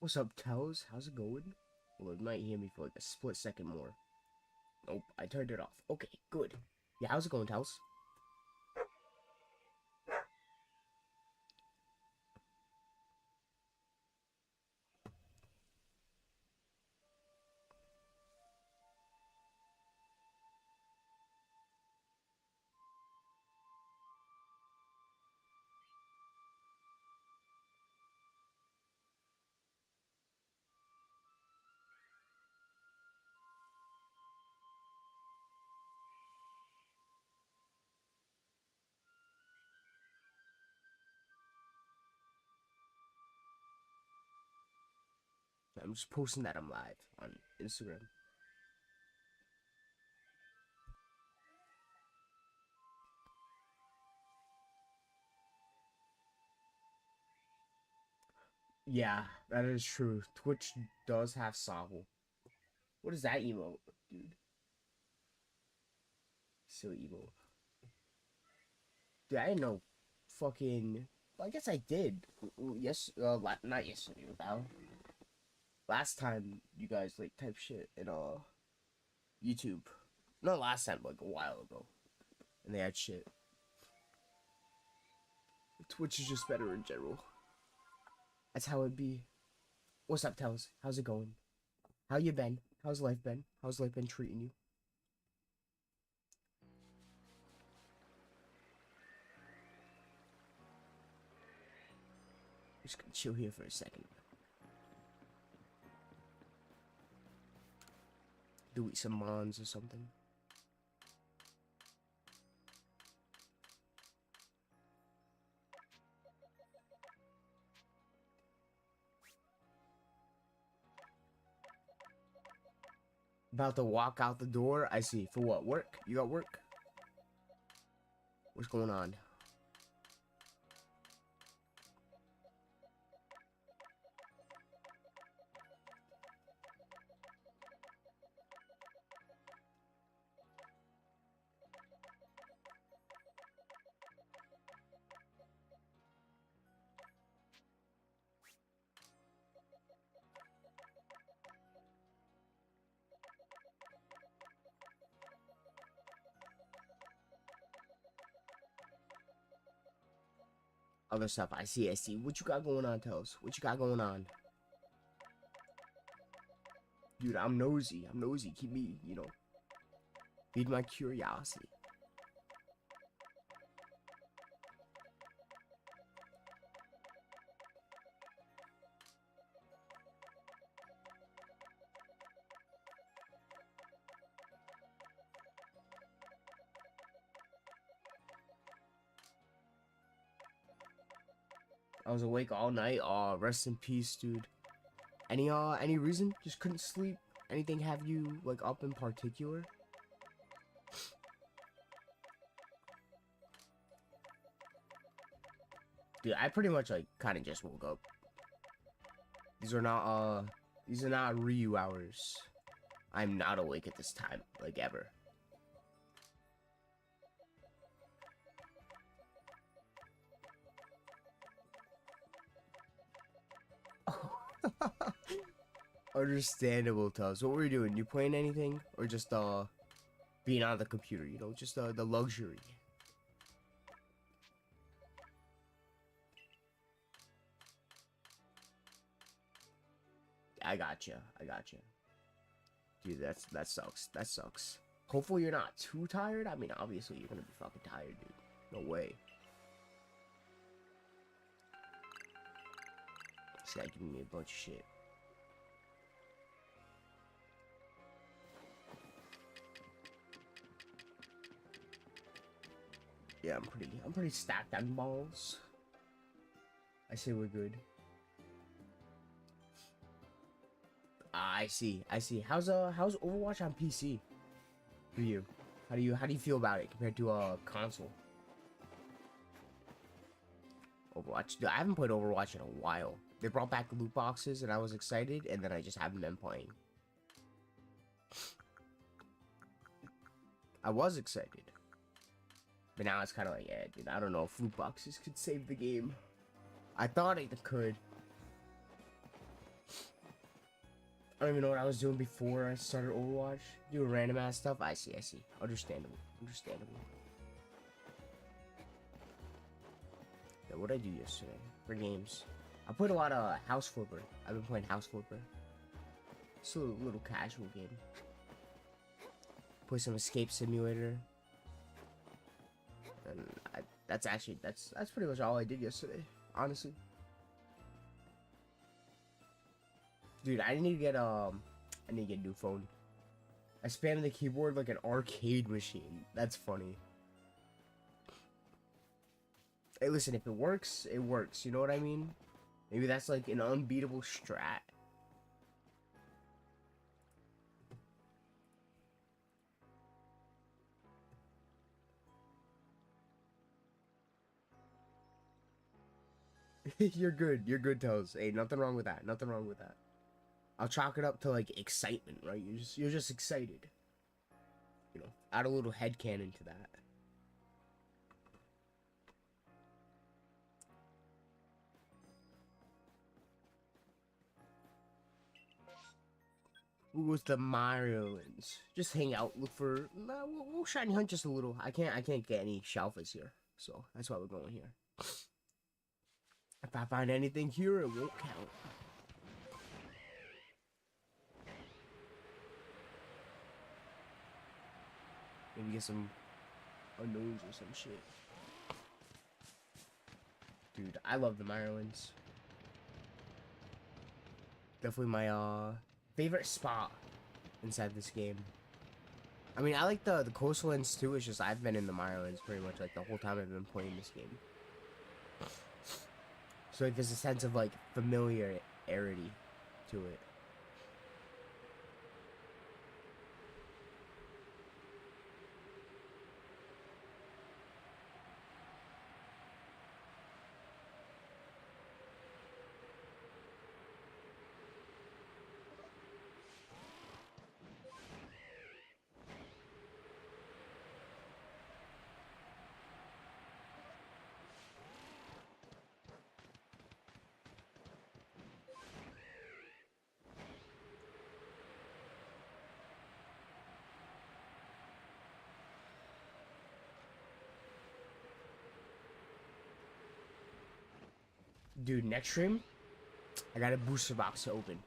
What's up, Tells? How's it going? Well, it might hear me for like a split second more. Nope, I turned it off. Okay, good. Yeah, how's it going, Tells? I'm just posting that I'm live on Instagram. Yeah, that is true. Twitch does have Sabo. What is that emote, dude? Silly emote. Dude, I didn't know. Fucking. Well, I guess I did. Yes, not yesterday, without. Last time you guys like type shit in YouTube. Not last time, like a while ago. And they had shit. Twitch is just better in general. That's how it be. What's up, Tells? How's it going? How you been? How's life been? How's life been treating you? Just gonna chill here for a second. Do eat some mons or something. About to walk out the door. I see. For what? Work? You got work? What's going on? Other stuff. I see. I see. What you got going on, Tells? What you got going on? Dude, I'm nosy. I'm nosy. Keep me, feed my curiosity. I was awake all night. Rest in peace, dude. Any reason? Just couldn't sleep? Anything have you, like, up in particular? Dude, I pretty much, like, kind of just woke up. These are not Ryu hours. I'm not awake at this time, like, ever. Understandable, Tubbs. What were you doing? You playing anything? Or just, being on the computer, just, the luxury? I gotcha. I gotcha. Dude, that sucks. That sucks. Hopefully you're not too tired. I mean, obviously you're gonna be fucking tired, dude. No way. This guy giving me a bunch of shit. Yeah, I'm pretty stacked on balls. I say we're good. I see. I see. How's Overwatch on PC for you? How do you feel about it compared to a console? Overwatch. Dude, I haven't played Overwatch in a while. They brought back the loot boxes and I was excited, and then I just haven't been playing. I was excited. But now it's kind of like, yeah, dude, I don't know if loot boxes could save the game. I thought it could. I don't even know what I was doing before I started Overwatch. Doing random ass stuff. I see. Understandable. Yeah, what did I do yesterday for games? I played a lot of House Flipper. I've been playing House Flipper. It's a little casual game. Play some Escape Simulator. And that's pretty much all I did yesterday, honestly. Dude, I need to get a new phone. I spammed the keyboard like an arcade machine. That's funny. Hey, listen, if it works, it works. You know what I mean? Maybe that's like an unbeatable strat. You're good, Toes. Hey, nothing wrong with that. I'll chalk it up to like excitement, right? You're just excited. You know, add a little headcanon to that. Who was the Mariolins? Just hang out, look for. We'll shiny hunt just a little. I can't get any Shalphas here, so that's why we're going here. If I find anything here, it won't count. Maybe get some unknowns or some shit. Dude, I love the Mariolins. Definitely my favorite spot inside this game. I mean, I like the coastlands too. It's just I've been in the Mariolins pretty much like the whole time I've been playing this game. So like, there's a sense of like familiarity to it. Dude, next stream, I got a booster box to open.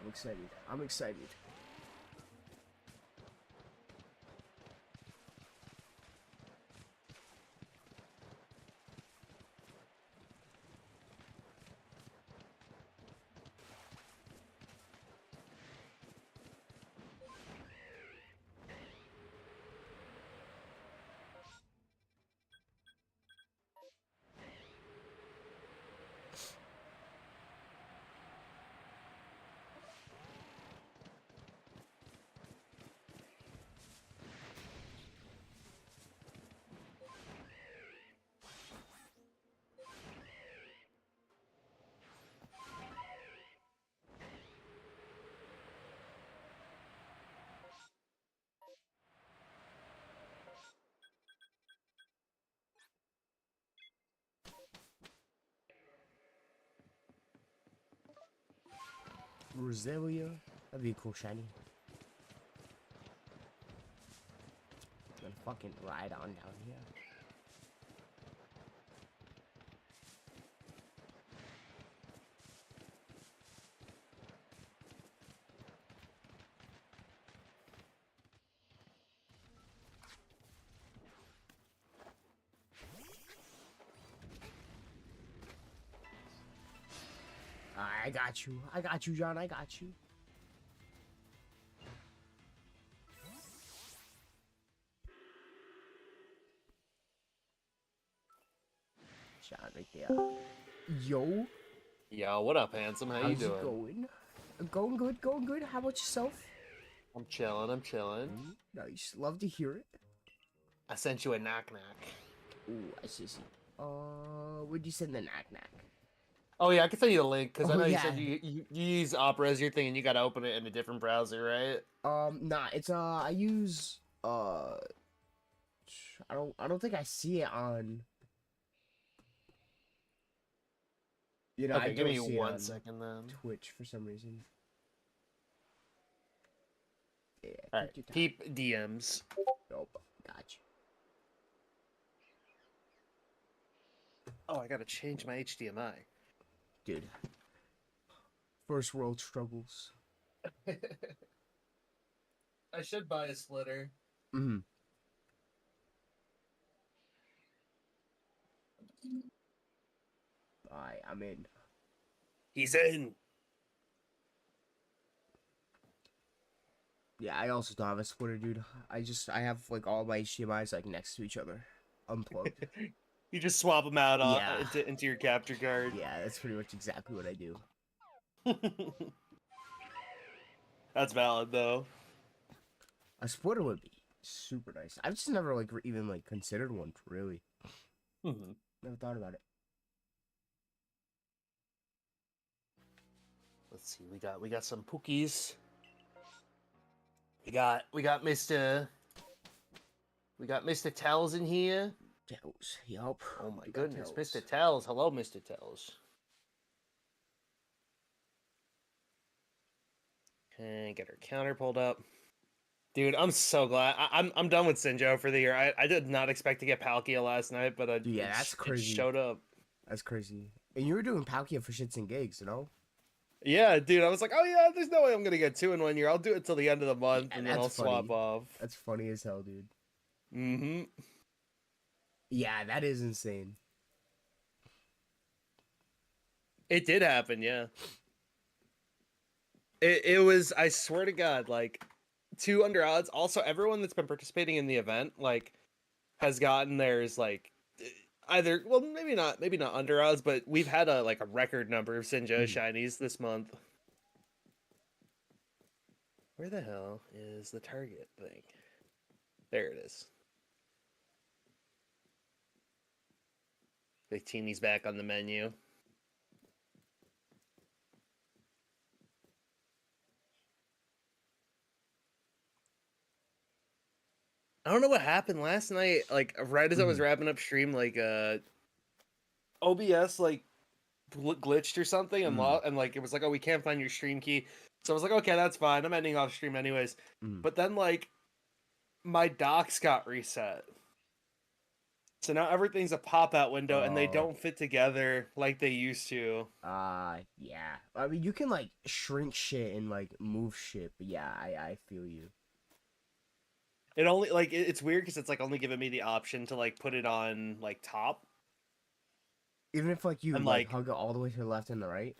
I'm excited. Roselia, that'd be a cool shiny. Gonna fucking ride on down here. I got you, John, I got you. John right there. Yo. Yo, what up, handsome? How you doing? How's it going? Going good. How about yourself? I'm chilling. Nice. Love to hear it. I sent you a knock-knock. Ooh, I see. Where'd you send the knock-knock? Oh yeah, I can send you the link because I know yeah. you said you use Opera as your thing and you gotta open it in a different browser, right? Nah, it's I use I don't think I see it on. You know, I Okay, give don't me see it 1 on second then. Twitch for some reason. Yeah, All right, take your time. peep DMs. Nope, gotcha. Oh, I gotta change my HDMI. Dude. First world struggles. I should buy a splitter. Mm-hmm. Alright, I'm in. He's in. Yeah, I also don't have a splitter, dude. I have like all my HDMI's like next to each other, unplugged. You just swap them out Yeah. into your capture card. Yeah, that's pretty much exactly what I do. That's valid though. A splitter would be super nice. I've just never like even like considered one, really. Mm-hmm. Never thought about it. Let's see. We got some Pookies. We got Mr. Tells in here. Tells, yup. Oh my We got goodness, Tells. Mr. Tells. Hello, Mr. Tells. Okay, get our counter pulled up. Dude, I'm so glad. I'm done with Sinjo for the year. I did not expect to get Palkia last night, but Dude, yeah, that's it crazy. showed up. That's crazy. And you were doing Palkia for shits and gigs, you know? Yeah, dude, I was like, oh yeah, there's no way I'm gonna get 2 in 1 year. I'll do it till the end of the month, Yeah, and then I'll that's swap funny. off. That's funny as hell, dude. Mm-hmm. Yeah, that is insane. It did happen, yeah. It was, I swear to God, like 2 under odds. Also, everyone that's been participating in the event, like, has gotten theirs, like, either, well, maybe not under odds, but we've had a record number of Sinjo shinies this month. Where the hell is the target thing? There it is. Big Teeny's back on the menu. I don't know what happened last night. Like right as I was wrapping up stream, like OBS like glitched or something, and and like it was like, oh, we can't find your stream key. So I was like, okay, that's fine. I'm ending off stream anyways. But then like my docs got reset. So now everything's a pop-out window, and they don't fit together like they used to. Yeah. I mean, you can like shrink shit and like move shit, but yeah, I feel you. It only like it's weird because it's like only giving me the option to like put it on like top. Even if like you and, like hug it all the way to the left and the right.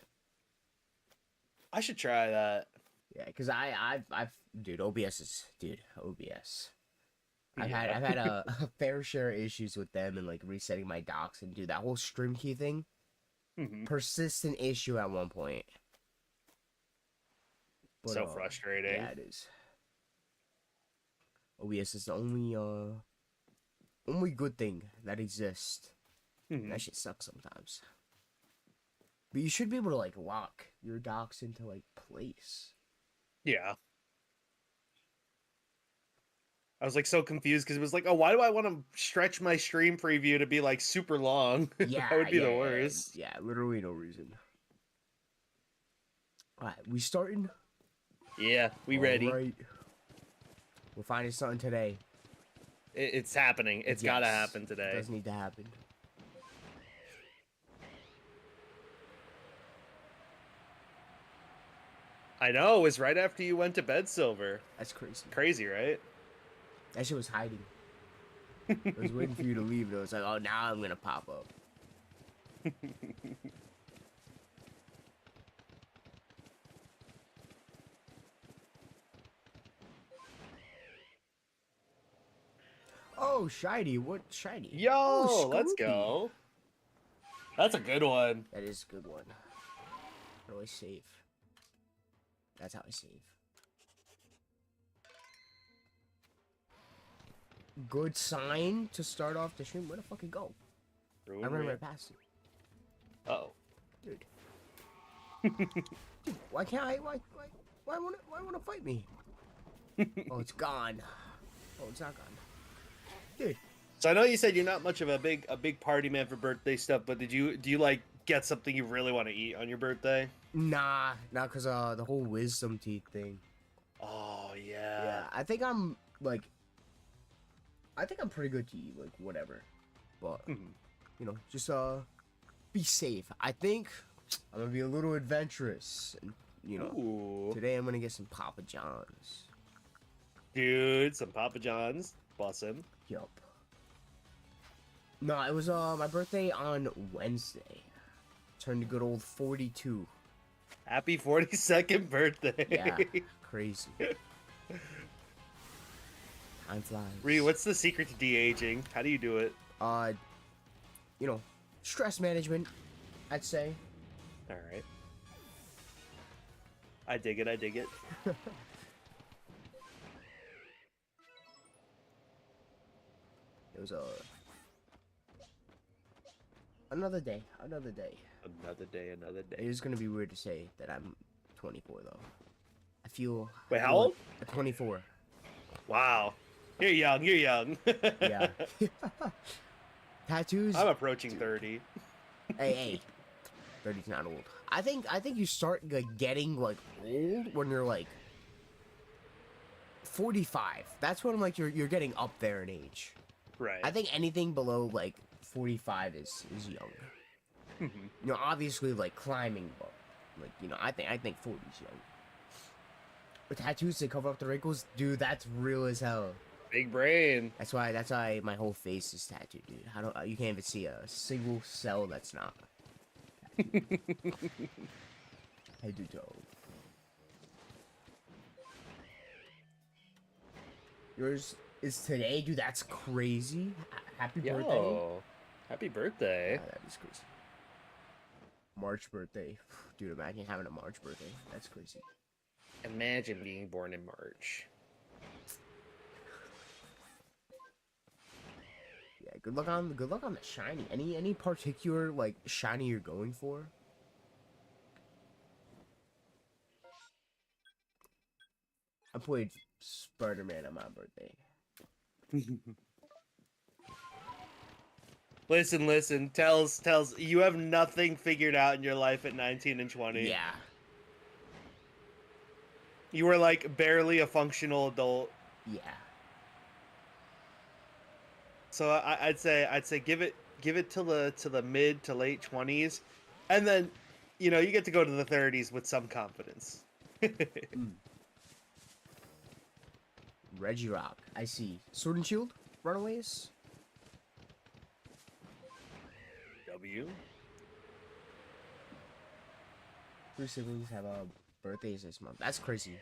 I should try that. Yeah, because I've dude, OBS is OBS. I've had a fair share of issues with them and like resetting my docs and dude, that whole stream key thing. Persistent issue at one point. But, so frustrating. Yeah, it is. OBS is the only good thing that exists. That shit sucks sometimes. But you should be able to like lock your docs into like place. Yeah. I was like so confused because it was like, oh, why do I want to stretch my stream preview to be like super long? Yeah, that would be the worst. Yeah, literally no reason. Alright, we starting? Yeah, we ready. Right. We're finding something today. It's happening. It's gotta happen today. It does need to happen. I know, it was right after you went to bed, Silver. That's crazy. Crazy, right? That shit was hiding. I was waiting for you to leave, though. It's like, oh, now I'm gonna pop up. Oh, shiny. What shiny? Yo, oh, let's go. That's a good one. That is a good one. How do I save? That's how I save. Good sign to start off the stream. Where the fuck it go? I ran right past it. Uh-oh. Dude. Dude, why can't I? Why wanna fight me? Oh, it's gone. Oh, it's not gone. Yeah. So I know you said you're not much of a big party man for birthday stuff, but do you like get something you really want to eat on your birthday? Nah, not cause the whole wisdom teeth thing. Oh yeah. Yeah, I think I'm like, I think I'm pretty good to eat like whatever, but Mhm. you know, just be safe. I think I'm gonna be a little adventurous, and you know, Ooh, today I'm gonna get some Papa John's. dude, some Papa John's, bussin'. Yup. No, it was my birthday on Wednesday. Turned a good old 42. Happy 42nd birthday. Yeah, crazy. Time flies. Ree, what's the secret to de-aging? How do you do it? Uh, you know, stress management, I'd say. All right. I dig it. I dig it. It was another day, another day. Another day, another It day. is gonna be weird to say that I'm 24 though. I feel. Wait, I how feel old? Like 24. Wow. You're young. You're young. Yeah. Tattoos. I'm approaching 30. Hey, 30's not old. I think you start like getting like old when you're like 45. That's when like you're getting up there in age. Right. I think anything below like 45 is young. You know, obviously like climbing, but like you know, I think 40's young. With tattoos to cover up the wrinkles, dude, that's real as hell. Big brain. That's why my whole face is tattooed, dude. You can't even see a single cell that's not. Hey, dude, yours is today, dude. That's crazy. Happy birthday. Yo. Happy birthday. Yeah, that is crazy. March birthday, dude. Imagine having a March birthday. That's crazy. Imagine being born in March. Yeah, good luck on the shiny. Any particular like shiny you're going for? I played Spider-Man on my birthday. Listen. Tells. You have nothing figured out in your life at 19 and 20. Yeah. You were like barely a functional adult. Yeah. So I'd say give it till the mid to late 20s, and then you know you get to go to the 30s with some confidence. Reggie Rock. I see. Sword and Shield. Runaways. W. 3 siblings have birthdays this month. That's crazy.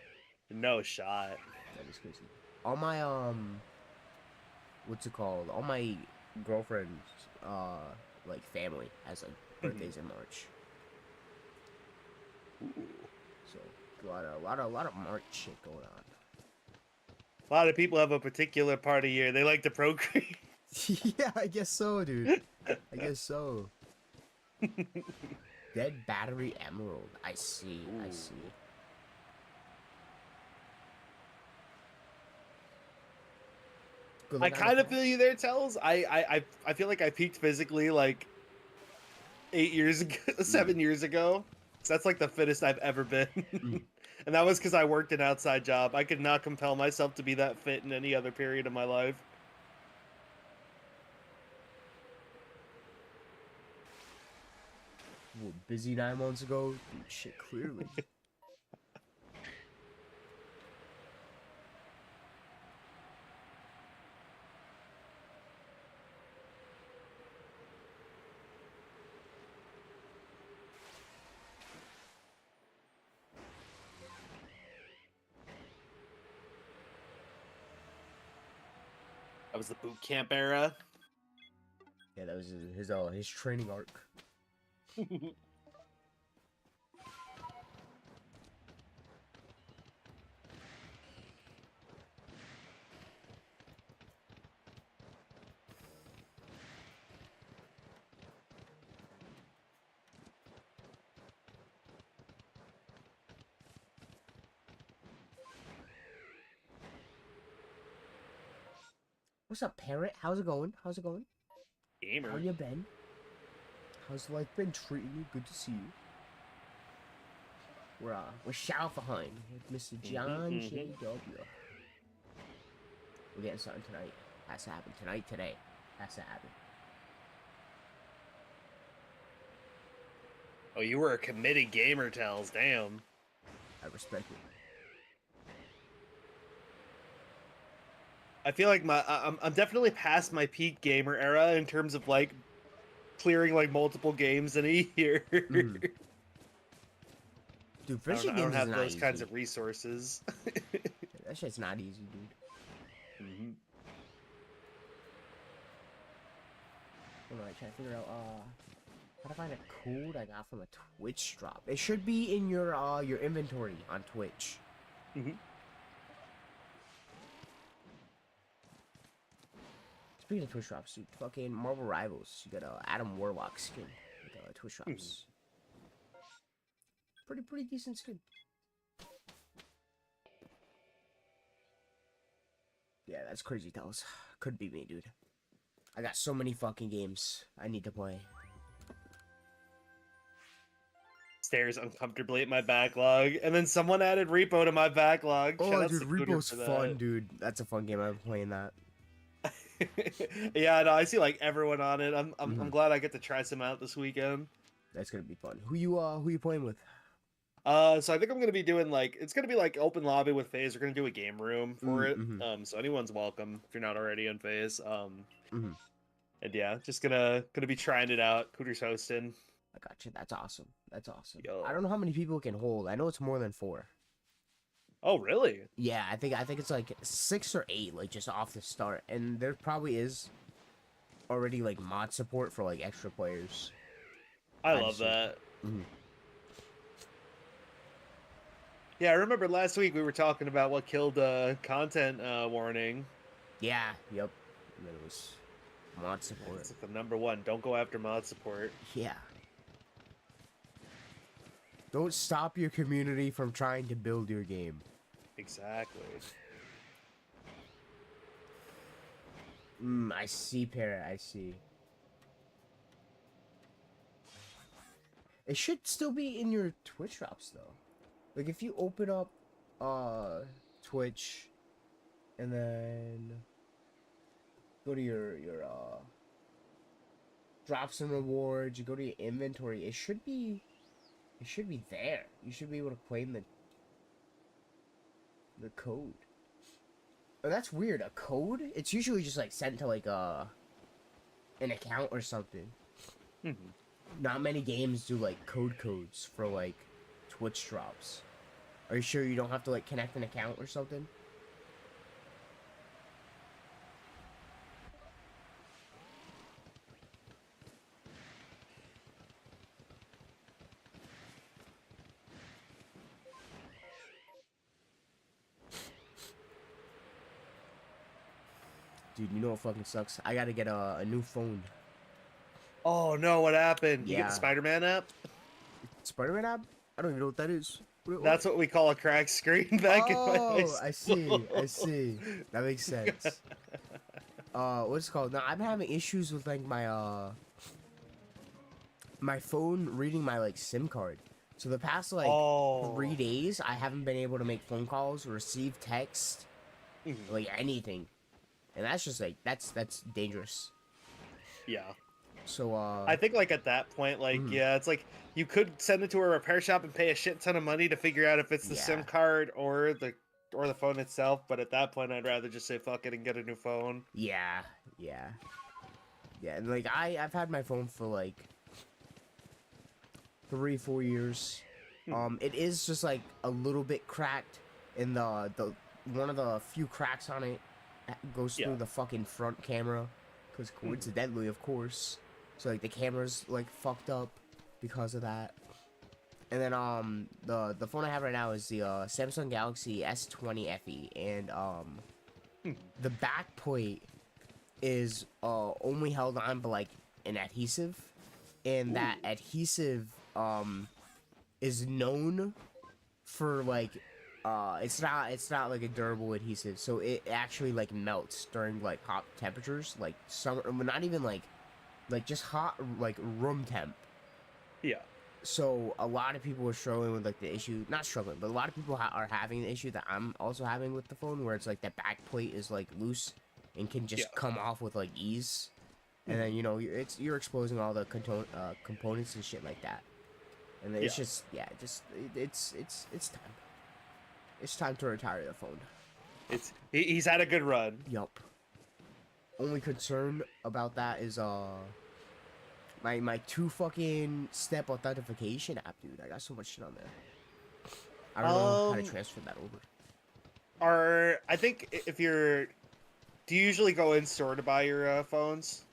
No shot. That is crazy. All my what's it called? All my girlfriends, like family has like birthdays in March. Ooh. So a lot of March shit going on. A lot of people have a particular part of year they like to procreate. Yeah, I guess so, dude. I guess so. Dead Battery Emerald. I see. I Ooh. see. Good I luck on kind the of feel you there, Tells. I feel like I peaked physically like 8 years ago, 7 years ago. So that's like the fittest I've ever been. And that was because I worked an outside job. I could not compel myself to be that fit in any other period of my life. Well, busy 9 months ago? Dude, shit, clearly. That was the boot camp era. Yeah, that was his training arc. What's up, Parrot? How's it going? How's it going? Gamer. How you been? How's life been treating you? Good to see you. We're Shalpha hunting with Mr. John J.W. We're getting something tonight. Has to happen tonight, today. Has to happen. Oh, you were a committed gamer, Tells. Damn. I respect it. I feel like I'm definitely past my peak gamer era in terms of like clearing like multiple games in a year. Dude, finishing I don't games is have not those easy. kinds of resources. That shit's not easy, dude. Alright, trying to figure out how to find a code I got from a Twitch drop. It should be in your inventory on Twitch. Speaking of Twitch drops, dude, fucking Marvel Rivals, you got a Adam Warlock skin with Twitch drops. Pretty decent skin. Yeah, that's crazy, Tells. Could be me, dude. I got so many fucking games I need to play. Stares uncomfortably at my backlog, and then someone added Repo to my backlog. Oh, dude, Repo's fun, dude. That's a fun game. I've been playing that. Yeah, no, I see like everyone on it. I'm glad I get to try some out this weekend. That's gonna be fun. Who you playing with? So I think I'm gonna be doing like it's gonna be like open lobby with FaZe. We're gonna do a game room for it. So anyone's welcome if you're not already on FaZe. And yeah, just gonna be trying it out. Cooter's hosting. I got you. That's awesome. That's awesome. Yo. I don't know how many people it can hold. I know it's more than 4. Oh really? Yeah, I think it's like 6 or 8, like just off the start, and there probably is already like mod support for like extra players. I love that. Yeah, I remember last week we were talking about what killed content warning. Yeah. Yep. And then it was mod support. It's like the #1. Don't go after mod support. Yeah. Don't stop your community from trying to build your game. Exactly. I see, Parrot. I see. It should still be in your Twitch drops, though. Like, if you open up, Twitch, and then go to your drops and rewards, you go to your inventory, it should be there. You should be able to claim the code. Oh, that's weird. A code? It's usually just like sent to like an account or something. Not many games do like codes for like Twitch drops. Are you sure you don't have to like connect an account or something? Dude, you know what fucking sucks? I gotta get a new phone. Oh no, what happened? You Yeah. get the Spider-Man app? Spider-Man app? I don't even know what that is. That's what we call a cracked screen back in my high Oh, I see. That makes sense. What's it called? Now, I've been having issues with like my my phone reading my like SIM card. So the past like 3 days, I haven't been able to make phone calls, receive text, like anything. And that's just like that's dangerous. Yeah. So I think like at that point, like yeah, it's like you could send it to a repair shop and pay a shit ton of money to figure out if it's the SIM card or the phone itself. But at that point, I'd rather just say fuck it and get a new phone. Yeah. And like I've had my phone for like 3-4 years. It is just like a little bit cracked, and the one of the few cracks on it goes through the fucking front camera, because coincidentally, of course. So like the camera's like fucked up because of that. And then the phone I have right now is the Samsung Galaxy S20 FE, and the back plate is only held on by like an adhesive, and that adhesive is known for like It's not like a durable adhesive, so it actually like melts during like hot temperatures, like summer, not even like just hot like room temp. Yeah. So a lot of people are struggling with like the issue, not struggling, but a lot of people are having the issue that I'm also having with the phone, where it's like the back plate is like loose and can Yeah. just come off with like ease, and then you're exposing all the components and shit like that, and it's Yeah. just it's time. It's time to retire the phone. He's had a good run. Yup. Only concern about that is my two fucking step authentication app, dude. I got so much shit on there. I don't know how to transfer that over. I think if you're, do you usually go in store to buy your phones?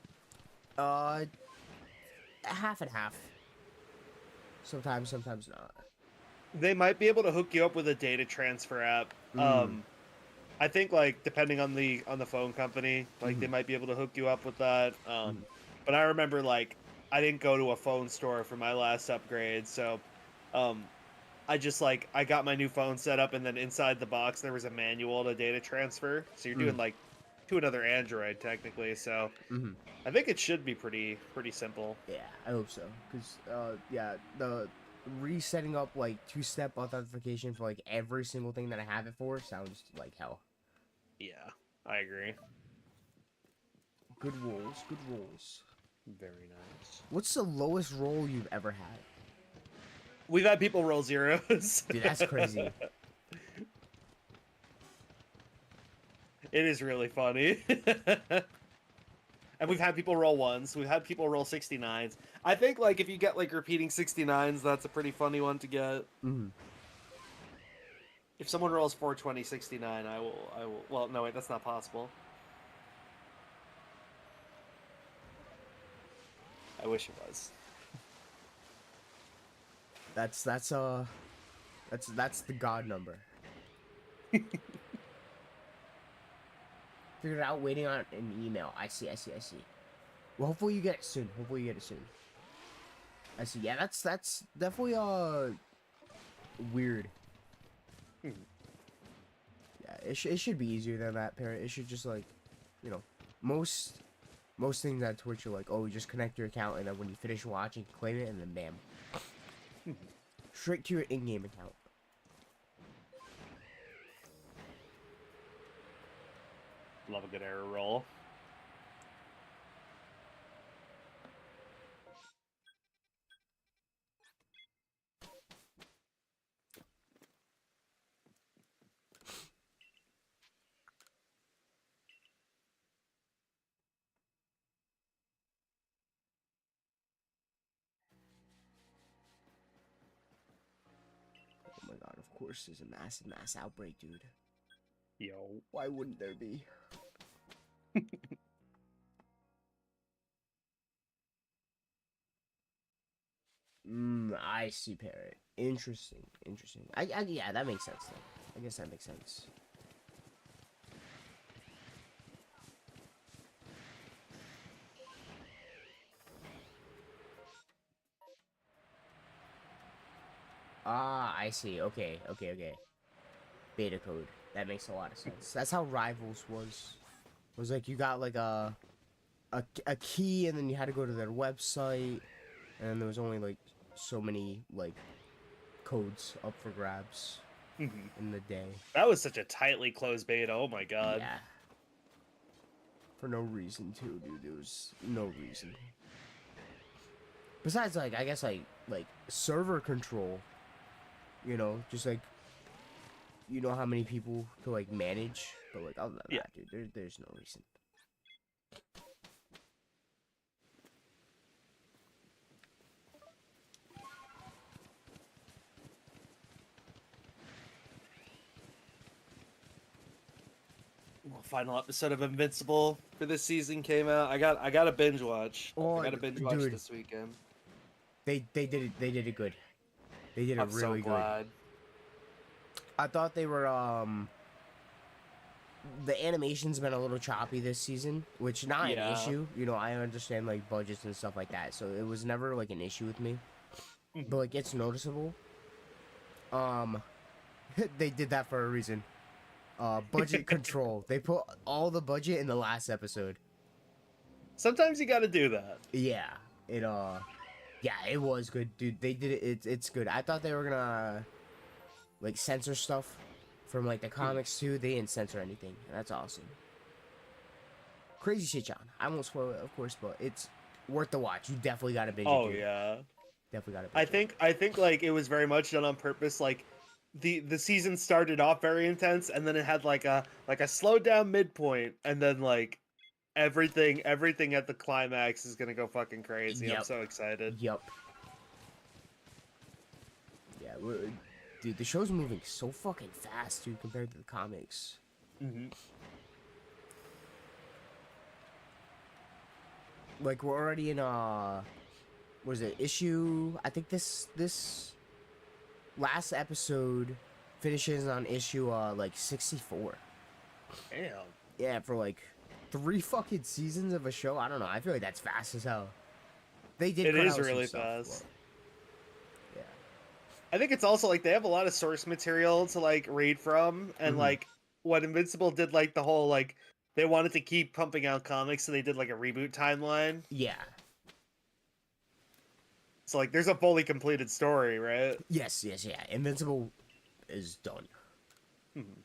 Half and half. Sometimes not. They might be able to hook you up with a data transfer app. I think like depending on the phone company, like they might be able to hook you up with that. But I remember like I didn't go to a phone store for my last upgrade, so I just like I got my new phone set up, and then inside the box there was a manual to data transfer. So you're doing like to another Android technically. So I think it should be pretty simple. Yeah, I hope so. Cause yeah, the resetting up like two-step authentication for like every single thing that I have it for sounds like hell. Yeah, I agree. Good rules, good rules. Very nice. What's the lowest roll you've ever had? We've had people roll zeros. Dude, that's crazy. It is really funny. And we've had people roll ones. We've had people roll 69s. I think like if you get like repeating 69s, that's a pretty funny one to get. If someone rolls 420 69, I will. Well, no, wait, that's not possible. I wish it was. That's the god number. Figured it out waiting on an email. I see. Well, hopefully you get it soon. I see. Yeah, that's definitely weird. Yeah, it should be easier than that, parent. It should just like, most things on Twitch are like, oh, you just connect your account, and then when you finish watching, claim it, and then bam, straight to your in-game account. Love a good error roll. Oh my god, of course there's a mass outbreak, dude. Yo. Why wouldn't there be? I see, parrot. Interesting. Yeah, that makes sense then. I guess that makes sense. Ah, I see. Okay. Beta code. That makes a lot of sense. That's how Rivals was. It was like you got like a key, and then you had to go to their website, and there was only like so many like codes up for grabs in the day. That was such a tightly closed beta. Oh my god. Yeah. For no reason too, dude. There was no reason. Besides, like, I guess like server control. Just like how many people to like manage, but like other than that, dude, there's no reason. Well, final episode of Invincible for this season came out. I got a binge watch. Oh, I got a binge watch dude. this weekend. They did it good. They did it I'm really so glad. good. I thought they were the animation's been a little choppy this season, which not an issue. I understand like budgets and stuff like that, so it was never like an issue with me. But like it's noticeable. They did that for a reason. Budget control. They put all the budget in the last episode. Sometimes you got to do that. Yeah, yeah, it was good, dude. They did it. It's good. I thought they were gonna like censor stuff from like the comics too. They didn't censor anything. That's awesome. Crazy shit, John. I won't spoil it, of course, but it's worth the watch. You definitely got to binge Oh it, dude. yeah. Definitely got to binge I think like it was very much done on purpose. Like the season started off very intense, and then it had like a slowed down midpoint, and then like everything at the climax is gonna go fucking crazy. I'm Yep. so excited. Yep. Yeah, dude, the show's moving so fucking fast, dude, compared to the comics. Mm-hmm. Like we're already in what is it, issue? I think this last episode finishes on issue like 64. Damn. Yeah, for like 3 fucking seasons of a show. I don't know. I feel like that's fast as hell. They did. It cut is out some really stuff, fast. but- I think it's also like they have a lot of source material to like read from, and Mhm. like what Invincible did, like the whole like they wanted to keep pumping out comics, so they did like a reboot timeline. Yeah. So like there's a fully completed story, right? Yes. Yeah. Invincible is done. Mhm.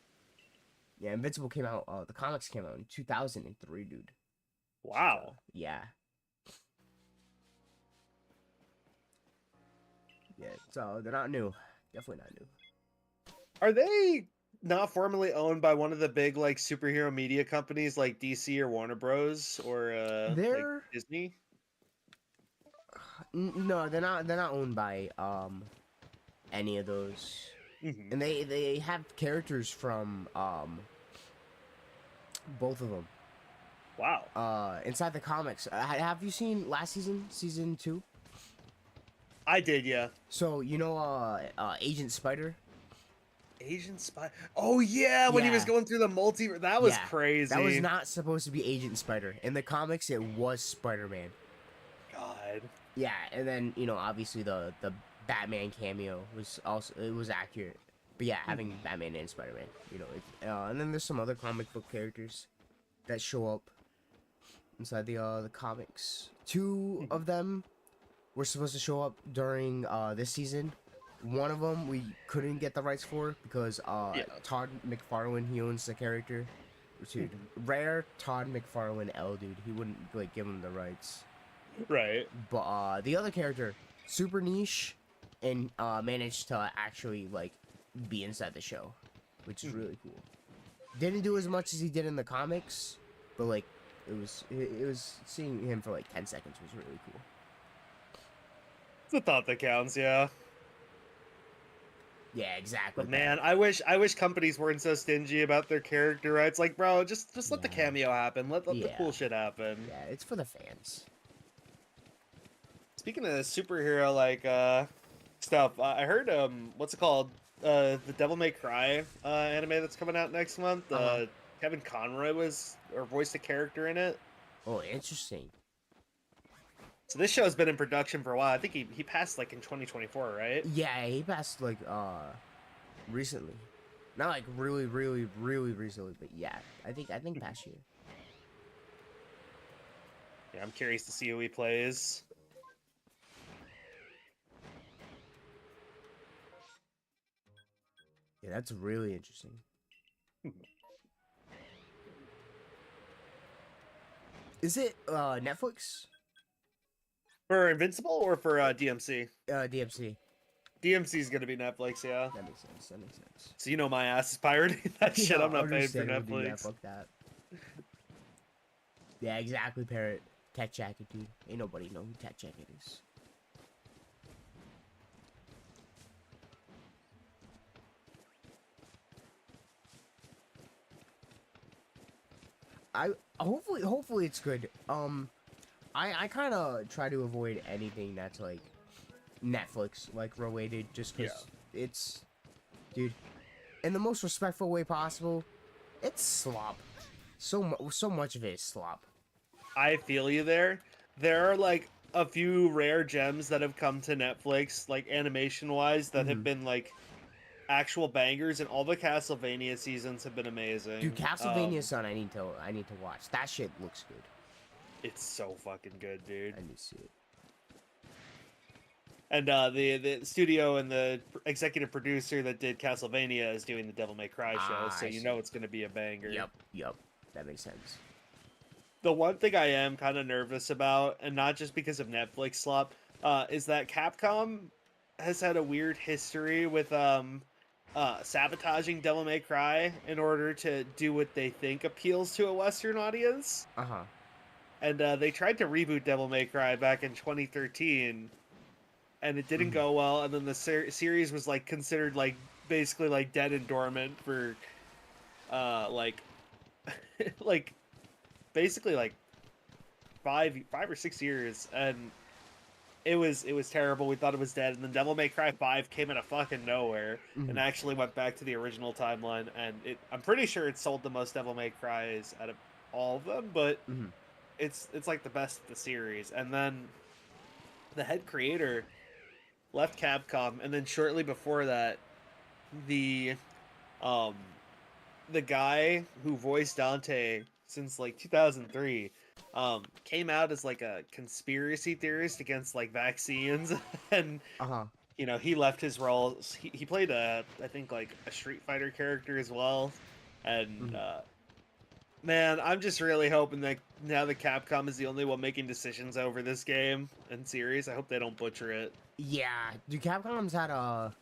Yeah, Invincible came out. The comics came out in 2003, dude. Wow. Yeah. Yeah. So they're not new. Definitely not new. Are they not formally owned by one of the big like superhero media companies like DC or Warner Bros. Or like They're Disney? no, they're not. They're not owned by any of those. Mm-hmm. And they have characters from both of them. Wow. Inside the comics. Have you seen last season 2? I did, yeah. So you know Agent Spider. Asian spy. Oh yeah, when he was Yeah. going through the multiverse, that was Yeah, crazy. That was not supposed to be Agent Spider. In the comics, it was Spider-Man. God. Yeah, and then obviously the Batman cameo was also accurate. But yeah, having Batman and Spider-Man, and then there's some other comic book characters that show up inside the comics. 2 of them were supposed to show up during this season. One of them we couldn't get the rights for because Todd McFarlane, he owns the character. Dude, rare Todd McFarlane L, dude. He wouldn't like give him the rights. Right. But the other character, super niche, and managed to actually like be inside the show, which is really cool. Didn't do as much as he did in the comics, but like it was seeing him for like 10 seconds was really cool. It's a thought that counts, yeah. Yeah, exactly. But man, I wish companies weren't so stingy about their character rights. Like, bro, just let the Yeah. cameo happen. Let the Yeah. cool shit happen. Yeah, it's for the fans. Speaking of superhero like stuff, I heard what's it called? The Devil May Cry anime that's coming out next month. Kevin Conroy voiced a character in it. Oh, interesting. So this show's been in production for a while. I think he passed like in 2024, right? Yeah, he passed like recently. Not like really recently, but yeah. I think past year. Yeah, I'm curious to see who he plays. Yeah, that's really interesting. Is it Netflix? For Invincible or for DMC? DMC. DMC's gonna be Netflix, yeah. That makes sense. So you know my ass is pirating that shit. Yeah, I'm not paying for understandable, dude. Yeah, Netflix. fuck that. Yeah, exactly, Parrot. Tech Jacket, dude. Ain't nobody know who Tech Jacket is. Hopefully it's good. I kind of try to avoid anything that's like Netflix like related, just because it's, dude, in the most respectful way possible. It's slop. So much of it is slop. I feel you there. There are like a few rare gems that have come to Netflix, like animation wise, that have been like actual bangers, and all the Castlevania seasons have been amazing. Dude, Castlevania Sun, I need to watch. That shit looks good. It's so fucking good, dude. I need to see it. And the studio and the executive producer that did Castlevania is doing the Devil May Cry show, so you know it's going to be a banger. Yep. That makes sense. The one thing I am kind of nervous about, and not just because of Netflix slop, is that Capcom has had a weird history with sabotaging Devil May Cry in order to do what they think appeals to a Western audience. Uh-huh. And they tried to reboot Devil May Cry back in 2013, and it didn't go well. And then the series was like considered like basically like dead and dormant for like like basically like five or 6 years, and it was terrible. We thought it was dead, and then Devil May Cry 5 came out of fucking nowhere and actually went back to the original timeline, and I'm pretty sure it sold the most Devil May Cries out of all of them, but it's like the best of the series. And then the head creator left Capcom, and then shortly before that, the guy who voiced Dante since like 2003 came out as like a conspiracy theorist against like vaccines, and you know, he left his role. He played I think like a Street Fighter character as well, and man, I'm just really hoping that now that Capcom is the only one making decisions over this game and series, I hope they don't butcher it. Yeah, dude, Capcom's had I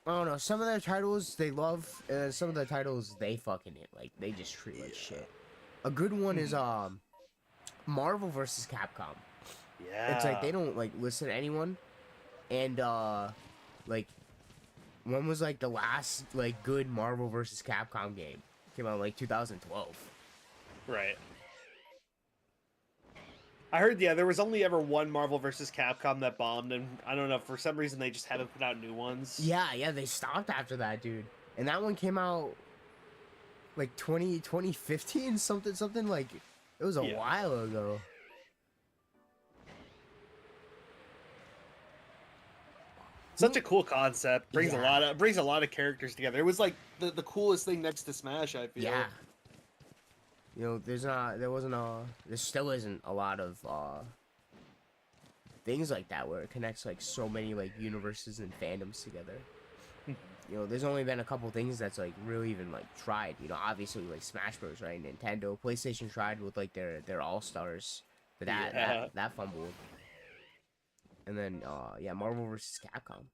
don't know, some of their titles they love, some of the titles they fucking hit, like they just treat like shit. A good one is Marvel versus Capcom. Yeah. It's like they don't like listen to anyone, and like one was like the last like good Marvel versus Capcom game came out in, like 2012. Right. I heard, yeah, there was only ever one Marvel vs. Capcom that bombed, and I don't know, for some reason they just haven't put out new ones. Yeah, they stopped after that, dude. And that one came out like 2015, something like, it was a while ago. Such a cool concept. Brings a lot of characters together. It was like the coolest thing next to Smash, I feel. Yeah. You know, there still isn't a lot of things like that where it connects like so many like universes and fandoms together. You know, there's only been a couple things that's like really even like tried. You know, obviously like Smash Bros, right? Nintendo, PlayStation tried with like their All Stars, but that fumbled. And then Marvel vs. Capcom.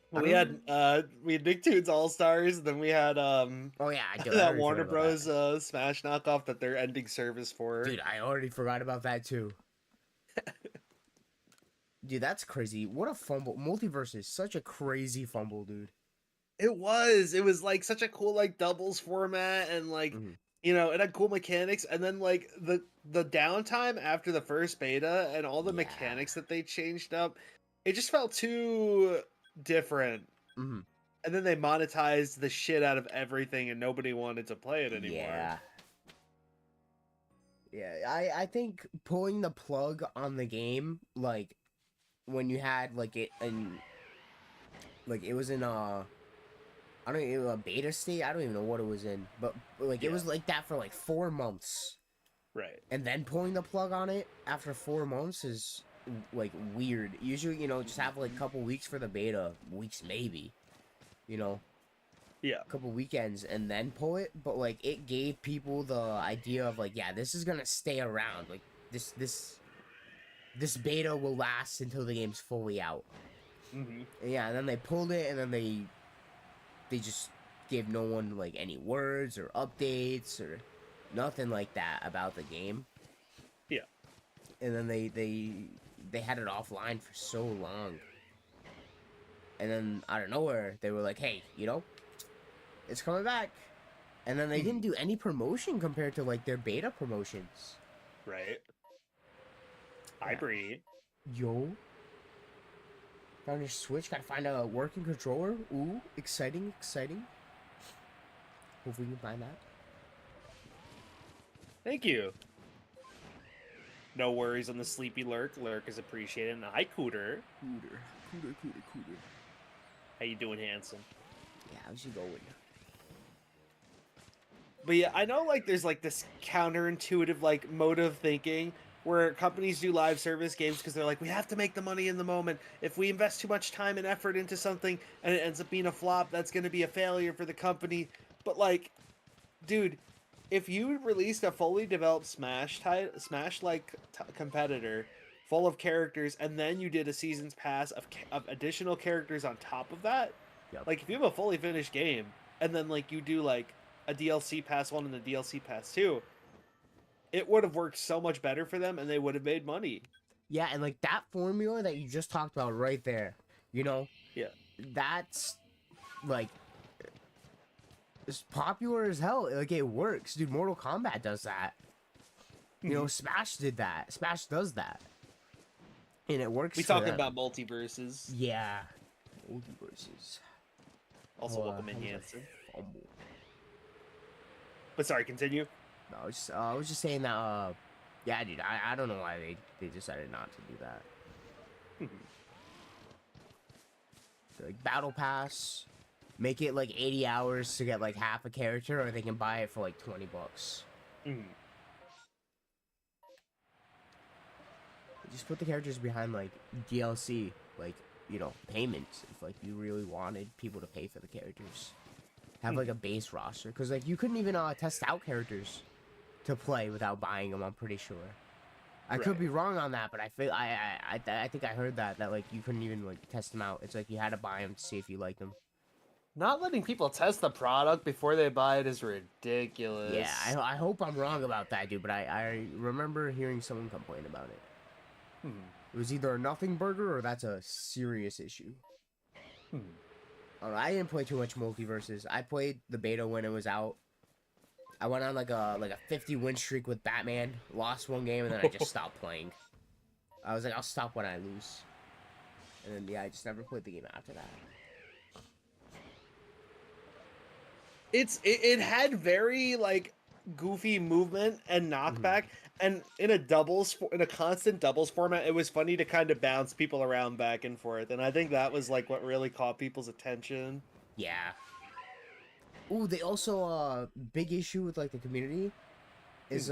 Well, we had Nicktoons All Stars, then we had that Warner Bros. Smash knockoff that they're ending service for. Dude, I already forgot about that too. Dude, that's crazy. What a fumble. Multiverse is such a crazy fumble, dude. It was like such a cool like doubles format, and like you know, it had cool mechanics, and then like the downtime after the first beta and all the mechanics that they changed up, it just felt too different. And then they monetized the shit out of everything, and nobody wanted to play it anymore. I think pulling the plug on the game, like when you had like it and like it was in a beta state. I don't even know what it was in, but like it was like that for like 4 months, right? And then pulling the plug on it after 4 months is like weird. Usually, you know, just have like a couple weeks for the beta, weeks maybe, you know, a couple weekends, and then pull it. But like it gave people the idea of like, yeah, this is gonna stay around. Like this beta will last until the game's fully out. And then they pulled it, and then they just gave no one like any words or updates or nothing like that about the game. And then they had it offline for so long, and then out of nowhere they were like, hey, you know, it's coming back. And then they didn't do any promotion compared to like their beta promotions. Right. I breed. Yo, found your Switch. Gotta find a working controller. Ooh, exciting. Hopefully we can find that. Thank you. No worries on the sleepy lurk. Lurk is appreciated. And hi, Cooter. Cooter. How you doing, handsome? Yeah, how's you going? But yeah, I know like there's like this counterintuitive like mode of thinking where companies do live service games because they're like, we have to make the money in the moment. If we invest too much time and effort into something and it ends up being a flop, that's going to be a failure for the company. But like, dude, if you released a fully developed Smash like competitor full of characters, and then you did a season's pass of additional characters on top of that, Yep. like if you have a fully finished game, and then like you do like a DLC pass 1 and a DLC pass 2, it would have worked so much better for them, and they would have made money. Yeah, and like that formula that you just talked about right there, you know, Yeah. that's like it's popular as hell. Like it works, dude. Mortal Kombat does that. You know, Smash did that. Smash does that, and it works. We for talking them. about multiverses. Yeah, multiverses. Also, welcome in, Hanson. Fumble. But sorry, continue. No, I was just saying that. Yeah, dude. I don't know why they decided not to do that. So, like battle pass, make it like 80 hours to get like half a character, or they can buy it for like $20. Just put the characters behind like DLC, like, you know, payments if like you really wanted people to pay for the characters. Have like a base roster, because like you couldn't even test out characters to play without buying them. I'm pretty sure. I could be wrong on that, but I feel I think I heard that like you couldn't even like test them out. It's like you had to buy them to see if you liked them. Not letting people test the product before they buy it is ridiculous. Yeah, I hope I'm wrong about that, dude. But I remember hearing someone complain about it. It was either a nothing burger or that's a serious issue. I don't know, I didn't play too much multiverses. I played the beta when it was out. I went on like a 50 win streak with Batman. Lost one game and then I just stopped playing. I was like, I'll stop when I lose. And then yeah, I just never played the game after that. It had very like goofy movement and knockback, and in a constant doubles format, it was funny to kind of bounce people around back and forth, and I think that was like what really caught people's attention. Yeah. Ooh, they also big issue with like the community is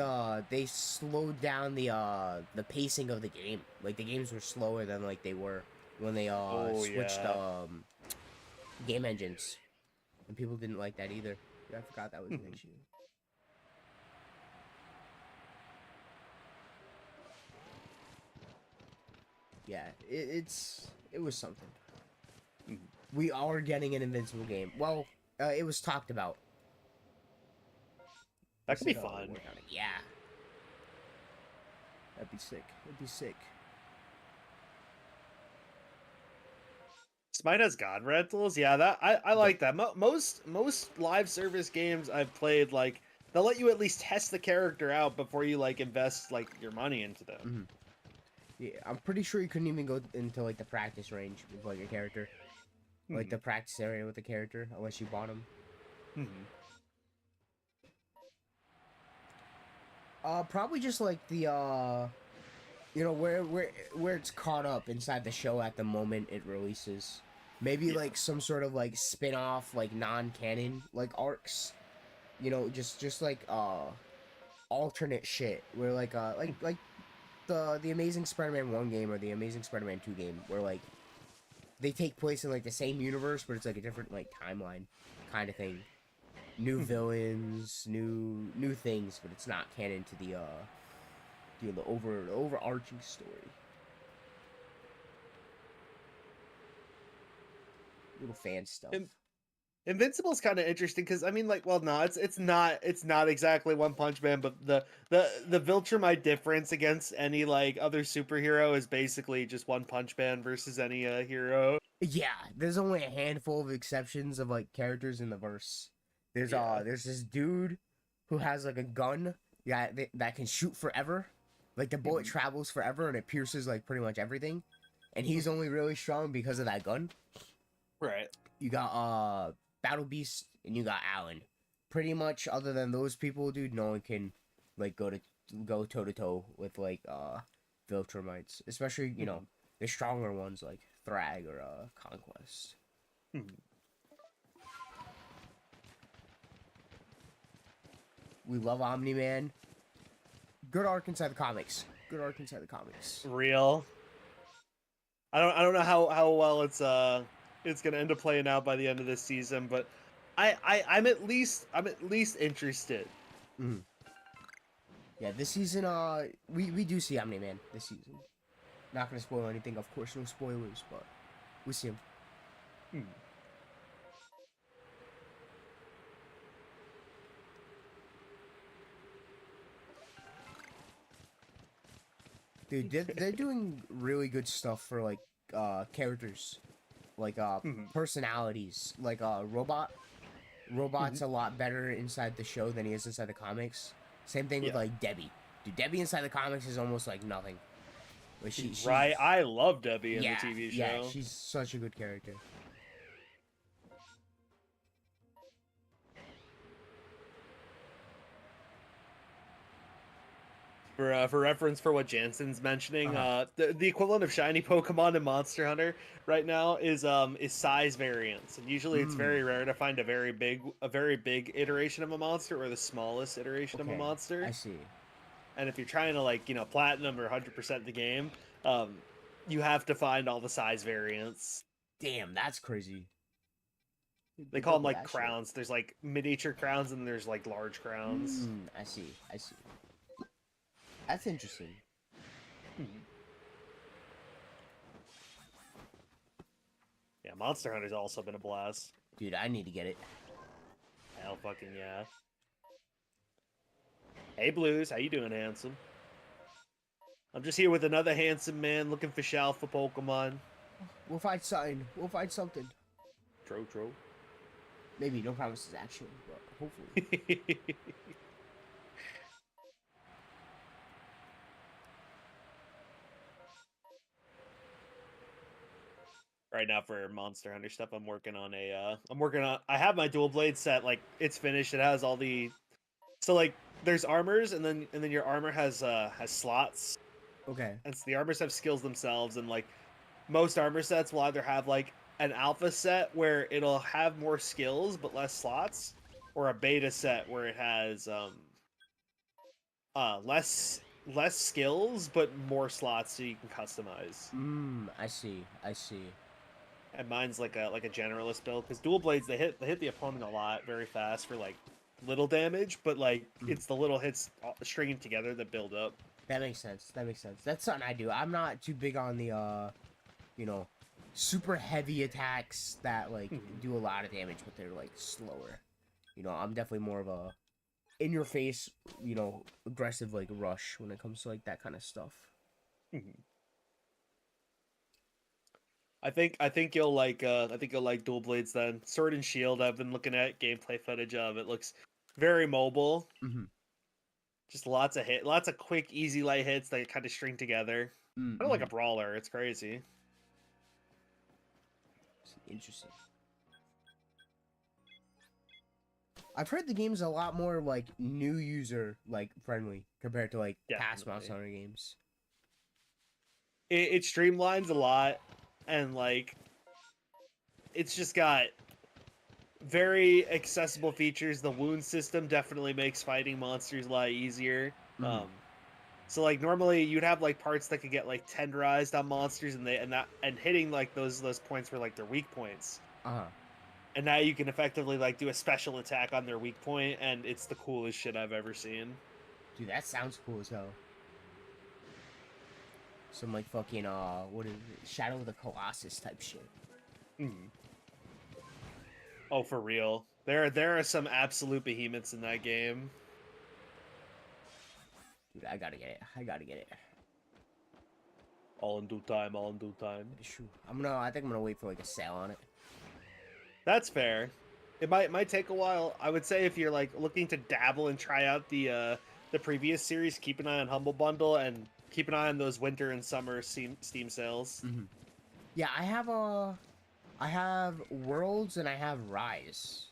they slowed down the pacing of the game. Like the games were slower than like they were when they switched game engines. And people didn't like that either. Yeah, I forgot that was an issue. Yeah, it was something. We are getting an Invincible game. Well, it was talked about. That could be fun. Yeah. That'd be sick. It'd be sick. Smite has God rentals. Yeah, that I like that. Most live service games I've played, like they'll let you at least test the character out before you like invest like your money into them. Yeah, I'm pretty sure you couldn't even go into like the practice range with like a character, like the practice area with the character, unless you bought him. Probably just like the you know, where it's caught up inside the show at the moment it releases. Maybe like some sort of like spin-off, like non-canon like arcs. You know, just like alternate shit where like the Amazing Spider-Man 1 game or the Amazing Spider-Man 2 game where like they take place in like the same universe but it's like a different like timeline kind of thing. New villains, new things, but it's not canon to the you know, the overarching story. Little fan stuff. Invincible's kind of interesting because I mean, like, well, no, it's not exactly One Punch Man, but the Viltrumite difference against any like other superhero is basically just One Punch Man versus any hero. Yeah, there's only a handful of exceptions of like characters in the verse. There's this dude who has like a gun that can shoot forever. Like the bullet travels forever and it pierces like pretty much everything. And he's only really strong because of that gun. Right. You got Battle Beast and you got Alan. Pretty much other than those people, dude, no one can like go to go toe to toe with like Viltrumites, especially the stronger ones like Thrag or Conquest. We love Omni Man. Good arc inside the comics. Good arc inside the comics. Real. I don't know how well it's gonna end up playing out by the end of this season, but I'm at least interested. Mm-hmm. Yeah, this season we do see Omni Man this season. Not gonna spoil anything, of course, no spoilers, but we see him. Dude, they're doing really good stuff for like characters, like personalities, like Robot's a lot better inside the show than he is inside the comics. Same thing with like Debbie. Dude, Debbie inside the comics is almost like nothing. But she's right. I love Debbie in the TV show. Yeah, she's such a good character. For reference for what Jansen's mentioning, the equivalent of shiny Pokemon in Monster Hunter right now is size variance, and usually it's very rare to find a very big iteration of a monster or the smallest iteration of a monster. I see. And if you're trying to like platinum or 100% the game, you have to find all the size variants. Damn, that's crazy. They call them like crowns. There's like miniature crowns and there's like large crowns. I see. That's interesting. Yeah, Monster Hunter's also been a blast. Dude, I need to get it. Hell fucking yeah. Hey Blues, how you doing, handsome? I'm just here with another handsome man looking for Shalpha Pokemon. We'll find something. We'll find something. Tro. Maybe, no promises actually, but hopefully. Right now for Monster Hunter stuff, I have my dual blade set, like it's finished. It has all the like there's armors and then your armor has slots. Okay. And so the armors have skills themselves, and like most armor sets will either have like an alpha set where it'll have more skills but less slots, or a beta set where it has less skills but more slots so you can customize. I see. And mine's like a generalist build, because dual blades they hit the opponent a lot very fast for like little damage, but like it's the little hits stringing together that build up. That makes sense. That's something I do. I'm not too big on the super heavy attacks that like do a lot of damage, but they're like slower. I'm definitely more of a in your face, aggressive like rush when it comes to like that kind of stuff. I think you'll like dual blades then. Sword and Shield, I've been looking at gameplay footage of. It looks very mobile. Just lots of quick, easy light hits that kind of string together. Kind of like a brawler. It's crazy. Interesting. I've heard the game's a lot more like new user like friendly compared to like past Monster Hunter games. It streamlines a lot, and like it's just got very accessible features. The wound system definitely makes fighting monsters a lot easier. So like normally you'd have like parts that could get like tenderized on monsters, and hitting like those points were like their weak points. And now you can effectively like do a special attack on their weak point, and it's the coolest shit I've ever seen. Dude, that sounds cool as hell. Some like fucking what is it? Shadow of the Colossus type shit. Oh, for real. There are some absolute behemoths in that game. Dude, I gotta get it. All in due time. I think I'm gonna wait for like a sale on it. That's fair. It might take a while. I would say if you're like looking to dabble and try out the previous series, keep an eye on Humble Bundle and keep an eye on those winter and summer Steam sales. Yeah, I have Worlds and I have Rise.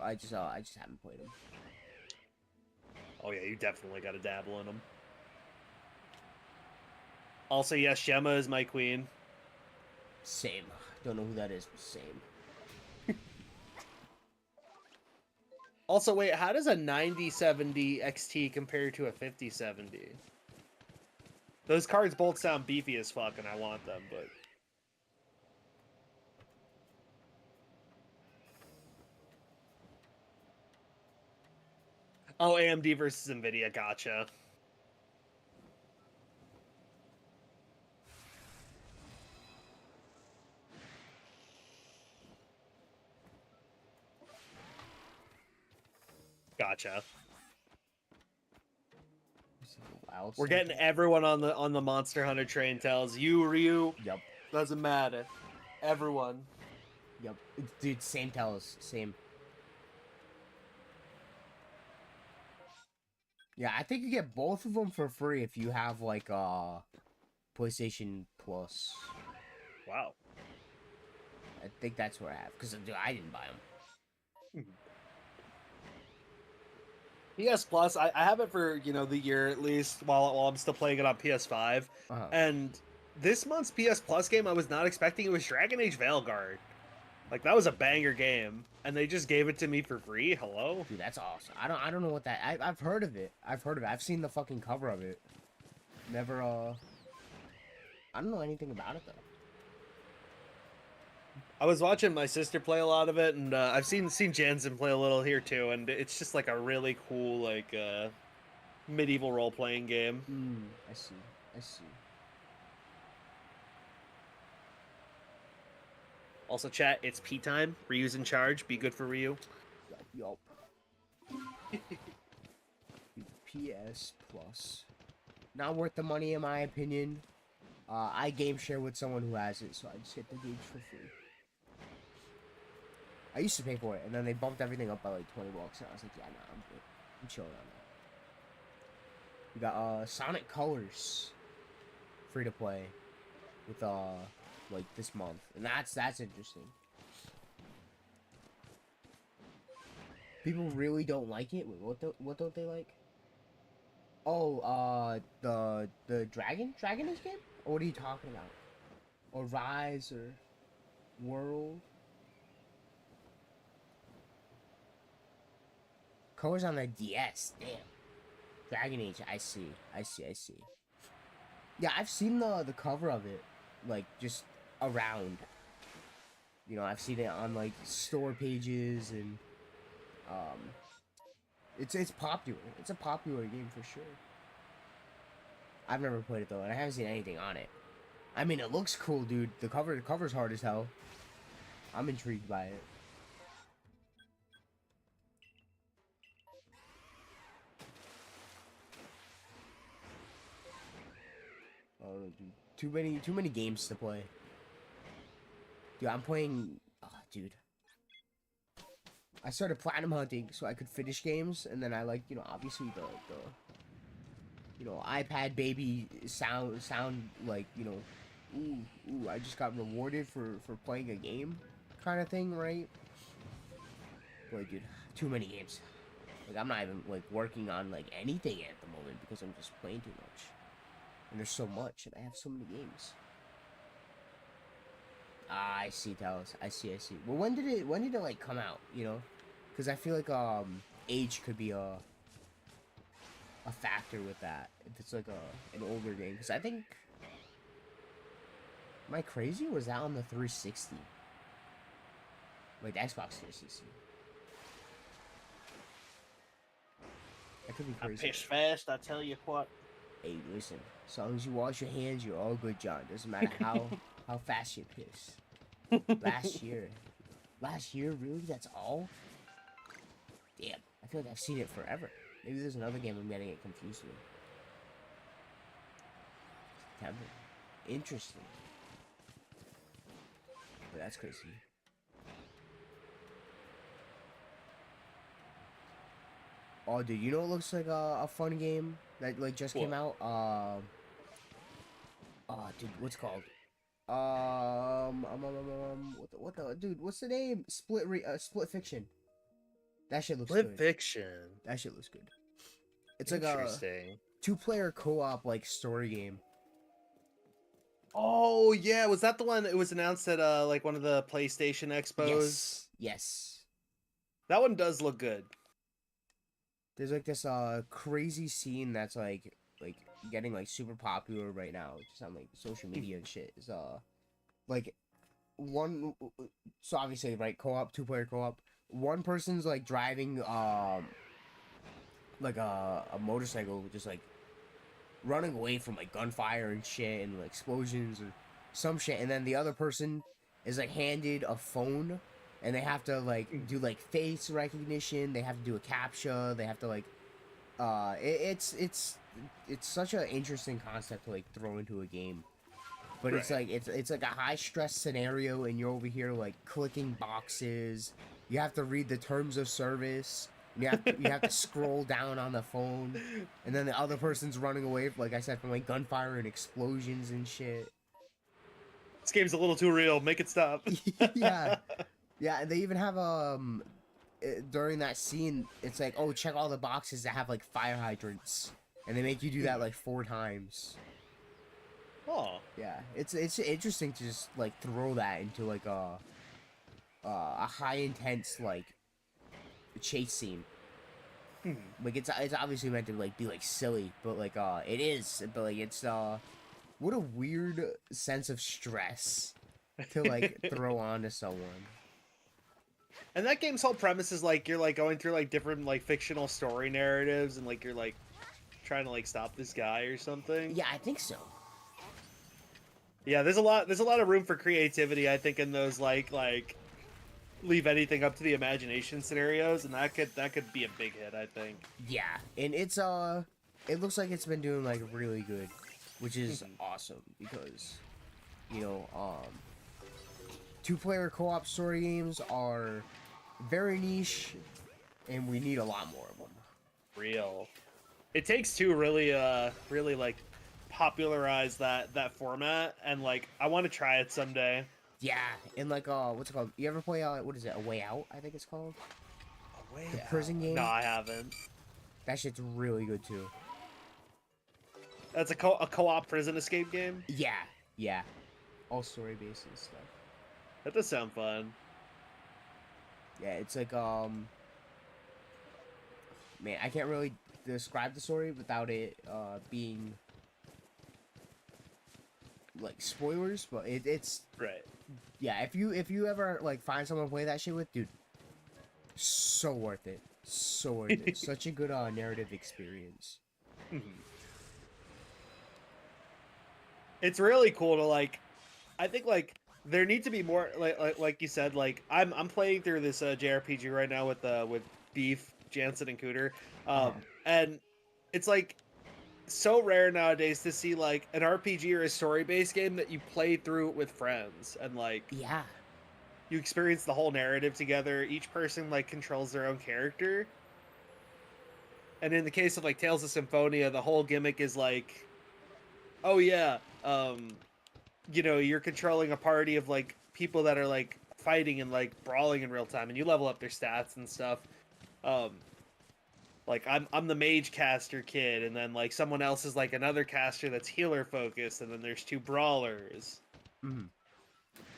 I just haven't played them. Oh yeah, you definitely got to dabble in them. Also, yes, Gemma is my queen. Same. Don't know who that is, but same. Also, wait, how does a 9070 XT compare to a 5070? Those cards both sound beefy as fuck, and I want them, but... Oh, AMD versus NVIDIA, gotcha. Gotcha. We're getting everyone on the Monster Hunter train. Tells you, Ryu. Yep. Doesn't matter. Everyone. Yep. Dude, same tells. Same. Yeah, I think you get both of them for free if you have like PlayStation Plus. Wow. I think that's what I have because I didn't buy them. PS Plus, I have it for the year at least while I'm still playing it on PS5. And this month's PS Plus game, I was not expecting. It was Dragon Age Veilguard. Like that was a banger game, and they just gave it to me for free. Hello, dude, that's awesome. I don't know what that. I've heard of it. I've seen the fucking cover of it. Never I don't know anything about it though. I was watching my sister play a lot of it, and I've seen Jansen play a little here too, and it's just like a really cool like medieval role playing game. I see. Also, chat, it's P time. Ryu's in charge. Be good for Ryu. Yup. PS Plus. Not worth the money in my opinion. I game share with someone who has it, so I just get the games for free. I used to pay for it, and then they bumped everything up by like $20, and I was like, yeah, nah, I'm good. I'm chilling on that. We got Sonic Colors, free to play, with like this month, and that's interesting. People really don't like it. Wait, what don't they like? Oh, the Dragon Age game? Or what are you talking about? Or Rise or World? Colors on the DS. Damn. Dragon Age. I see. Yeah, I've seen the cover of it, like just around. You know, I've seen it on like store pages and it's popular. It's a popular game for sure. I've never played it though, and I haven't seen anything on it. I mean, it looks cool, dude. The cover's hard as hell. I'm intrigued by it. Oh, dude. Too many games to play. Dude, I'm playing. Oh, dude. I started platinum hunting so I could finish games, and then I like, obviously the iPad baby sound like, ooh, I just got rewarded for playing a game kind of thing, right? Boy, dude, too many games. Like, I'm not even, like, working on, like, anything at the moment because I'm just playing too much. And there's so much, and I have so many games. Ah, I see, Talos. I see. Well, when did it, like, come out, Because I feel like, age could be a factor with that. If it's, like, an older game. Because I think... Am I crazy, or was that on the 360? Like, the Xbox 360. I could be crazy. I piss fast, I tell you what. Hey, listen. As long as you wash your hands, you're all good, John. Doesn't matter how fast you piss. Last year, really? That's all? Damn, I feel like I've seen it forever. Maybe there's another game I'm getting it confused with. September. Interesting. But that's crazy. Oh, dude, you know what looks like a fun game that like just came out? Oh, dude, what's it called? What the dude? What's the name? Split Fiction. That shit looks good. Fiction. That shit looks good. It's like a Interesting. 2-player co-op like story game. Oh yeah, was that the one that was announced at like one of the PlayStation expos? Yes, yes. That one does look good. There's like this crazy scene that's like getting like super popular right now, just on like social media and shit. Is like one, so obviously right, co-op, 2-player co-op. One person's like driving like a motorcycle, just like running away from like gunfire and shit and like explosions or some shit, and then the other person is like handed a phone, and they have to like do like face recognition. They have to do a captcha. They have to like it's such an interesting concept to like throw into a game. But it's Right. like it's like a high stress scenario, and you're over here like clicking boxes. You have to read the terms of service. You have to scroll down on the phone, and then the other person's running away, like I said, from like gunfire and explosions and shit. This game's a little too real. Make it stop. Yeah, yeah. They even have during that scene, it's like, oh, check all the boxes that have like fire hydrants, and they make you do that like 4 times. Oh. Yeah, it's interesting to just like throw that into like a high intense like chase scene. Like it's obviously meant to like be like silly, but like it is, but like it's what a weird sense of stress to like throw onto someone. And that game's whole premise is like you're like going through like different like fictional story narratives, and like you're like trying to like stop this guy or something. Yeah, I think so. Yeah, there's a lot of room for creativity, I think, in those like leave anything up to the imagination scenarios, and that could be a big hit, I think. Yeah, and it's it looks like it's been doing like really good, which is awesome because, you know, 2-player co-op story games are very niche, and we need a lot more of them. Real. It takes two really like popularize that format, and like I want to try it someday. Yeah, and like what's it called? You ever play what is it? A Way Out, I think it's called. The prison game. No, I haven't. That shit's really good too. That's a co-op prison escape game. Yeah, yeah, all story based and stuff. That does sound fun. Yeah, it's like man, I can't really describe the story without it being like spoilers, but it's Right. yeah. If you ever like find someone to play that shit with, dude, so worth it. So worth it. Such a good narrative experience. It's really cool to like. I think like there needs to be more like you said, like I'm playing through this JRPG right now with Beef, Jansen, and Cooter, and it's like so rare nowadays to see like an RPG or a story-based game that you play through with friends, and like Yeah. you experience the whole narrative together. Each person like controls their own character, and in the case of like Tales of Symphonia, the whole gimmick is like, oh yeah, you know, you're controlling a party of like people that are like fighting and like brawling in real time, and you level up their stats and stuff. Like I'm the mage caster kid, and then like someone else is like another caster that's healer focused, and then there's 2 brawlers. Mm-hmm.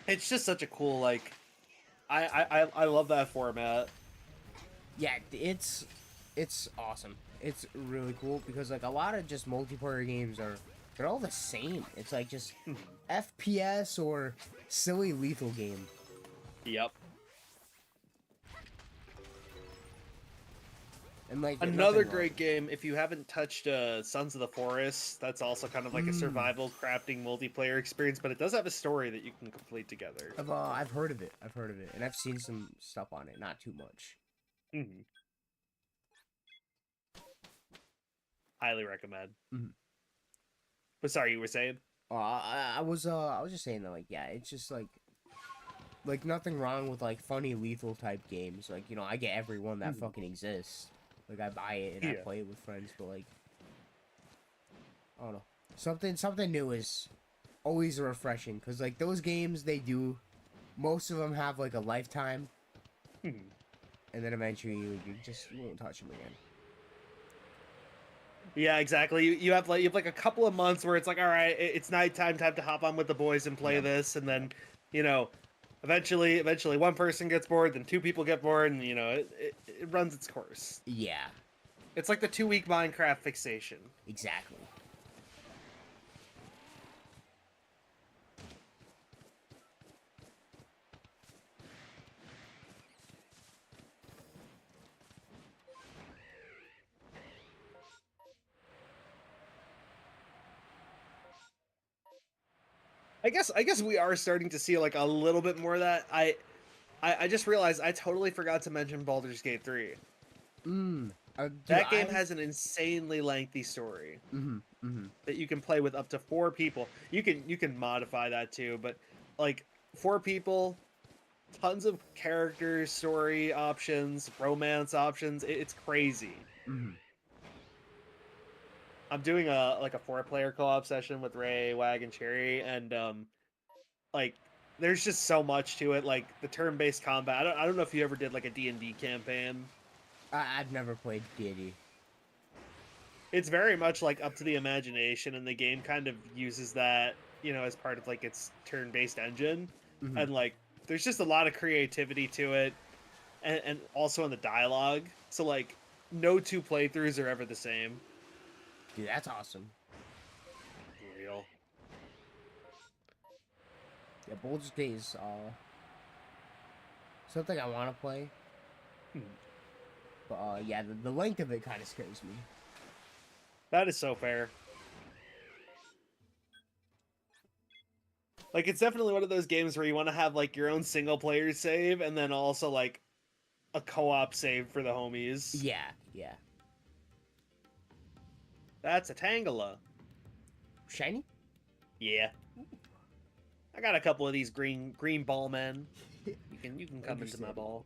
It's just such a cool like, I love that format. Yeah, it's awesome. It's really cool because like a lot of just multiplayer games they're all the same. It's like just FPS or silly lethal game. Yep. And like Another great game, if you haven't touched Sons of the Forest, that's also kind of like a survival crafting multiplayer experience, but it does have a story that you can complete together. I've heard of it. I've heard of it, and I've seen some stuff on it. Not too much. Highly recommend. But sorry, you were saying? I was just saying that like yeah, it's just like nothing wrong with like funny lethal type games. Like, you know, I get every one that fucking exists. Like I buy it and I play it with friends, but like I don't know. Something new is always refreshing because like those games most of them have like a lifetime, and then eventually you won't touch them again. Yeah, exactly. You have like a couple of months where it's like, all right, it's nighttime, time to hop on with the boys and play Yep. this, and Yep. then, you know, eventually one person gets bored, then two people get bored, and it runs its course. Yeah. It's like the 2 week Minecraft fixation. Exactly. I guess we are starting to see like a little bit more of that. I just realized I totally forgot to mention Baldur's Gate 3. Mm. Dude, That game has an insanely lengthy story Mm-hmm. Mm-hmm. that you can play with up to 4 people. You can modify that too, but like 4 people, tons of characters, story options, romance options. It's crazy. Mm-hmm. I'm doing a 4 player co-op session with Ray, Wag, and Cherry, and like there's just so much to it. Like the turn-based combat. I don't know if you ever did like a D&D campaign. I've never played D&D. It's very much like up to the imagination, and the game kind of uses that, as part of like its turn-based engine, Mm-hmm. and like there's just a lot of creativity to it, and also in the dialogue. So like no two playthroughs are ever the same. Dude, that's awesome. Real. Yeah, Baldur's Gate is something I want to play, Hmm. but yeah, the length of it kind of scares me. That is so fair. Like it's definitely one of those games where you want to have like your own single player save and then also like a co-op save for the homies. Yeah, yeah. That's a Tangela. Shiny? Yeah. I got a couple of these green ball men. You can come into my Interesting. ball.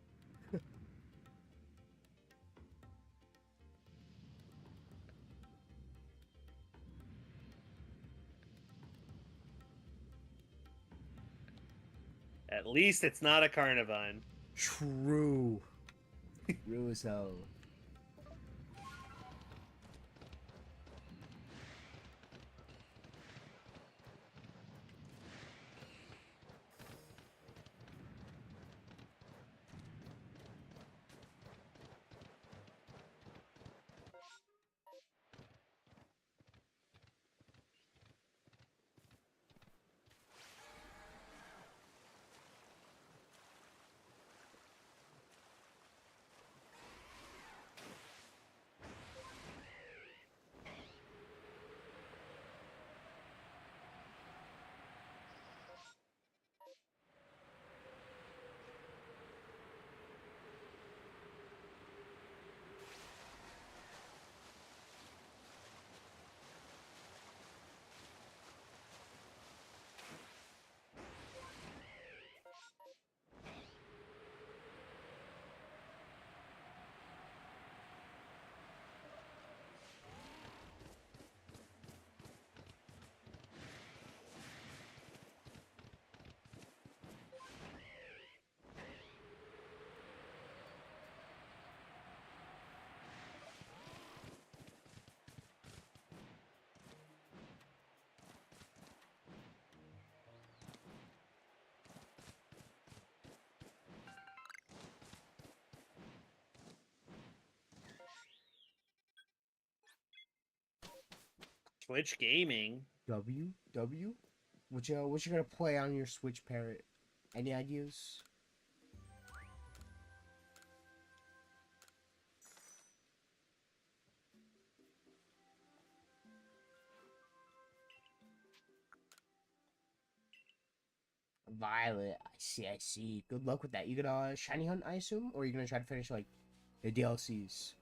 At least it's not a Carnivine. True. True as hell. Twitch Gaming. W? What you gonna play on your Switch Parrot? Any ideas? Violet. I see, I see. Good luck with that. You gonna shiny hunt, I assume? Or are you gonna try to finish like the DLCs?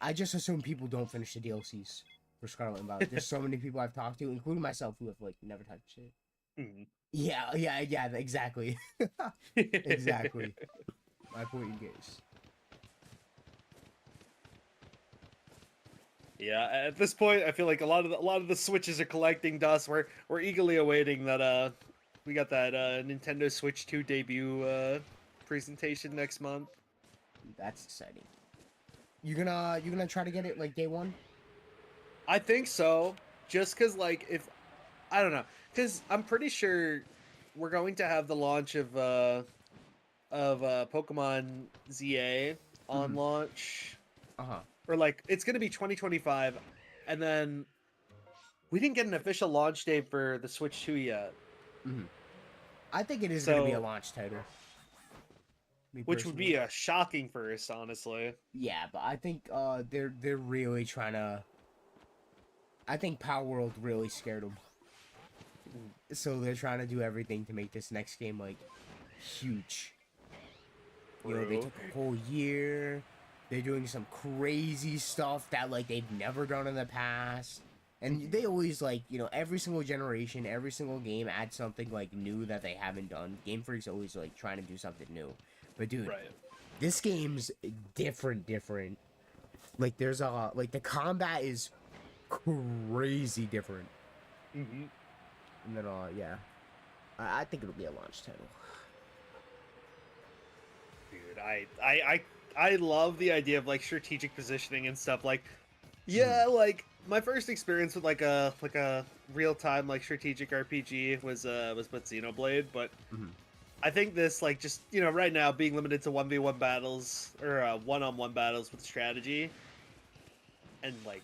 I just assume people don't finish the DLCs for Scarlet and Violet. There's so many people I've talked to, including myself, who have like never touched it. Hmm. Yeah, yeah, yeah, exactly. Exactly. My point in case. Yeah, at this point, I feel like a lot of the Switches are collecting dust. We're eagerly awaiting that. We got that Nintendo Switch 2 debut presentation next month. That's exciting. You gonna try to get it like day one? I think so. Just because, like, if I don't know, because I'm pretty sure we're going to have the launch of Pokemon ZA on launch, Uh-huh. or like it's going to be 2025, and then we didn't get an official launch date for the Switch 2 yet. I think it is going to be a So, launch title. Me which would personally. be a shocking first, honestly. Yeah, but I think they're really trying to. I think Power World really scared them, so they're trying to do everything to make this next game like huge. You know, they True. took a whole year. They're doing some crazy stuff that like they've never done in the past. And they always like, you know, every single generation, every single game adds something like new that they haven't done. Game Freak's always like trying to do something new. But dude, Right. this game's different. Like there's a like the combat is crazy different. Mm-hmm. And then yeah. I think it'll be a launch title. Dude, I love the idea of like strategic positioning and stuff. Like, yeah, like my first experience with like a real time like strategic RPG was with Xenoblade, but I think this like just right now being limited to 1v1 battles or one-on-one battles with strategy and like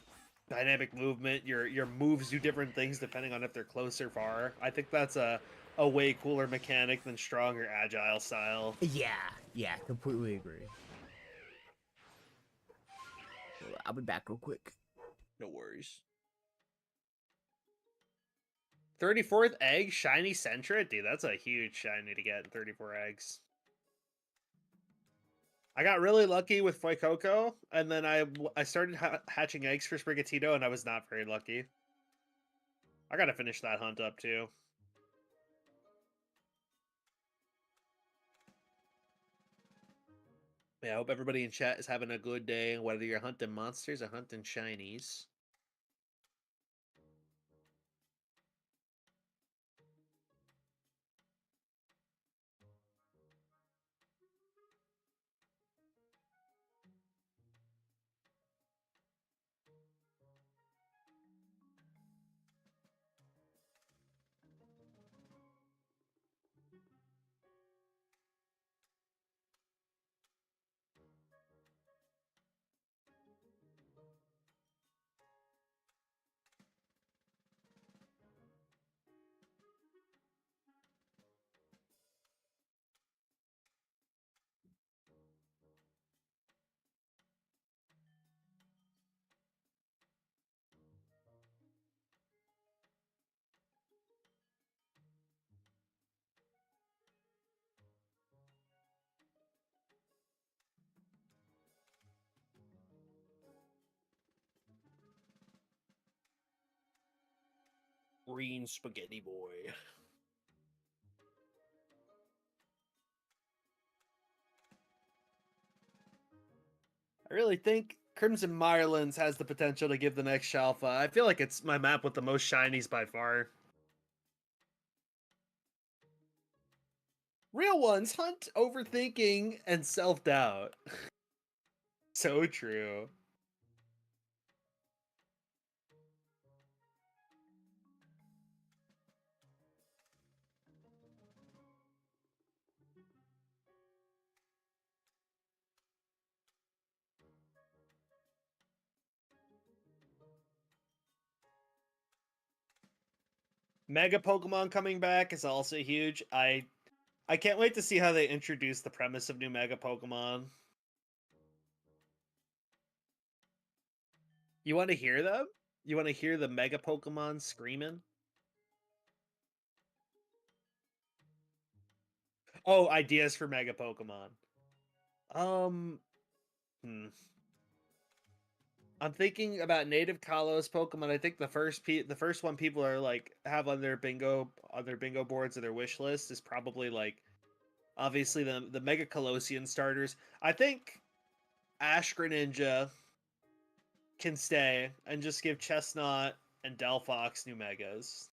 dynamic movement, your moves do different things depending on if they're close or far. I think that's a way cooler mechanic than strong or agile style. Yeah, completely agree. I'll be back real quick. No worries. 34th egg, shiny Sentra? Dude, that's a huge shiny to get, 34 eggs. I got really lucky with Fuecoco, and then I started hatching eggs for Sprigatito, and I was not very lucky. I gotta finish that hunt up, too. Yeah, I hope everybody in chat is having a good day, whether you're hunting monsters or hunting shinies. Green Spaghetti Boy. I really think Crimson Mirelands has the potential to give the next Shalpha. I feel like it's my map with the most shinies by far. Real ones hunt overthinking and self-doubt. So true. Mega Pokemon coming back is also huge. I can't wait to see how they introduce the premise of new Mega Pokemon. You want to hear them? You want to hear the Mega Pokemon screaming? Oh, ideas for Mega Pokemon. Um, hmm. I'm thinking about native Kalos Pokemon. I think the first one people are like have on their bingo boards or their wish list is probably like obviously the Mega Colosseum starters. I think Ash Greninja can stay and just give Chestnut and Delphox new megas.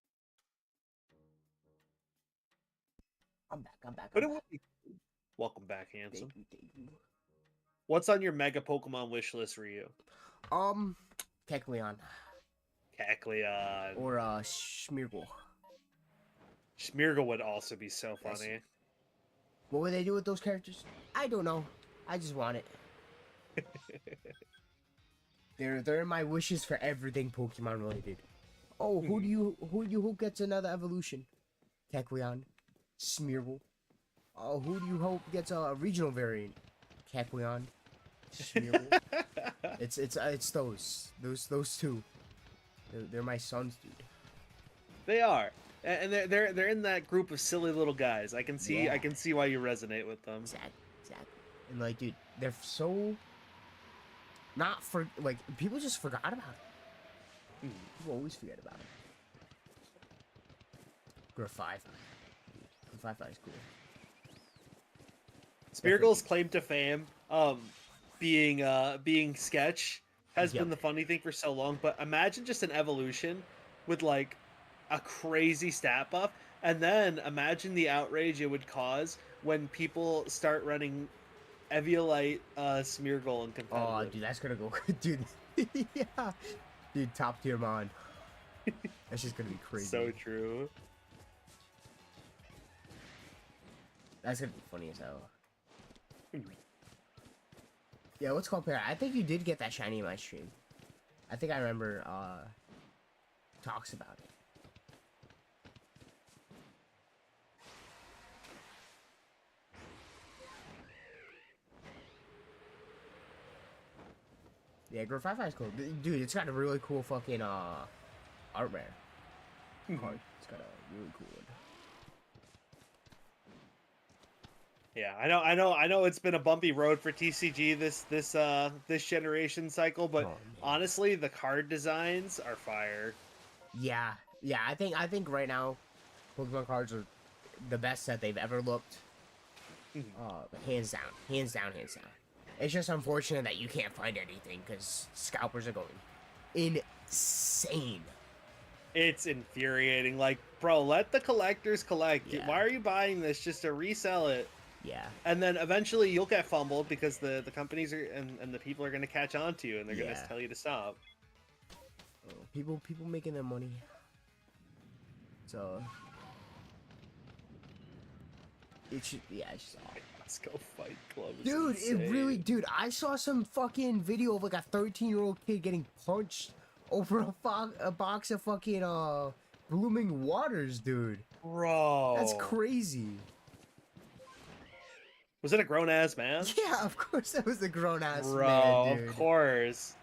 I'm back. But it would be welcome back, handsome. Thank you. What's on your Mega Pokemon wish list for you? Um, Kecleon. Cackleon. Or Smeargle. Smeargle would also be so That's- funny. What would they do with those characters? I don't know. I just want it. They're my wishes for everything Pokemon related. Oh, who gets another evolution? Kecleon, Smeargle. Oh, who do you hope gets a regional variant? Kecleon, Smeargle. It's those two. They're my sons, dude. They are, and they're in that group of silly little guys. I can see Yeah. why you resonate with them. Exactly. And like, dude, they're so not for like people just forgot about it. People always forget about it. Grafai. Grafai is cool. Smeargle's claim to fame, being sketch, has Yep. been the funny thing for so long. But imagine just an evolution with like a crazy stat buff, and then imagine the outrage it would cause when people start running Eviolite Smeargle in competitive. Oh, dude, that's gonna go, dude. Yeah, dude, top tier mon. That's just gonna be crazy. So true. That's gonna be funny as hell. Yeah, what's called Parrot? I think you did get that shiny in my stream. I think I remember talks about it. Yeah, Grafai is cool. Dude, it's got a really cool fucking art rare card. It's got a really cool one. Yeah, I know. It's been a bumpy road for TCG this generation cycle, but honestly, the card designs are fire. Yeah, I think right now, Pokemon cards are the best that they've ever looked. Hands down, hands down, hands down. It's just unfortunate that you can't find anything because scalpers are going insane. It's infuriating. Like, bro, let the collectors collect. Yeah. Why are you buying this just to resell it? Yeah. And then eventually you'll get fumbled because the companies are and the people are going to catch on to you and they're going to tell you to stop. People making their money. So it should, yeah, it's just awful. Let's go fight club. Dude, it really, dude, I saw some fucking video of like a 13-year-old kid getting punched over a box of fucking blooming waters, dude. Bro, That's crazy. Was it a grown ass man? Yeah, of course that was a grown ass Bro, man, dude. of course.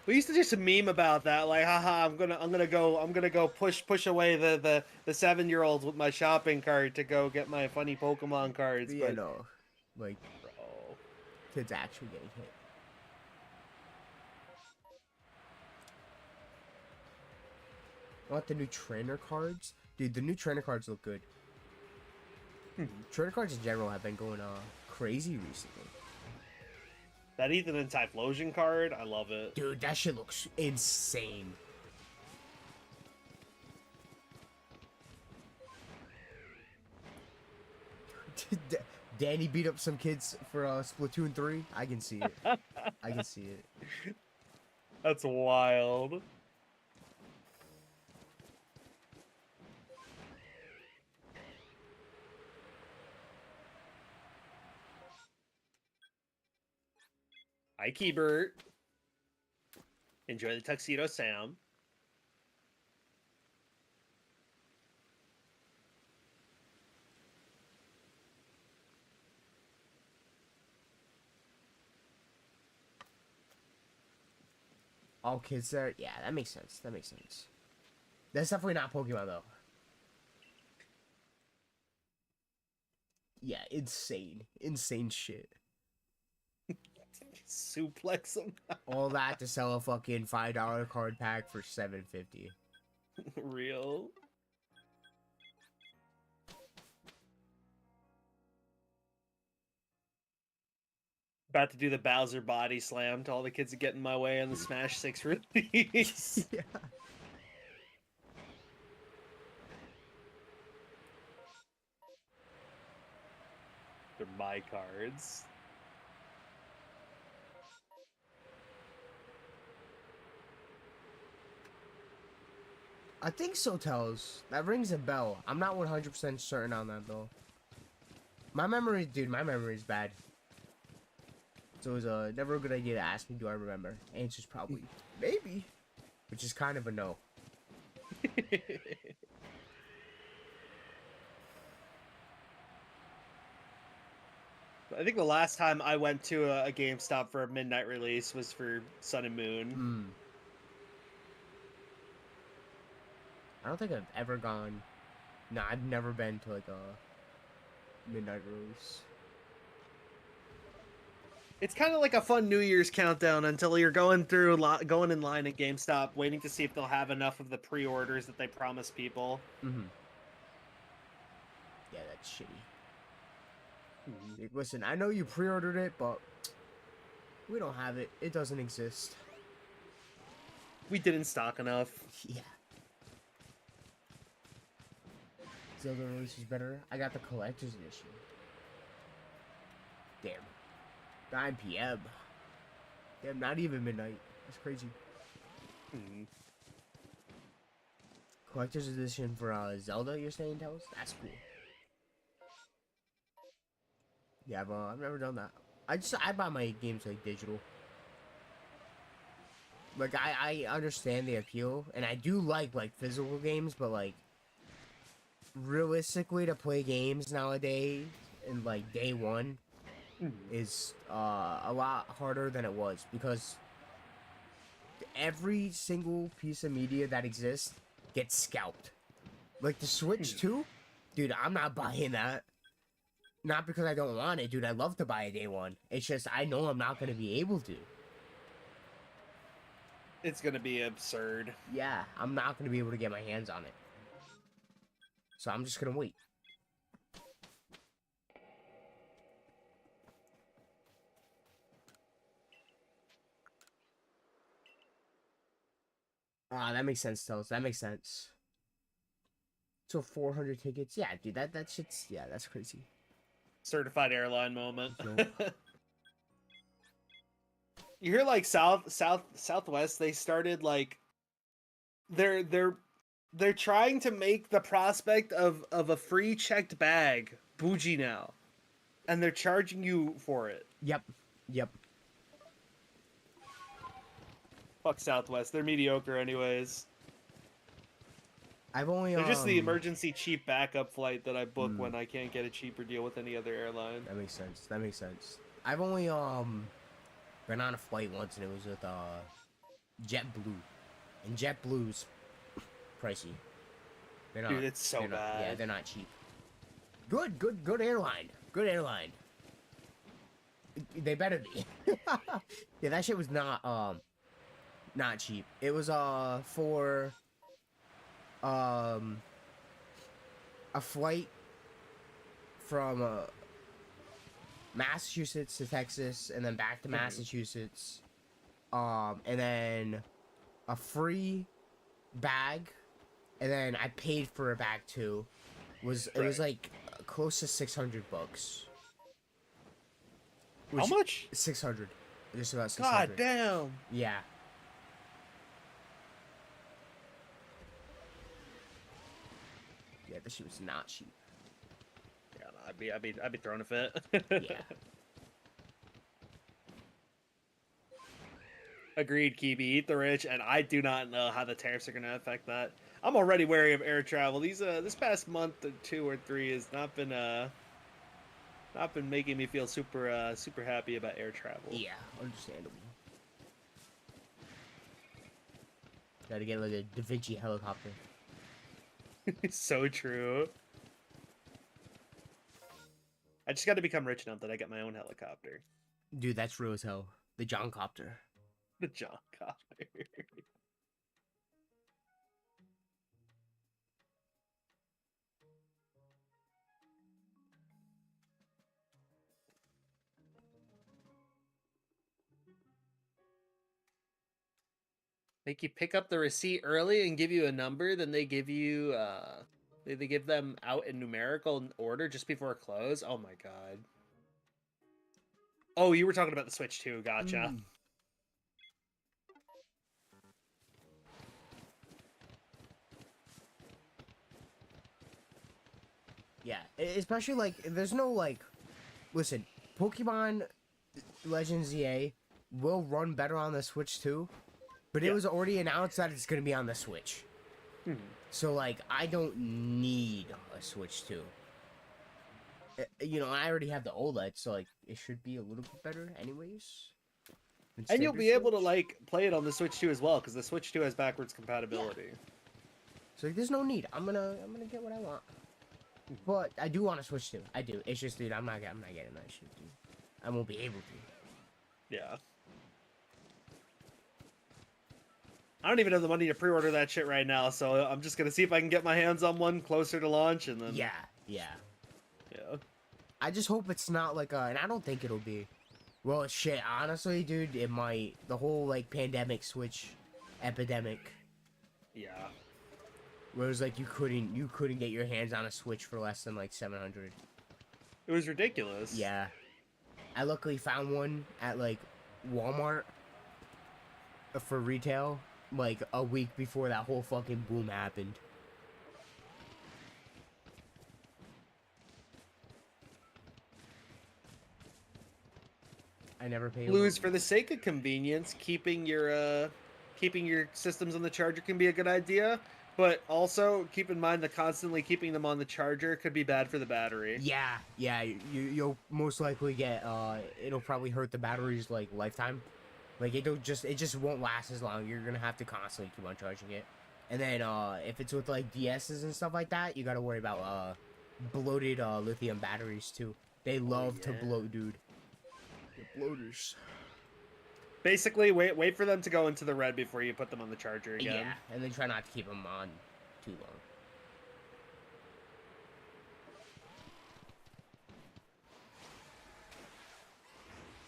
We used to just meme about that, like, haha, I'm gonna go push away the 7-year-olds with my shopping cart to go get my funny Pokemon cards. Yeah, but no, like, bro, kids actually getting hit. Want the new trainer cards? Dude, the new trainer cards look good. Trainer cards in general have been going crazy recently. that Ethan and Typhlosion card, I love it. Dude, that shit looks insane. Danny beat up some kids for Splatoon 3. I can see it. I can see it. That's wild. Hi, Keybert. Enjoy the tuxedo sound. All kids there? Yeah, that makes sense. That makes sense. That's definitely not Pokemon, though. Yeah, insane. Insane shit. Suplex him. All that to sell a fucking $5 card pack for $7.50. Real. About to do the Bowser body slam to all the kids that get in my way on the Smash 6 release. Yeah. They're my cards. I think so, Tells. That rings a bell. I'm not 100% certain on that, though. My memory, dude, my memory is bad. So it was never a good idea to ask me, do I remember? Answer's probably maybe, which is kind of a no. I think the last time I went to a GameStop for a midnight release was for Sun and Moon. I don't think I've ever gone. Nah, I've never been to like a midnight release. It's kind of like a fun New Year's countdown until you're going through going in line at GameStop, waiting to see if they'll have enough of the pre-orders that they promise people. Yeah, that's shitty. Like, listen, I know you pre-ordered it, but we don't have it. It doesn't exist. We didn't stock enough. Yeah. Zelda release is better. I got the collector's edition. Damn. 9 p.m. Damn, not even midnight. That's crazy. Collector's edition for Zelda, you're saying, Tells? That's cool. Yeah, I've never done that. I buy my games like digital. Like I understand the appeal, and I do like physical games, but like realistically, to play games nowadays in like day one is a lot harder than it was, because every single piece of media that exists gets scalped. Like the Switch 2, dude, I'm not buying that. Not because I don't want it, dude. I love to buy a day one. It's just I know I'm not going to be able to. It's going to be absurd. Yeah, I'm not going to be able to get my hands on it. So I'm just going to wait. Ah, that makes sense, Tells. That makes sense. So 400 tickets? Yeah, dude, that shit's... Yeah, that's crazy. Certified airline moment. Nope. You hear like Southwest, they started like they're trying to make the prospect of a free checked bag bougie now. And they're charging you for it. Yep. Fuck Southwest. They're mediocre anyways. They're just the emergency cheap backup flight that I book when I can't get a cheaper deal with any other airline. That makes sense. I've only been on a flight once, and it was with JetBlue. And JetBlue's pricey. Dude, it's so bad. Yeah, they're not cheap. Good airline. Good airline. They better be. Yeah, that shit was not cheap. It was for a flight from Massachusetts to Texas, and then back to Massachusetts, and then a free bag, and then I paid for a bag too. It was like close to $600. How much? 600. Just about 600. God damn. Yeah. Yeah, this shit was not cheap. Yeah, no, I'd be throwing a fit. Yeah. Agreed, Kibi. Eat the rich, and I do not know how the tariffs are going to affect that. I'm already wary of air travel. This past month or 2 or 3 has not been making me feel super happy about air travel. Yeah, understandable. Gotta get like a Da Vinci helicopter. So true. I just got to become rich enough that I get my own helicopter. Dude, that's real as hell. The John Copter. The John Copter. Make you pick up the receipt early and give you a number, then they give you they give them out in numerical order just before close. Oh my god. Oh, you were talking about the Switch 2. Gotcha. Yeah, especially like there's no like, listen, Pokemon Legends EA will run better on the Switch too, but it was already announced that it's gonna be on the Switch. So like I don't need a Switch 2. You know, I already have the OLED, so like it should be a little bit better anyways. And you'll be able to like play it on the Switch 2 as well, because the Switch 2 has backwards compatibility. Yeah. So like, there's no need. I'm gonna get what I want. But I do want to Switch 2. I do. It's just, dude, I'm not getting that shit, dude. I won't be able to. Yeah. I don't even have the money to pre-order that shit right now, so I'm just gonna see if I can get my hands on one closer to launch, and then. Yeah. I just hope it's not like and I don't think it'll be. Well, shit, honestly, dude, it might. The whole like pandemic Switch epidemic. Yeah. Where it was like you couldn't get your hands on a Switch for less than like 700. It was ridiculous. Yeah. I luckily found one at like Walmart for retail like a week before that whole fucking boom happened. I never paid. Blues, for the sake of convenience, keeping your systems on the charger can be a good idea, but also keep in mind that constantly keeping them on the charger could be bad for the battery. Yeah, you'll most likely get it'll probably hurt the battery's like lifetime. Like it just won't last as long. You're gonna have to constantly keep on charging it. And then if it's with like DSs and stuff like that, you gotta worry about bloated lithium batteries too. They love to bloat, dude. The bloaters. Basically, wait for them to go into the red before you put them on the charger again. Yeah, and then try not to keep them on too long.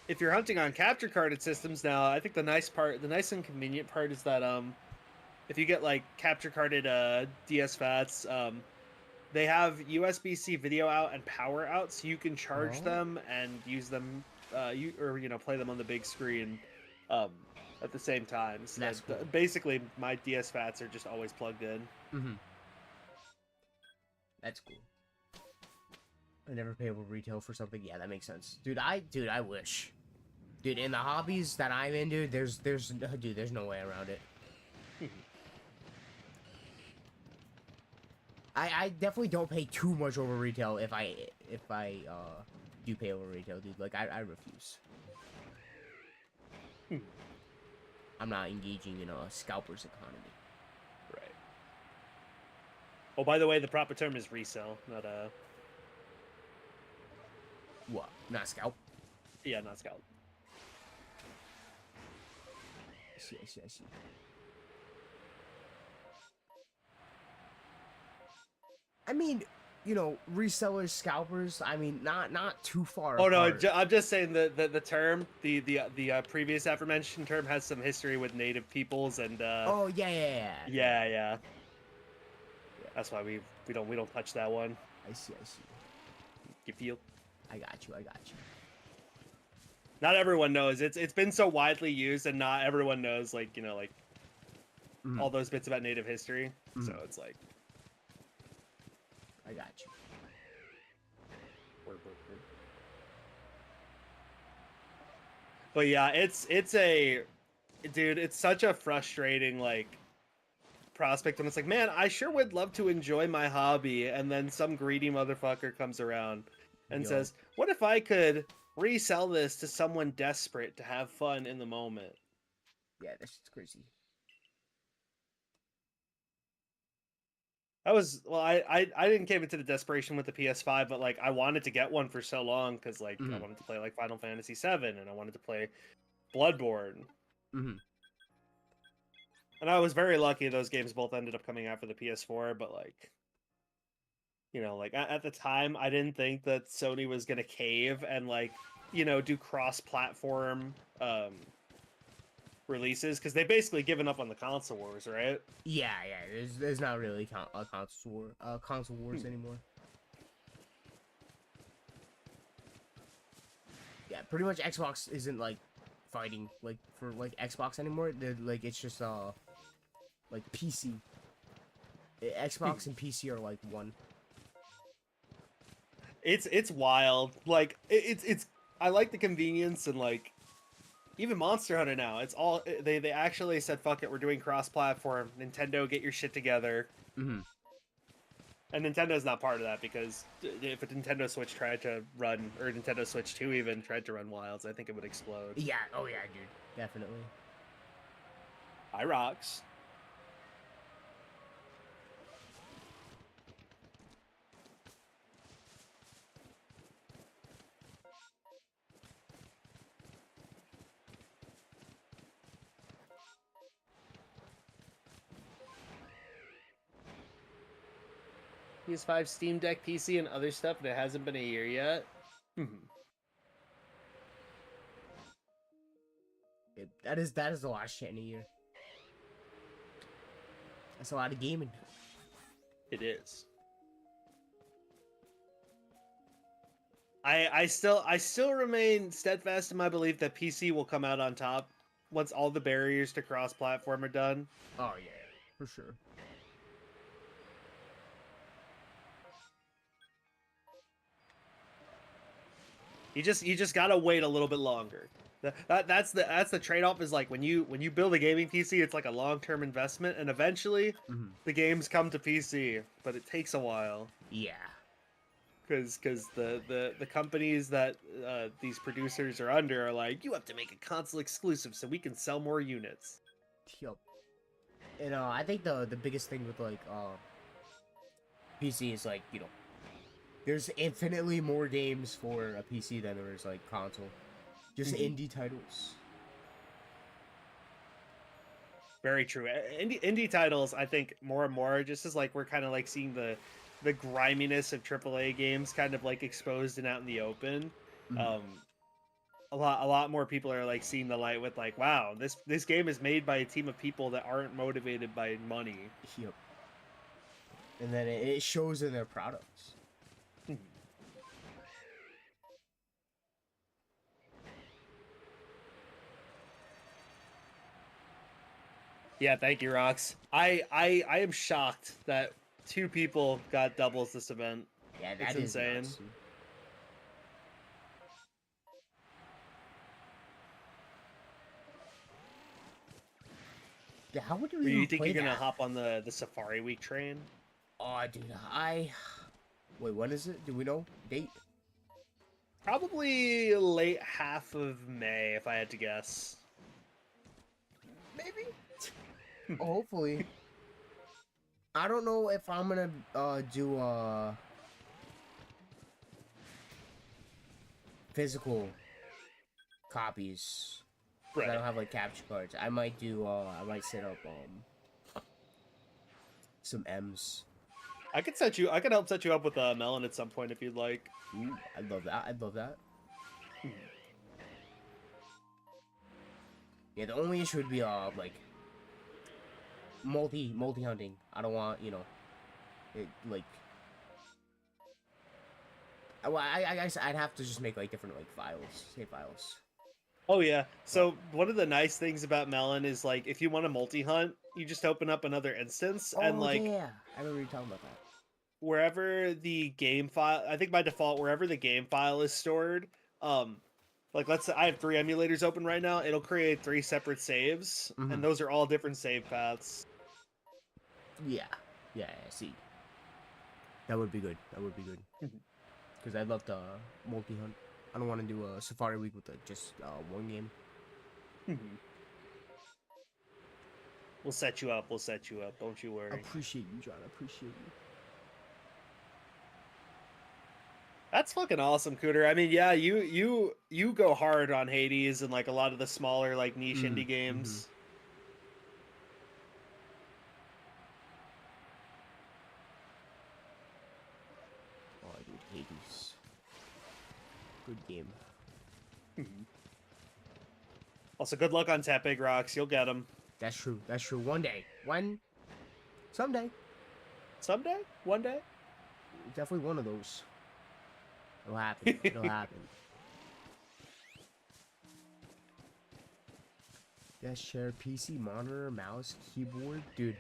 If you're hunting on capture carded systems now, I think the nice and convenient part is that if you get like capture carded DS FATs, they have USB-C video out and power out, so you can charge them and use them, play them on the big screen at the same time. So that's cool. Basically, my DS FATs are just always plugged in. That's cool. I never pay over retail for something. Yeah, that makes sense, dude. I wish, dude. In the hobbies that I'm in, dude, there's no way around it. I definitely don't pay too much over retail if I do pay over retail, dude. Like I refuse. I'm not engaging in a scalper's economy. Right. Oh, by the way, the proper term is resell, not a. What? Not scalp? Yeah, not scalp. I see. I mean, you know, resellers, scalpers. I mean, not too far. Oh apart. no, I'm just saying the term, the previous aforementioned term has some history with native peoples and. Oh yeah. Yeah. That's why we don't touch that one. I see. You feel? I got you. Not everyone knows. It's been so widely used, and not everyone knows all those bits about native history. So it's like. I got you. But yeah, it's such a frustrating prospect when it's like, man, I sure would love to enjoy my hobby, and then some greedy motherfucker comes around and says, what if I could resell this to someone desperate to have fun in the moment? Yeah, that's crazy. I didn't cave into the desperation with the PS5, but I wanted to get one for so long because I wanted to play Final Fantasy VII and I wanted to play Bloodborne. And I was very lucky those games both ended up coming out for the PS4, but at the time I didn't think that Sony was gonna cave and do cross-platform releases, because they've basically given up on the console wars, right? Yeah. There's not really a console wars anymore. Yeah, pretty much Xbox isn't fighting for Xbox anymore. They're it's just PC. Xbox and PC are one. It's wild. Like it's I like the convenience and like even Monster Hunter now. It's all they actually said fuck it, we're doing cross-platform. Nintendo, get your shit together. Mm-hmm. And Nintendo's not part of that because if a Nintendo Switch tried to run, or Nintendo Switch 2 even tried to run Wilds, I think it would explode. Yeah. Oh yeah, dude. Definitely. I rocks. PS5, Steam Deck, PC, and other stuff, and it hasn't been a year yet. That is a lot of shit in a year. That's a lot of gaming. It is. I still remain steadfast in my belief that PC will come out on top once all the barriers to cross-platform are done. Oh yeah, for sure. You just gotta wait a little bit longer. That's the trade-off. Is like when you build a gaming PC, it's like a long-term investment, and eventually the games come to PC, but it takes a while. Yeah. Because the companies that these producers are under are like, you have to make a console exclusive so we can sell more units. Yup. And I think the biggest thing with like PC is like, you know, there's infinitely more games for a PC than there is like console. Just indie titles. Very true. Indie titles, I think more and more, just as like we're kind of like seeing the griminess of AAA games kind of like exposed and out in the open. A lot more people are like seeing the light with like, wow, this game is made by a team of people that aren't motivated by money. Yep. And then it shows in their products. Yeah, thank you, Rox. I am shocked that 2 people got doubles this event. Yeah, that it's insane. Nuts. Yeah, how would you even you think play you're gonna that? hop on the Safari Week train? Oh, dude, wait, when is it? Do we know date? Probably late half of May, if I had to guess. Maybe. Hopefully. I don't know if I'm gonna do physical copies. Right. I don't have like capture cards. I might do I might set up some M's. I could help set you up with Melon at some point if you'd like. Ooh, I'd love that. I'd love that. Yeah, the only issue would be like multi hunting. I don't want, you know, it like I guess I'd have to just make like different like save files. Oh yeah. So one of the nice things about Melon is like if you want to multi-hunt, you just open up another instance and like yeah, I remember you talking about that. Wherever the game file, I think by default wherever the game file is stored, like let's say I have 3 emulators open right now, it'll create 3 separate saves, and those are all different save paths. Yeah, I see. That would be good. That would be good. Because I'd love to multi-hunt. I don't want to do a Safari Week with just one game. We'll set you up. We'll set you up. Don't you worry. Appreciate you, John. Appreciate you. That's fucking awesome, Cooter. I mean, yeah, you go hard on Hades and like a lot of the smaller like niche indie games. Oh, dude, Hades. Good game. Also, good luck on Tepig Rocks. You'll get them. That's true. That's true. One day. Someday. Someday? One day? Definitely one of those. It'll happen. It'll happen. Desk chair, PC, monitor, mouse, keyboard. Dude.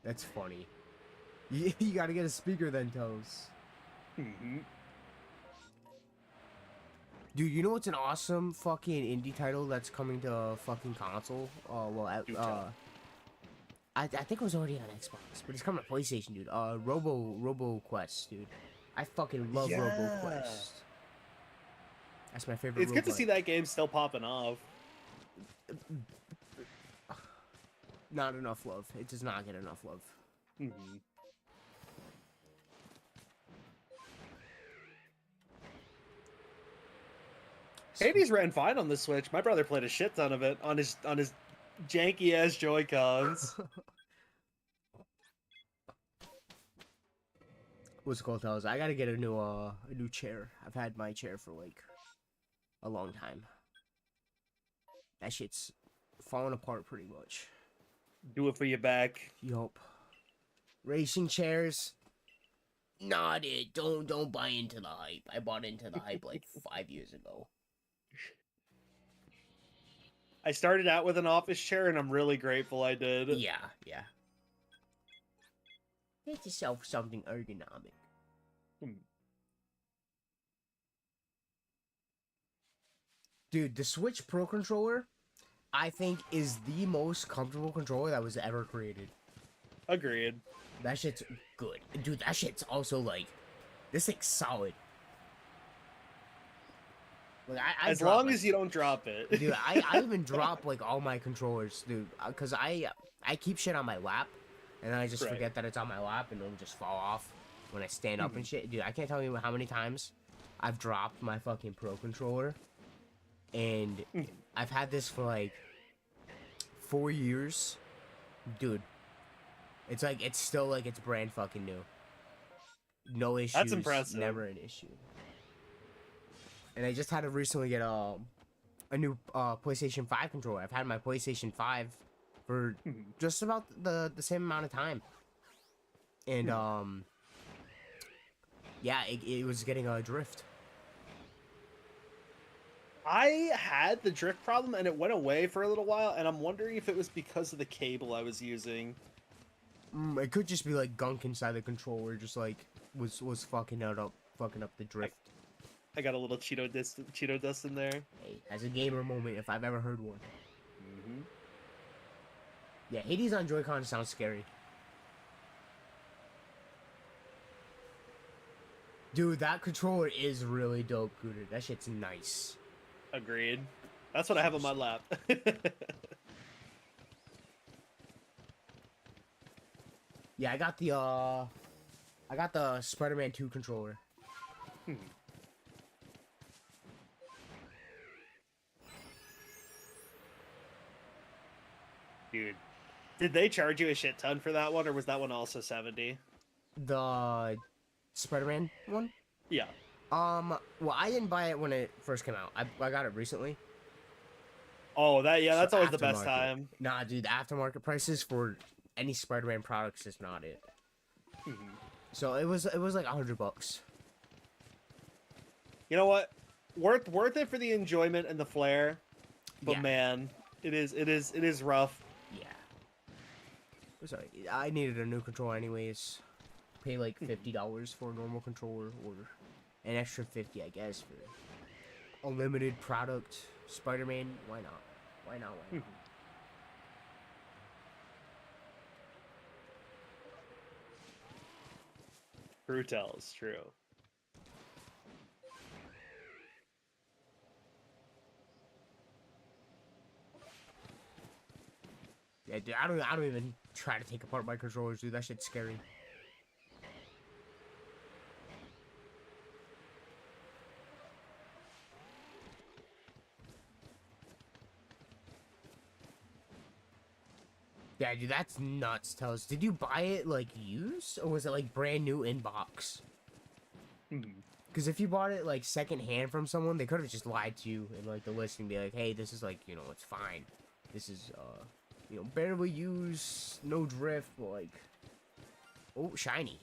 That's funny. You gotta get a speaker then, Toes. Mm-hmm. Dude, you know what's an awesome fucking indie title that's coming to a fucking console? Do tell. I think it was already on Xbox, but it's coming to PlayStation, dude. Robo Quest, dude. I fucking love Robo Yeah. Quest. That's my favorite It's good to robot. see that game still popping off. Not enough love. It does not get enough love. Mm-hmm. Hades ran fine on the Switch. My brother played a shit ton of it on his janky ass Joy Cons. What's it called, fellas? I gotta get a new chair. I've had my chair for like a long time. That shit's falling apart pretty much. Do it for your back. Yup. Racing chairs. Nah, dude, don't buy into the hype. I bought into the hype like 5 years ago. I started out with an office chair, and I'm really grateful I did. Yeah. Get yourself something ergonomic. Dude, the Switch Pro controller, I think, is the most comfortable controller that was ever created. Agreed. That shit's good. Dude, that shit's also like, this thing's solid. Like, as long as you don't drop it. Dude, I even drop like all my controllers, dude, because I keep shit on my lap, and then I just forget that it's on my lap, and it'll just fall off when I stand up and shit. Dude, I can't tell you how many times I've dropped my fucking Pro controller, and I've had this for like 4 years, dude. It's like it's still like it's brand fucking new. No issues. That's impressive. Never an issue. And I just had to recently get a new PlayStation 5 controller. I've had my PlayStation 5 for just about the same amount of time. And yeah, it was getting a drift. I had the drift problem and it went away for a little while, and I'm wondering if it was because of the cable I was using. It could just be like gunk inside the controller, just like was fucking up the drift. I got a little Cheeto dust in there. Hey, as a gamer moment, if I've ever heard one. Yeah, Hades on Joy-Con sounds scary. Dude, that controller is really dope, Gooder. That shit's nice. Agreed. That's what I have on my lap. Yeah, I got the Spider-Man 2 controller. Dude, did they charge you a shit ton for that one, or was that one also 70? The Spider-Man one? Yeah. Well, I didn't buy it when it first came out. I got it recently. Oh, that's So always the best time. Nah, dude, the aftermarket prices for any Spider-Man products is not it. So it was like $100. You know what? Worth it for the enjoyment and the flair. But yeah. Man, it is rough. Yeah. Sorry, I needed a new controller anyways. Pay like $50 for a normal controller, or an extra 50, I guess, for a limited product. Spider-Man, why not? Why not? Brutal's true. Yeah, dude, I don't even try to take apart my controllers, dude. That shit's scary. Yeah, dude, that's nuts. Tell us, did you buy it like used, or was it like brand new in box? Because if you bought it like second hand from someone, they could have just lied to you in like the listing, be like, "Hey, this is like, you know, it's fine. This is you know, barely used, no drift, but like, oh, shiny.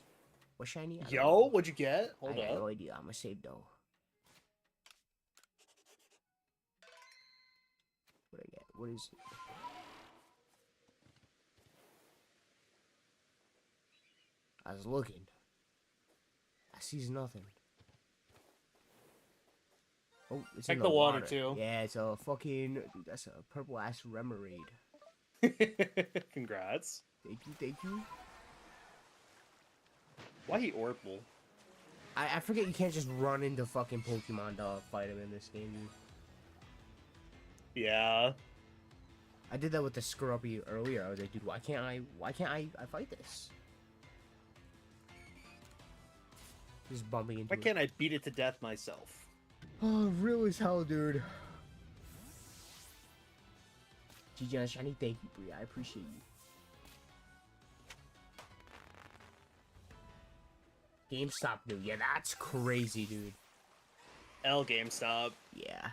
What shiny? Yo, what'd you get? Hold I got up. no idea. I'm gonna save though. What I get? What is it? I was looking. I sees nothing. Oh, it's Check in the water, too. Yeah, it's a fucking... Dude, that's a purple-ass Remoraid. Congrats. Thank you, thank you. Why he Orbital? I forget you can't just run into fucking Pokemon to fight him in this game, dude. Yeah. I did that with the Scrubby earlier. I was like, dude, why can't I fight this? Just bumping into Why can't I beat it to death myself? Oh, real as hell, dude. GG on Shiny, thank you, Bria. I appreciate you. GameStop, dude. Yeah, that's crazy, dude. GameStop. Yeah.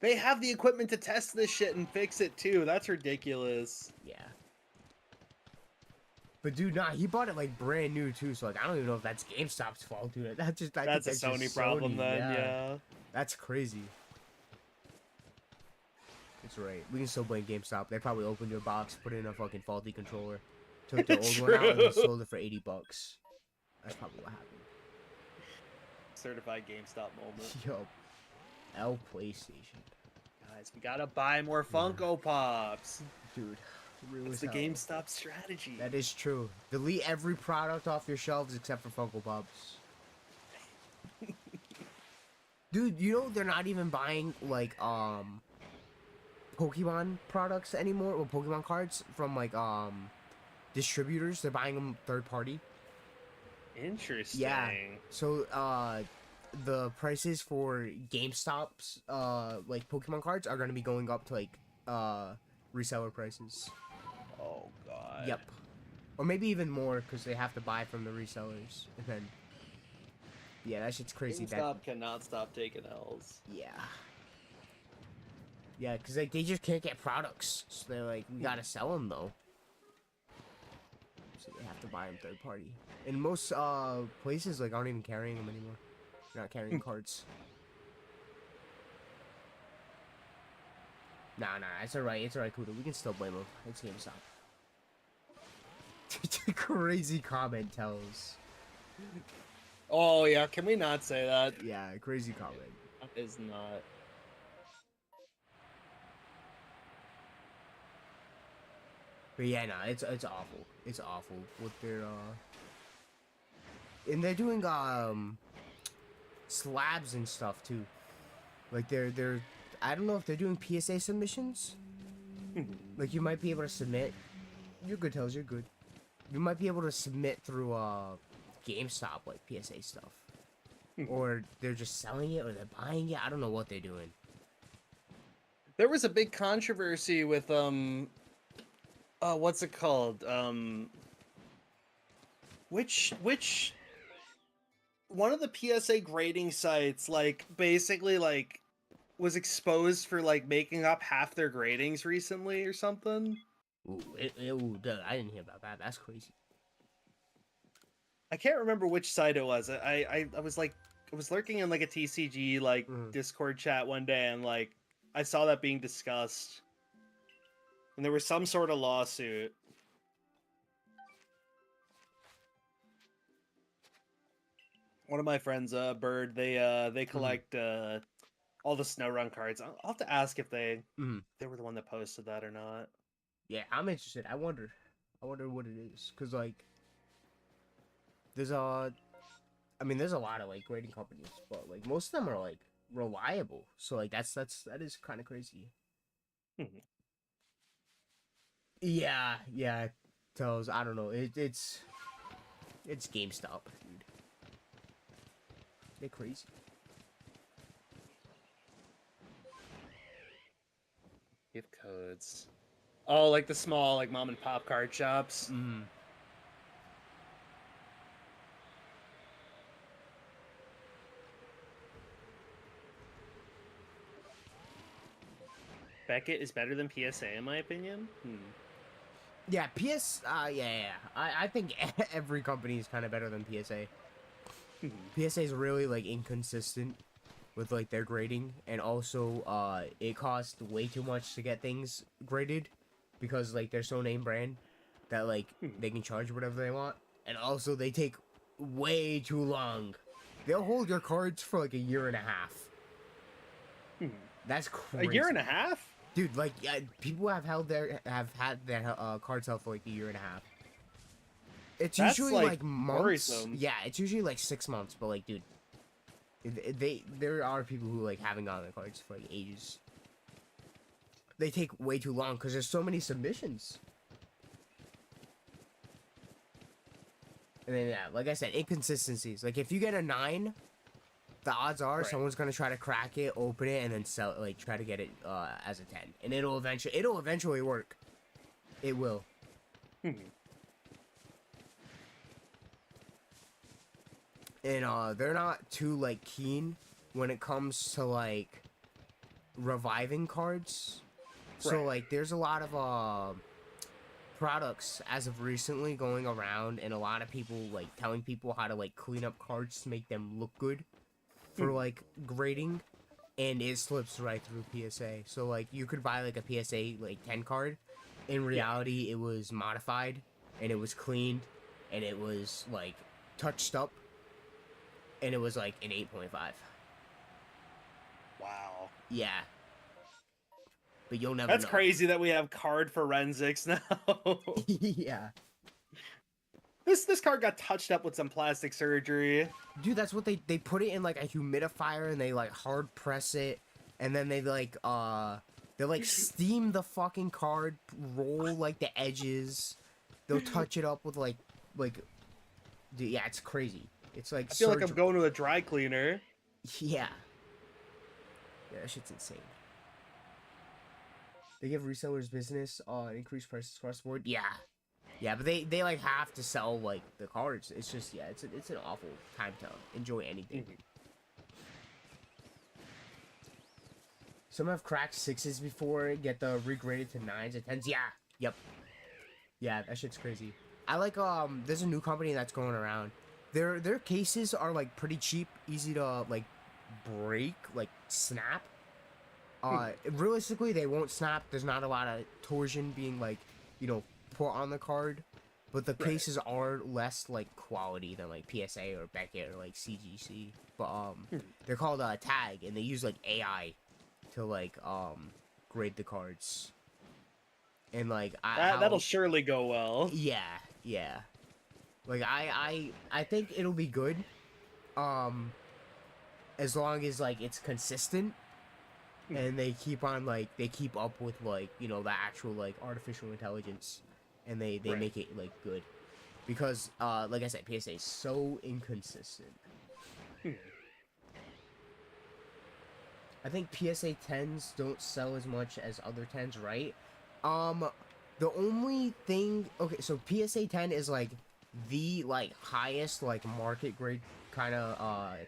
They have the equipment to test this shit and fix it too. That's ridiculous. Yeah. But dude, nah, he bought it like brand new too. So like, I don't even know if that's GameStop's fault, dude. That's just that's a Sony problem then. Yeah. That's crazy. That's right. We can still blame GameStop. They probably opened your box, put in a fucking faulty controller, took the old one out, and then sold it for $80. That's probably what happened. Certified GameStop moment. Yo, L PlayStation. Guys, we gotta buy more Funko Pops. Dude, it's the GameStop strategy. That is true. Delete every product off your shelves except for Funko Pops. Dude, you know they're not even buying like Pokemon products anymore, or Pokemon cards from like distributors. They're buying them third party. Interesting. Yeah. So the prices for GameStop's like Pokemon cards are gonna be going up to like reseller prices. Oh god. Yep. Or maybe even more because they have to buy from the resellers. And then yeah, that shit's crazy. GameStop cannot stop taking L's. Yeah. Yeah, because like, they just can't get products. So they're like, we gotta sell them though. So they have to buy them third party. And most places like aren't even carrying them anymore. They're not carrying cards. Nah, it's alright. It's alright, Kudo. We can still blame them. It's GameStop. Crazy comment tells. Oh yeah, can we not say that? Yeah, crazy comment. That is not. But yeah, nah, it's awful. It's awful what they're and they're doing slabs and stuff too. Like they're I don't know if they're doing PSA submissions. Like you might be able to submit. You're good, Tells. You're good. You might be able to submit through GameStop like PSA stuff, or they're just selling it, or they're buying it. I don't know what they're doing. There was a big controversy with what's it called? Which one of the PSA grading sites like basically like was exposed for like making up half their gradings recently or something? Ooh, dude, I didn't hear about that. That's crazy. I can't remember which site it was. I was like, I was lurking in like a TCG like Discord chat one day, and like I saw that being discussed, and there was some sort of lawsuit. One of my friends, Bird, they collect all the SnowRun cards. I'll have to ask if they were the one that posted that or not. Yeah, I'm interested. I wonder what it is, cause like there's a lot of like grading companies, but like most of them are like reliable. So like that is kind of crazy. Yeah, Tells. I don't know. It's GameStop, dude. They're crazy. Gift codes. Oh, like the small, like mom and pop card shops. Beckett is better than PSA in my opinion. Yeah, yeah. I think every company is kind of better than PSA. PSA is really like inconsistent with like their grading, and also it costs way too much to get things graded because like they're so name brand that like they can charge whatever they want, and also they take way too long. They'll hold your cards for like a year and a half. That's crazy. A year and a half? Dude, like people have had their cards held for like a year and a half. It's That's, usually like months. worrisome. Yeah, it's usually like 6 months. But like, dude, there are people who like haven't gotten their cards for like ages. They take way too long because there's so many submissions. And then yeah, like I said, inconsistencies. Like if you get a 9, the odds are someone's gonna try to crack it, open it, and then sell it, like try to get it as a 10, and it'll eventually work. It will. And they're not too like keen when it comes to like reviving cards. So like there's a lot of products as of recently going around, and a lot of people like telling people how to like clean up cards to make them look good for like grading, and it slips right through PSA. So like you could buy like a PSA like 10 card, in reality it was modified and it was cleaned and it was like touched up and it was like an 8.5. Wow. Yeah. But you'll never That's know. crazy that we have card forensics now. Yeah. This card got touched up with some plastic surgery. Dude, that's what they put it in like a humidifier and they like hard press it, and then they like steam the fucking card, roll like the edges. They'll touch it up with like dude, yeah, it's crazy. It's like I feel like I'm going to a dry cleaner. Yeah. Yeah, that shit's insane. They give resellers business on increased prices across the board. Yeah. Yeah, but they like have to sell like the cards. It's just it's an awful time to enjoy anything. Some have cracked 6s before, get the regraded to 9s and 10s. Yeah. Yep. Yeah, that shit's crazy. I like there's a new company that's going around. Their cases are like pretty cheap, easy to like break, like snap. Realistically, they won't snap. There's not a lot of torsion being like, put on the card, but the cases are less like quality than like PSA or Beckett or like CGC. But they're called Tag, and they use like AI to like grade the cards. And like that'll surely go well. Yeah. Like I think it'll be good. As long as like it's consistent. And they keep up with like the actual like artificial intelligence, and they make it like good, because like I said, PSA is so inconsistent. I think PSA 10s don't sell as much as other 10s, right? The only thing, okay, so PSA 10 is like the like highest like market grade kind of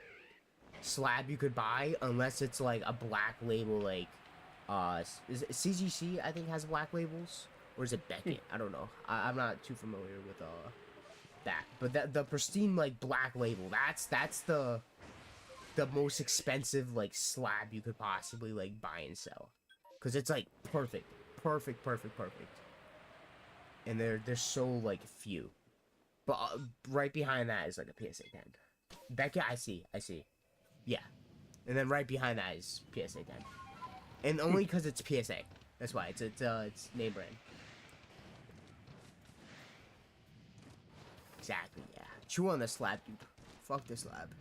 slab you could buy, unless it's like a black label, like is it CGC I think has black labels, or is it Beckett? I don't know. I'm not too familiar with that, but the pristine like black label, that's the most expensive like slab you could possibly like buy and sell, because it's like perfect, and there's so like few. But right behind that is like a PSA 10. Beckett, I see. Yeah. And then right behind that is PSA 10. And only because it's PSA. That's why. It's name brand. Exactly, yeah. Chew on the slab, dude. Fuck this slab.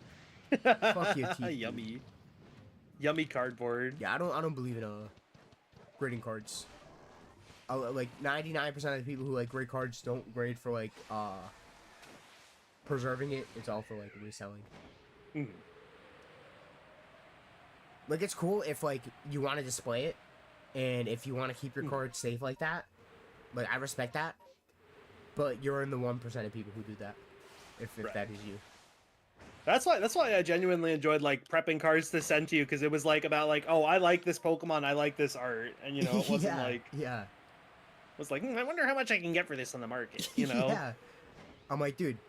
Fuck your teeth. Yummy. Yummy cardboard. Yeah, I don't believe in grading cards. Like 99% of the people who like grade cards don't grade for like preserving it. It's all for like reselling. Like, it's cool if, like, you want to display it, and if you want to keep your cards safe like that. Like, I respect that. But you're in the 1% of people who do that, if that is you. That's why I genuinely enjoyed, like, prepping cards to send to you, because it was, like, about, like, oh, I like this Pokemon, I like this art, and, it wasn't, like... Yeah. It was like, I wonder how much I can get for this on the market, you know? Yeah. I'm like, dude,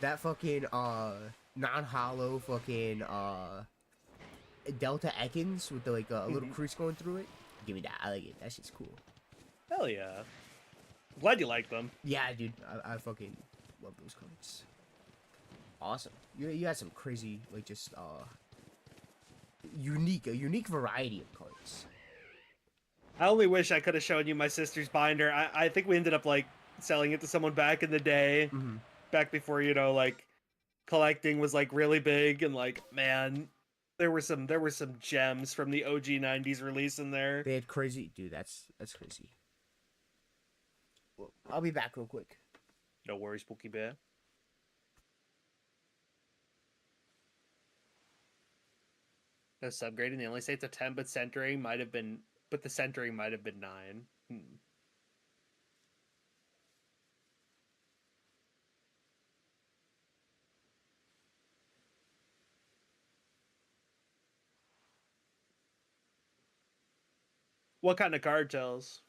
that fucking, non-hollow fucking, Delta Ekans with the, like a little crease going through it. Give me that. I like it. That shit's cool. Hell yeah. Glad you like them. Yeah, dude. I fucking love those cards. awesome. You had some crazy, like, just unique variety of cards. I only wish I could have shown you my sister's binder. I think we ended up like selling it to someone back in the day, back before, you know, like collecting was like really big, and like, man, there were some gems from the OG 90s release in there. They had crazy, dude. That's crazy. Well, I'll be back real quick. No worries, Pookie Bear. No subgrading. They only say it's a 10, but centering might have been, but the centering might have been 9. What kind of card tells?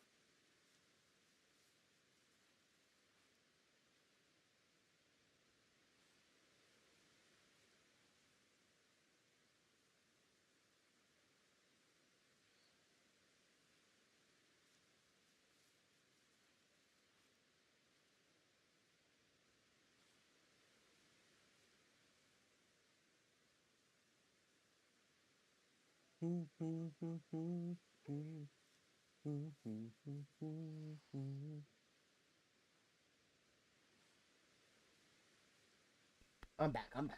I'm back. I'm back.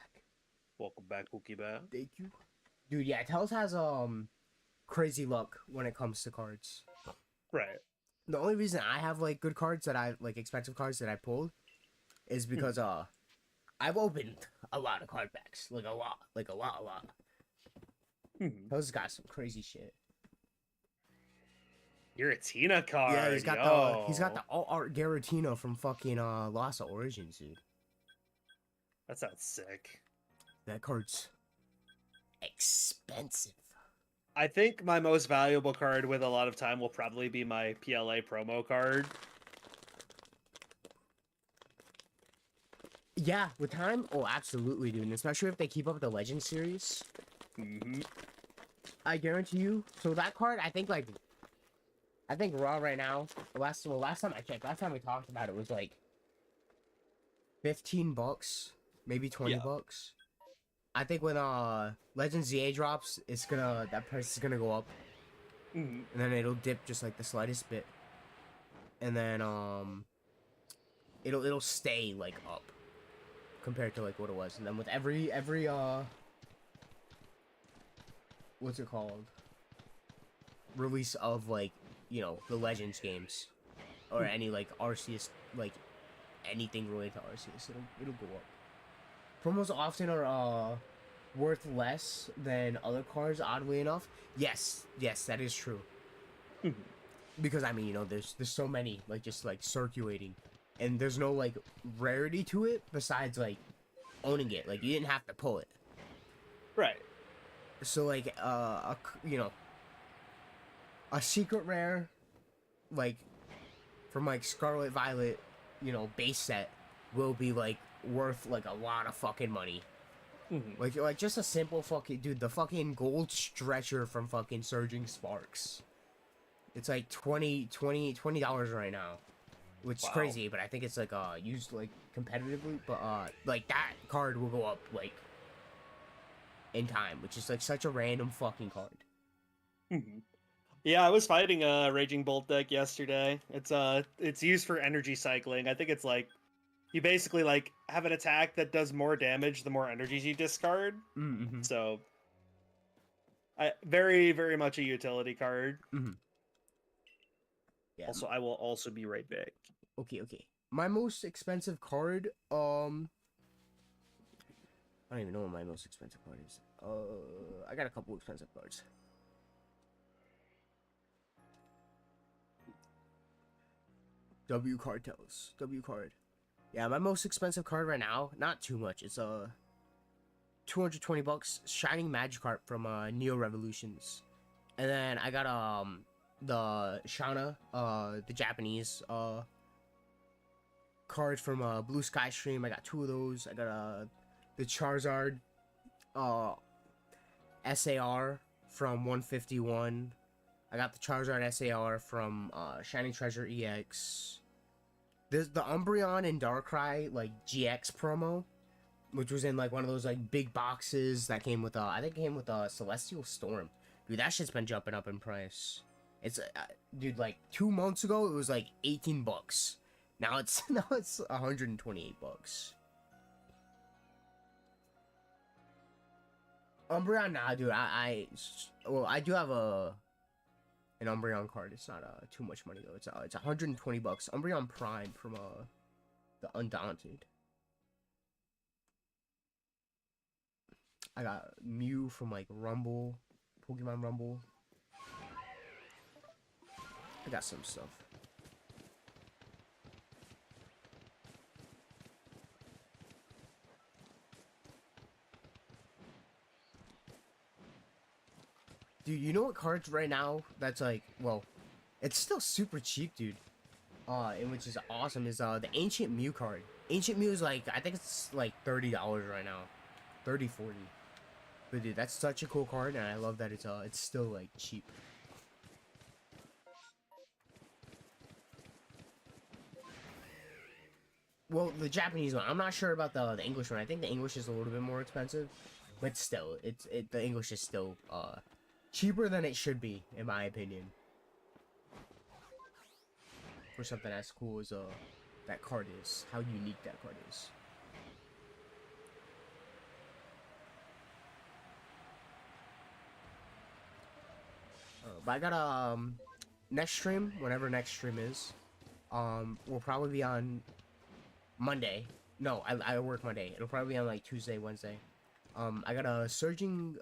Welcome back, Pookie Bear. Thank you, dude. Yeah, Tells has crazy luck when it comes to cards. Right. The only reason I have like good cards that I like expensive cards that I pulled is because I've opened a lot of card packs, like a lot. Tells has got some crazy shit. You're a Tina card. Yeah, he's got the all art Garatina from fucking Lost Origins, dude. That sounds sick. That card's expensive. I think my most valuable card with a lot of time will probably be my PLA promo card. Yeah, with time, oh, absolutely, dude. And especially if they keep up the Legend series. I guarantee you. So that card, I think Raw right now. Last time I checked, last time we talked about it was like $15, maybe $20. I think when Legend ZA drops, that price is gonna go up, and then it'll dip just like the slightest bit, and then it'll stay like up compared to like what it was, and then with every what's it called, release of like, you know, the Legends games or any like Arceus, like anything related to Arceus, it'll go up. Promos often are worth less than other cards, oddly enough. Yes, that is true. Because I mean, you know, there's so many like just like circulating, and there's no like rarity to it besides like owning it. Like you didn't have to pull it. Right. So like you know, a secret rare like from like Scarlet Violet, you know, base set will be like worth like a lot of fucking money. Like just a simple fucking, dude, the fucking gold stretcher from fucking Surging Sparks. It's like $20 right now, which is crazy, but I think it's like used like competitively, but like that card will go up like in time, which is like such a random fucking card. Yeah, I was fighting a Raging Bolt deck yesterday. It's used for energy cycling. I think it's like you basically like have an attack that does more damage the more energies you discard. So, very, very much a utility card. Yeah. Also, I will also be right back. Okay. My most expensive card, I don't even know what my most expensive card is. I got a couple expensive cards. W card. Yeah, my most expensive card right now, not too much. It's $220, Shining Magikarp from Neo Revolutions. And then I got the Shauna, the Japanese card from Blue Sky Stream. I got 2 of those. I got the Charizard SAR from 151. I got the Charizard SAR from Shining Treasure EX. There's the Umbreon and Darkrai like GX promo. which was in like one of those like big boxes that came with I think it came with a Celestial Storm. Dude, that shit's been jumping up in price. It's dude, like 2 months ago it was like $18. Now it's $128. Umbreon, nah, dude. Well, I do have an Umbreon card. It's not too much money though. It's $120. Umbreon Prime from the Undaunted. I got Mew from like Rumble, Pokemon Rumble. I got some stuff. Dude, you know what cards right now that's like, well, it's still super cheap, dude. And which is awesome is the Ancient Mew card. Ancient Mew is like, I think it's like $30 right now. 30, 40. But dude, that's such a cool card, and I love that it's still like cheap. Well, the Japanese one, I'm not sure about the English one. I think the English is a little bit more expensive, but still, the English is still cheaper than it should be, in my opinion. For something as cool as that card is, how unique that card is. But I got a next stream, whenever next stream is, will probably be on Monday. No, I work Monday. It'll probably be on like Tuesday, Wednesday. I got a Surging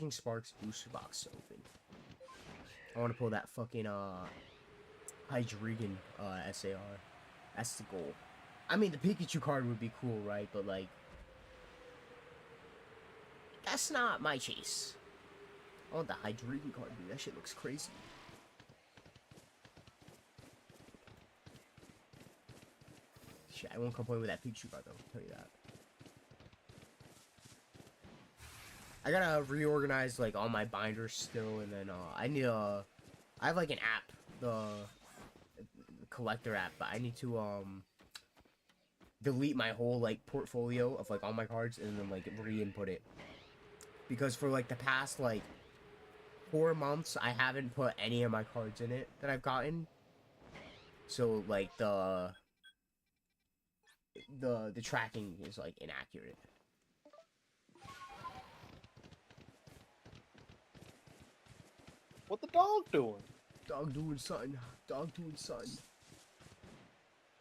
Sparks booster box to open. I want to pull that fucking Hydreigon SAR. That's the goal. I mean, the Pikachu card would be cool, right? But like, that's not my chase. I want the Hydreigon card, dude. That shit looks crazy. Shit, I won't complain with that Pikachu card though. I'll tell you that. I gotta reorganize like all my binders still, and then I need I have like an app, the collector app, but I need to delete my whole like portfolio of like all my cards and then like re-input it, because for like the past like 4 months I haven't put any of my cards in it that I've gotten, so like the tracking is like inaccurate. What the dog doing? Dog doing something. Dog doing something.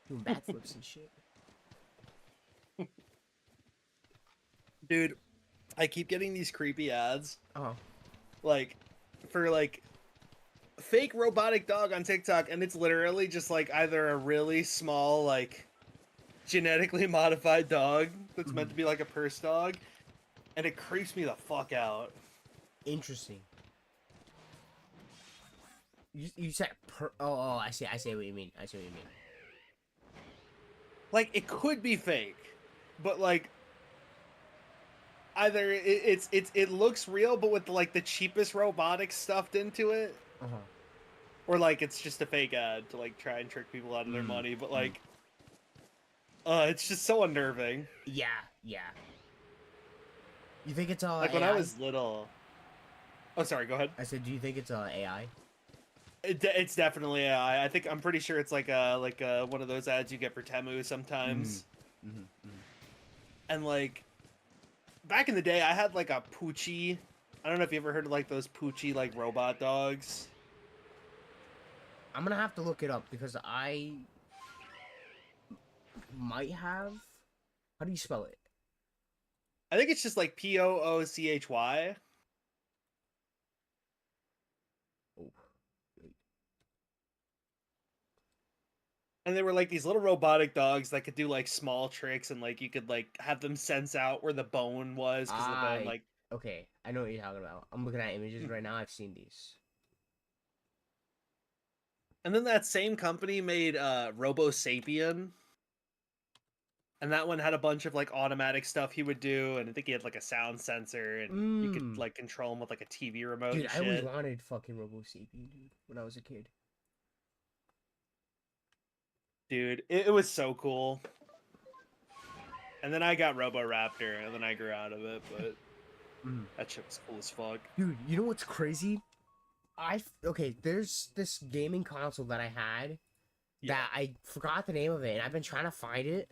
Doing backflips and shit. Dude, I keep getting these creepy ads. Uh-huh. Like, for like fake robotic dog on TikTok, and it's literally just like either a really small, like genetically modified dog that's meant to be like a purse dog, and it creeps me the fuck out. Interesting. You said oh, I see what you mean. I see what you mean. Like, it could be fake, but like either it looks real but with like the cheapest robotics stuffed into it, or like it's just a fake ad to like try and trick people out of their money. But like it's just so unnerving. Yeah. You think it's like AI? when I was little. Oh, sorry, go ahead. I said, do you think it's AI? It's definitely AI. I'm pretty sure it's like a one of those ads you get for Temu sometimes. And like back in the day, I had like a Poochie. I don't know if you ever heard of like those Poochie like robot dogs. I'm gonna have to look it up because I might have. How do you spell it? I think it's just like Poochy. Oh. And they were like these little robotic dogs that could do like small tricks, and like you could like have them sense out where the bone was, because the bone like. Okay, I know what you're talking about. I'm looking at images right now. I've seen these. And then that same company made Robo Sapien. And that one had a bunch of like automatic stuff he would do, and I think he had like a sound sensor, and you could like control him with like a TV remote. Dude, and I shit. always wanted fucking Robo Sapien, dude, when I was a kid. Dude, it was so cool. And then I got Roboraptor, and then I grew out of it, but Mm. that shit was cool as fuck. Dude, you know what's crazy? Okay, there's this gaming console that I had that I forgot the name of it, and I've been trying to find it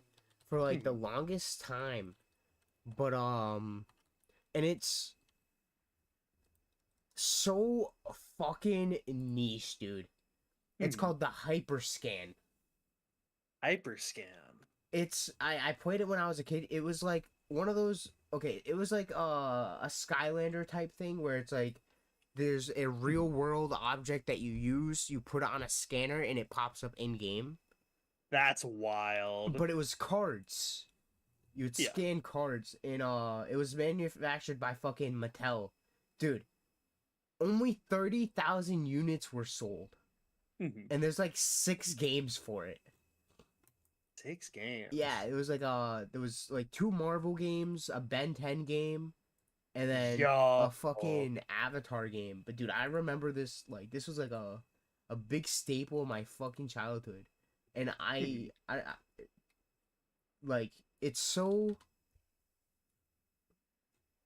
for like the longest time. But and it's so fucking niche, dude. It's called the Hyperscan. Hyperscan. I played it when I was a kid. It was like one of those, okay, it was like a Skylander type thing where it's like there's a real world object that you use, you put it on a scanner and it pops up in game. That's wild. But it was cards. You would scan cards, and it was manufactured by fucking Mattel. Dude, only 30,000 units were sold. And there's like 6 games for it. 6 games. Yeah, it was like there was like 2 Marvel games, a Ben 10 game, and then a fucking Avatar game. But dude, I remember this, like, this was like a big staple of my fucking childhood. And I like, it's so,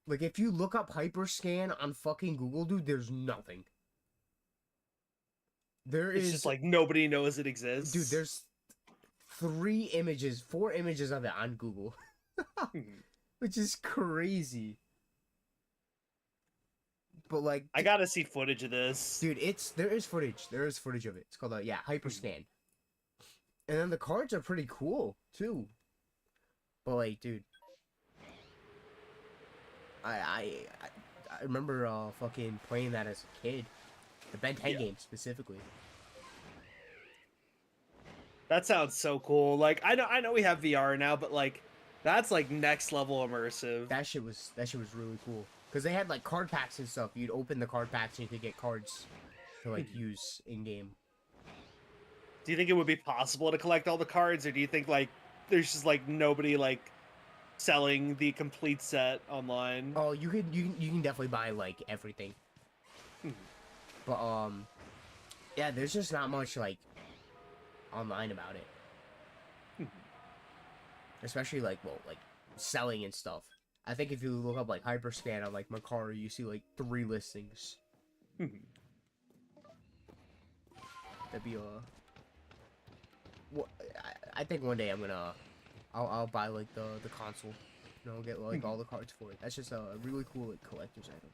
like, if you look up Hyperscan on fucking Google, dude, there's nothing. It's just like nobody knows it exists. Dude, there's 4 images of it on Google. Which is crazy. But like, I gotta see footage of this. Dude, there is footage. There is footage of it. It's called Hyperscan. And then the cards are pretty cool too. But like, dude, I remember fucking playing that as a kid. The Ben 10 game specifically. That sounds so cool. Like, I know we have VR now, but like that's like next level immersive. That shit was really cool. Cuz they had like card packs and stuff. You'd open the card packs and you could get cards to like use in game. Do you think it would be possible to collect all the cards, or do you think like there's just like nobody like selling the complete set online? Oh, you can definitely buy like everything. But yeah, there's just not much like online about it. Especially like, well, like selling and stuff. I think if you look up like Hyperscan on like Mercari, you see like 3 listings. That'd be well, I think one day I'll buy like the console. You know, get like all the cards for it. That's just a really cool like collector's item.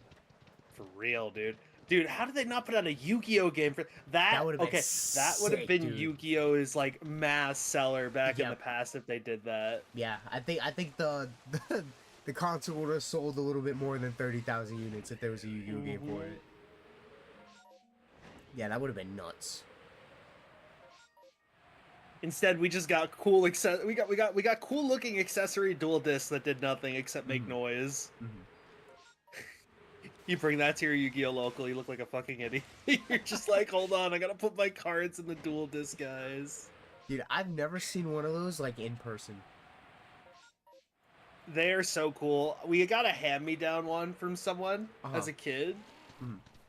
For real, dude. Dude, how did they not put out a Yu-Gi-Oh game for that? That would have been that would have been dude. Yu-Gi-Oh's like mass seller back in the past if they did that. Yeah, I think the console would have sold a little bit more than 30,000 units if there was a Yu-Gi-Oh game for it. Yeah, that would have been nuts. Instead, we just got cool we got cool looking accessory dual discs that did nothing except make noise. You bring that to your Yu-Gi-Oh local, you look like a fucking idiot. You're just like, hold on, I gotta put my cards in the dual disc, guys. Dude, I've never seen one of those like in person. They are so cool. We got a hand-me-down one from someone as a kid.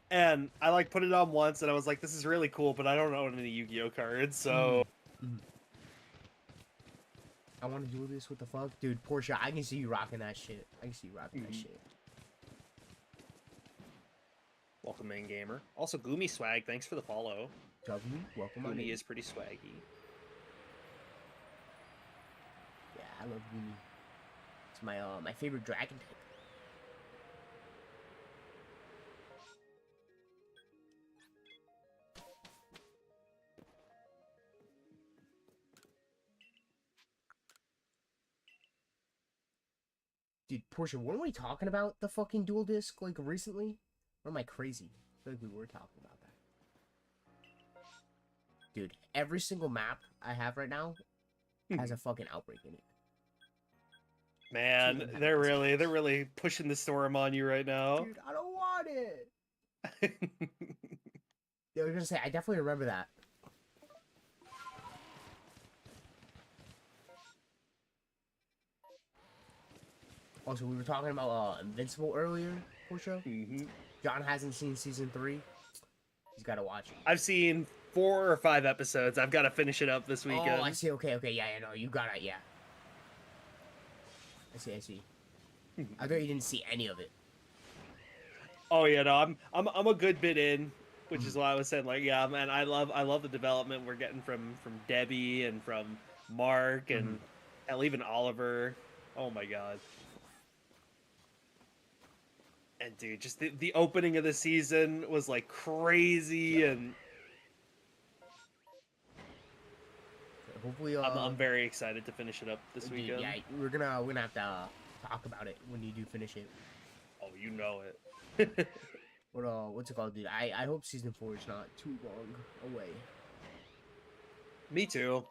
And I like put it on once and I was like, this is really cool, but I don't own any Yu-Gi-Oh cards, so I want to do this. What the fuck? Dude, Portia, I can see you rocking that shit. I can see you rocking that shit. Welcome in, gamer. Also, Gloomy Swag, thanks for the follow. W, welcome on in. Gloomy is pretty swaggy. Yeah, I love Gloomy. It's my favorite dragon type. Dude, Portia, weren't we talking about the fucking dual disc like recently? Or am I crazy? I feel like we were talking about that. Dude, every single map I have right now has a fucking outbreak in it. Man, they're really pushing the storm on you right now. Dude, I don't want it. Yeah, I was gonna say, I definitely remember that. Also, we were talking about Invincible earlier, Portia. John hasn't seen season 3. He's got to watch it. I've seen 4 or 5 episodes. I've got to finish it up this weekend. Oh, I see. Okay. Yeah, no, you got it. Yeah. I see. I thought you didn't see any of it. Oh yeah, no, I'm a good bit in, which is why I was saying like, yeah, man, I love the development we're getting from Debbie and from Mark and hell, even Oliver. Oh my god. And dude, just the opening of the season was like crazy, and Hopefully, I'm very excited to finish it up this dude, weekend. yeah, we're gonna have to talk about it when you do finish it. Oh, you know it. What's it called, dude? I hope season 4 is not too long away. Me too.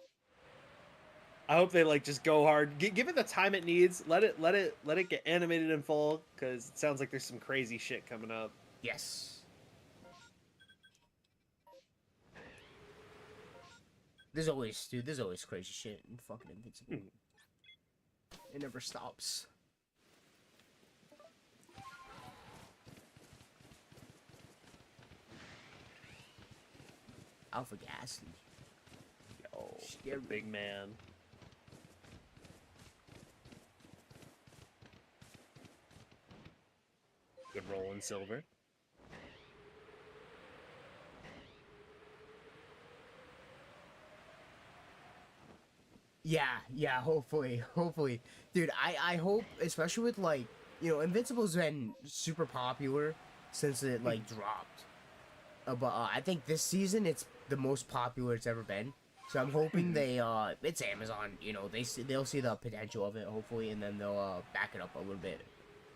I hope they like just go hard. Give it the time it needs. Let it get animated in full, because it sounds like there's some crazy shit coming up. Yes. There's always crazy shit in fucking Invincible. It never stops. Alpha Gas. Yo, Scary. big man. Good roll in silver. Yeah, hopefully. Dude, I hope, especially with, like, Invincible's been super popular since it, like, dropped. But I think this season it's the most popular it's ever been. So I'm hoping it's Amazon, they'll see the potential of it, hopefully, and then they'll back it up a little bit.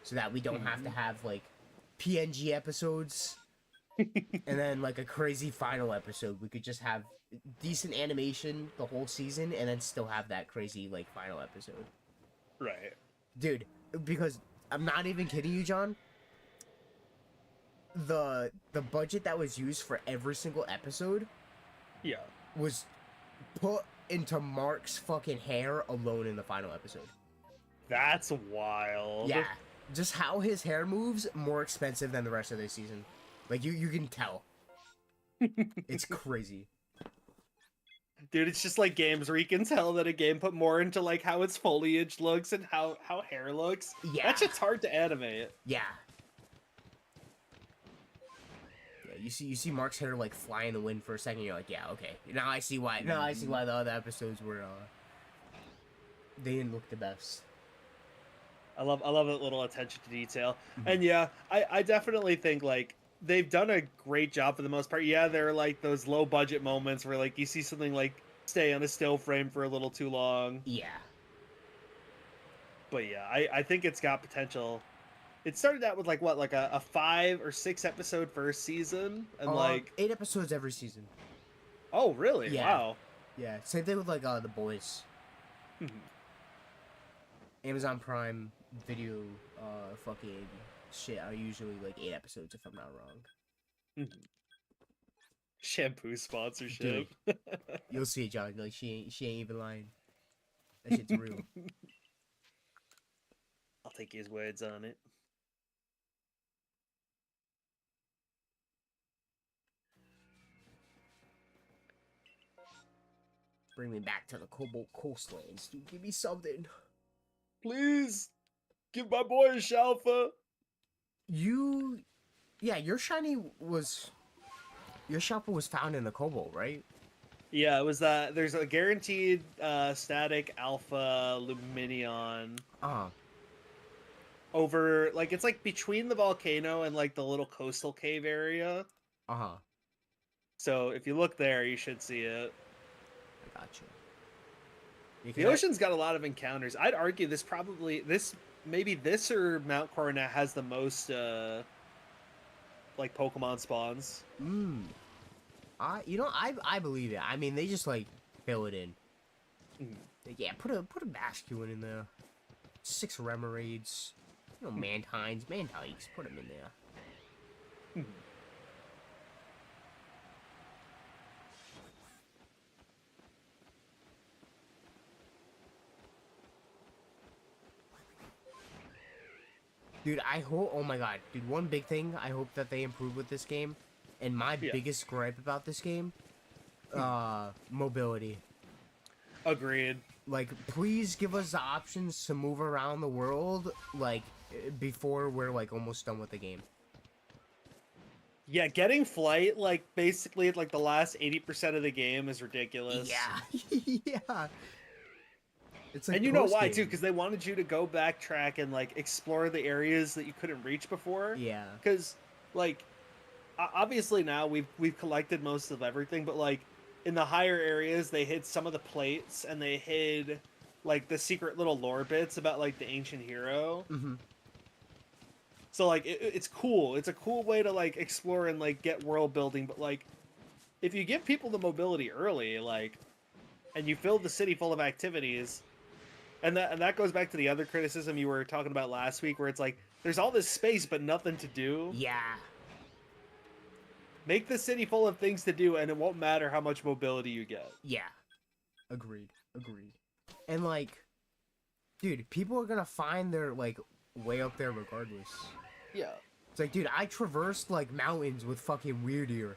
So that we don't have to have, like, PNG episodes and then, like, a crazy final episode. We could just have decent animation the whole season and then still have that crazy, like, final episode. Right. Dude, because I'm not even kidding you, John. The budget that was used for every single episode was put into Mark's fucking hair alone in the final episode. That's wild. Yeah. Just how his hair moves, more expensive than the rest of the season. Like, you can tell. It's crazy. Dude, it's just like games where you can tell that a game put more into like how its foliage looks and how hair looks. Yeah. That shit's hard to animate. Yeah. You see Mark's hair like fly in the wind for a second. You're like, yeah, okay. Now I see why. Now I see why the other episodes were they didn't look the best. I love that little attention to detail. And yeah, I definitely think like they've done a great job for the most part. Yeah, there are like those low budget moments where like you see something like stay on a still frame for a little too long. Yeah. But yeah, I think it's got potential. It started out with like what, like a 5 or 6 episode first season, and like 8 episodes every season. Oh really? Yeah. Wow. Yeah. Same thing with like The Boys. Amazon Prime Video, fucking shit are usually like 8 episodes if I'm not wrong. Shampoo sponsorship. Dude, you'll see it, John. Like she ain't even lying. That shit's real. I'll take his words on it. Bring me back to the Cobalt Coastlands, dude. Give me something. Please, give my boy a Shalpha. Your Shalpha was found in the Cobalt, right? Yeah, it was that. There's a guaranteed static alpha luminion. Over, like, it's like between the volcano and like the little coastal cave area. So if you look there, you should see it. I got you. The ocean's got a lot of encounters. I'd argue maybe this or Mount Coronet has the most like Pokemon spawns. I believe it. I mean, they just like fill it in. Yeah, put a masculine in there. 6 Remoraid's. Mantines, put them in there. Dude, I hope. Oh my god, dude! One big thing I hope that they improve with this game, and my biggest gripe about this game, mobility. Agreed. Like, please give us the options to move around the world, like, before we're, like, almost done with the game. Yeah, getting flight, like, basically, like, the last 80% of the game is ridiculous. Yeah. Yeah. It's like And you know why, post-game. too, because they wanted you to go backtrack and, like, explore the areas that you couldn't reach before. Yeah. Because, like, obviously now we've collected most of everything, but, like, in the higher areas, they hid some of the plates, and they hid, like, the secret little lore bits about, like, the ancient hero. Mm-hmm. So, like, it's cool. It's a cool way to, like, explore and, like, get world building, but, like, if you give people the mobility early, like, and you fill the city full of activities, and that goes back to the other criticism you were talking about last week, where it's like there's all this space but nothing to do. Yeah. Make the city full of things to do, and it won't matter how much mobility you get. Yeah. Agreed. And, like, dude, people are gonna find their, like, way up there regardless. Yeah. It's like, dude, I traversed, like, mountains with fucking Weird Ear.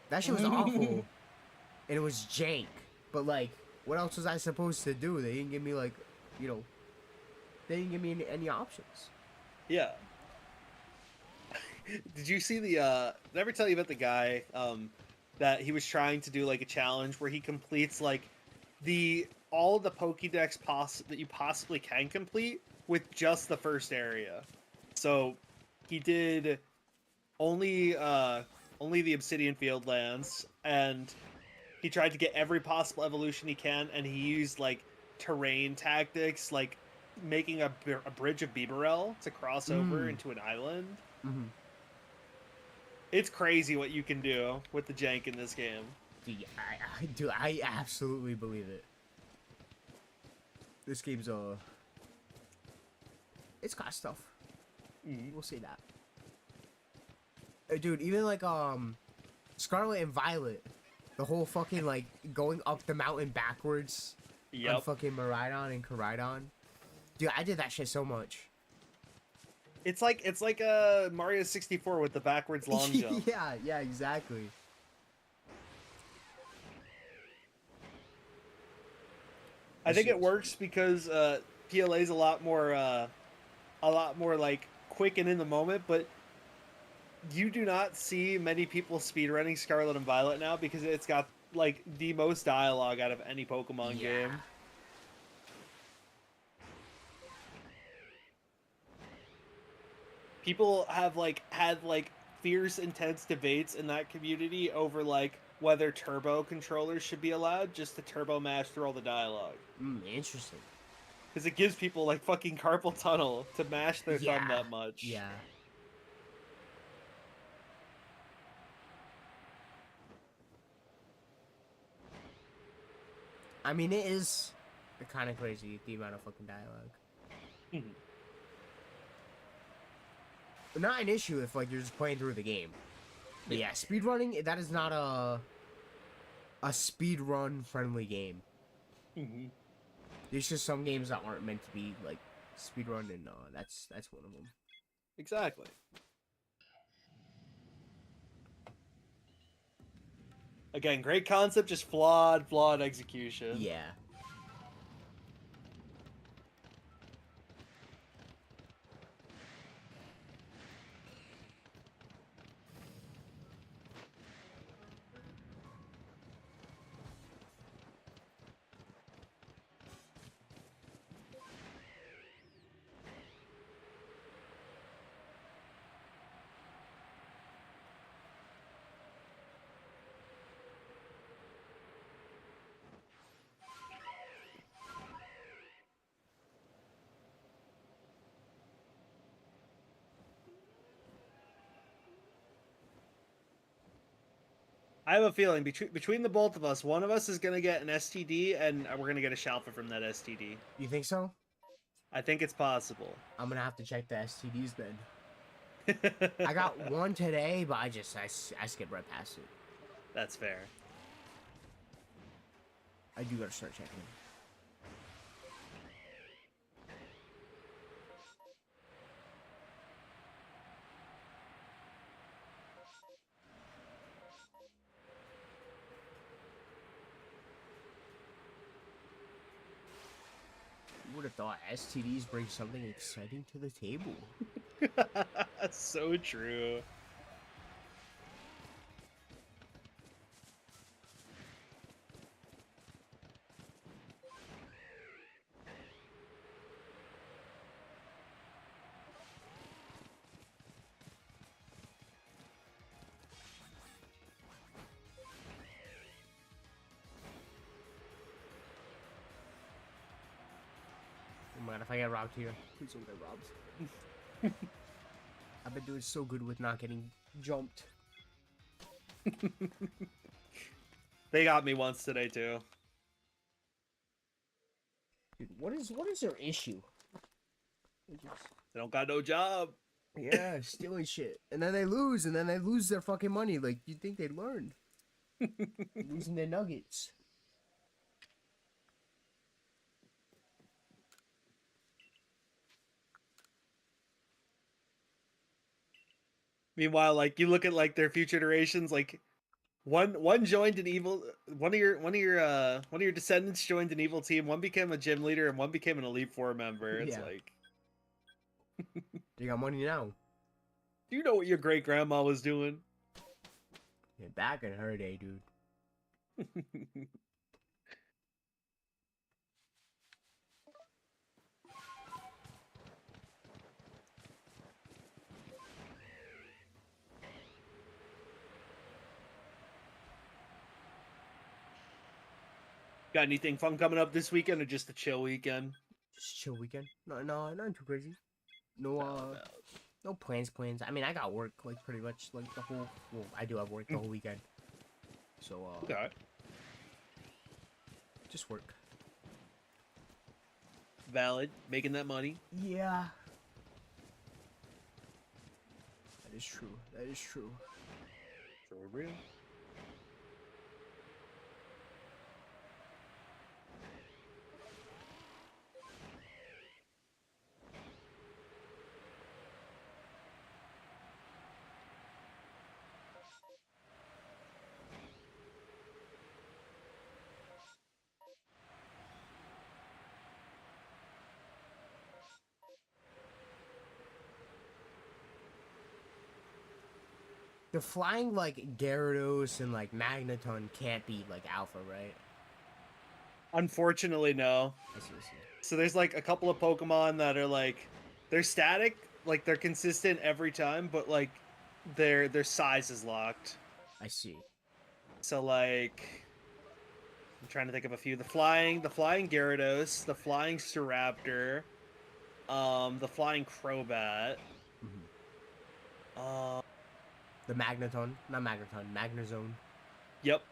That shit was awful. And it was jank. But, like, what else was I supposed to do? They didn't give me, like, you know, they didn't give me any options. Yeah. Did you see the, did I ever tell you about the guy, that he was trying to do, like, a challenge where he completes, like, all of the Pokédex that you possibly can complete with just the first area. So he did only the Obsidian Fieldlands, and he tried to get every possible evolution he can, and he used, like, terrain tactics, like making a bridge of Bibarel to cross over into an island. Mm-hmm. It's crazy what you can do with the jank in this game. Dude, I absolutely believe it. This game's it's got stuff. We'll say that. Dude, even like Scarlet and Violet, the whole fucking like going up the mountain backwards on fucking Miraidon and Koraidon. Dude, I did that shit so much. It's like Mario 64 with the backwards long jump. Yeah, exactly. I think it works because PLA is a lot more like quick and in the moment, but you do not see many people speedrunning Scarlet and Violet now because it's got like the most dialogue out of any Pokemon game. People have like had like fierce, intense debates in that community over like whether turbo controllers should be allowed just to turbo mash through all the dialogue. Interesting. Because it gives people like fucking carpal tunnel to mash their thumb that much. Yeah. I mean, it is kind of crazy, the amount of fucking dialogue. Not an issue if, like, you're just playing through the game. But yeah, speedrunning, that is not a speedrun-friendly game. There's just some games that aren't meant to be, like, speedrun, and that's one of them. Exactly. Again, great concept, just flawed execution. Yeah. I have a feeling between the both of us, one of us is going to get an STD, and we're going to get a Shalpha from that STD. You think so? I think it's possible. I'm gonna have to check the STDs then. I got one today, but I skipped right past it. That's fair. I do gotta start checking. would have thought STDs bring something exciting to the table? So true. Oh my god, if I get robbed here, please don't get robbed. I've been doing so good with not getting jumped. They got me once today too. Dude, what is their issue? They don't got no job. Yeah, stealing shit. And then they lose their fucking money. Like, you'd think they'd learn. Losing their nuggets. Meanwhile, like you look at like their future iterations, like one joined an evil one of your descendants joined an evil team, one became a gym leader, and one became an Elite Four member. It's Yeah. like They got money now. do you know what your great grandma was doing? Yeah, back in her day, dude. Got anything fun coming up this weekend or just a chill weekend? Just chill weekend. No, nothing too crazy. No, no plans. I mean, I got work like pretty much like the whole. Well, I do have work the whole weekend. So Okay. just work. Valid. Making that money. Yeah. That is true. That is true. For real. The flying like Gyarados and like Magneton can't be like Alpha, right? Unfortunately, no. I see. So there's like a couple of Pokemon that are like they're static, like they're consistent every time, but like their size is locked. I see. So like I'm trying to think of a few. The flying Gyarados, the flying Staraptor, the flying Crobat. Mm-hmm. The Magneton, not Magneton, Magnezone. Yep.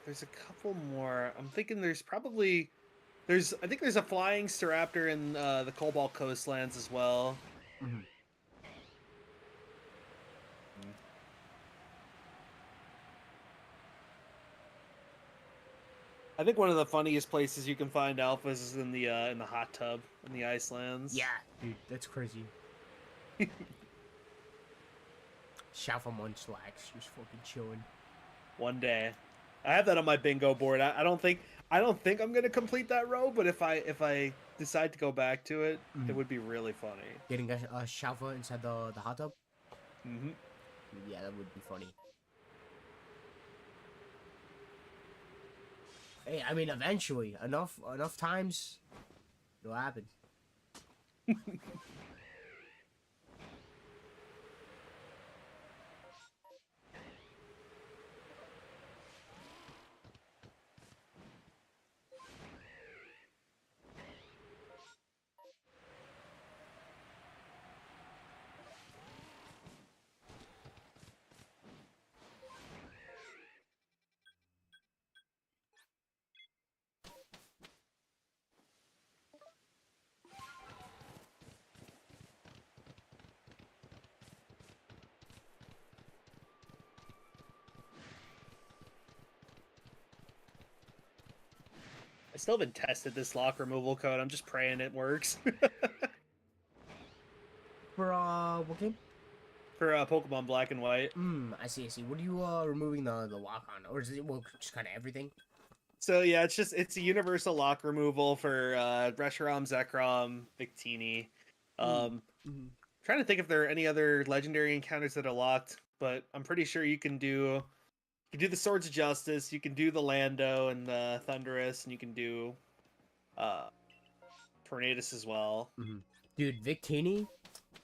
There's a couple more. I'm thinking I think there's a flying Staraptor in the Cobalt Coastlands as well. Mm-hmm. I think one of the funniest places you can find alphas is in the hot tub in the Icelands. Yeah, dude, that's crazy. Shalpha Munchlax, just fucking chilling. One day, I have that on my bingo board. I don't think I'm gonna complete that row, but if I decide to go back to it, it would be really funny. Getting a Shalpha inside the hot tub. Mm-hmm. Yeah, that would be funny. Hey, I mean, eventually, enough times, it'll happen. I still haven't tested this lock removal code. I'm just praying it works. For what game? For Pokemon Black and White. I see. What are you removing the lock on, or is it just kind of everything? So yeah, it's a universal lock removal for Reshiram, Zekrom, Victini. Um, Mm-hmm. Trying to think if there are any other legendary encounters that are locked, but I'm pretty sure you can do the Swords of Justice, you can do the Lando and the Thunderous, and you can do uh Tornadus as well. Mm-hmm. Dude, Victini,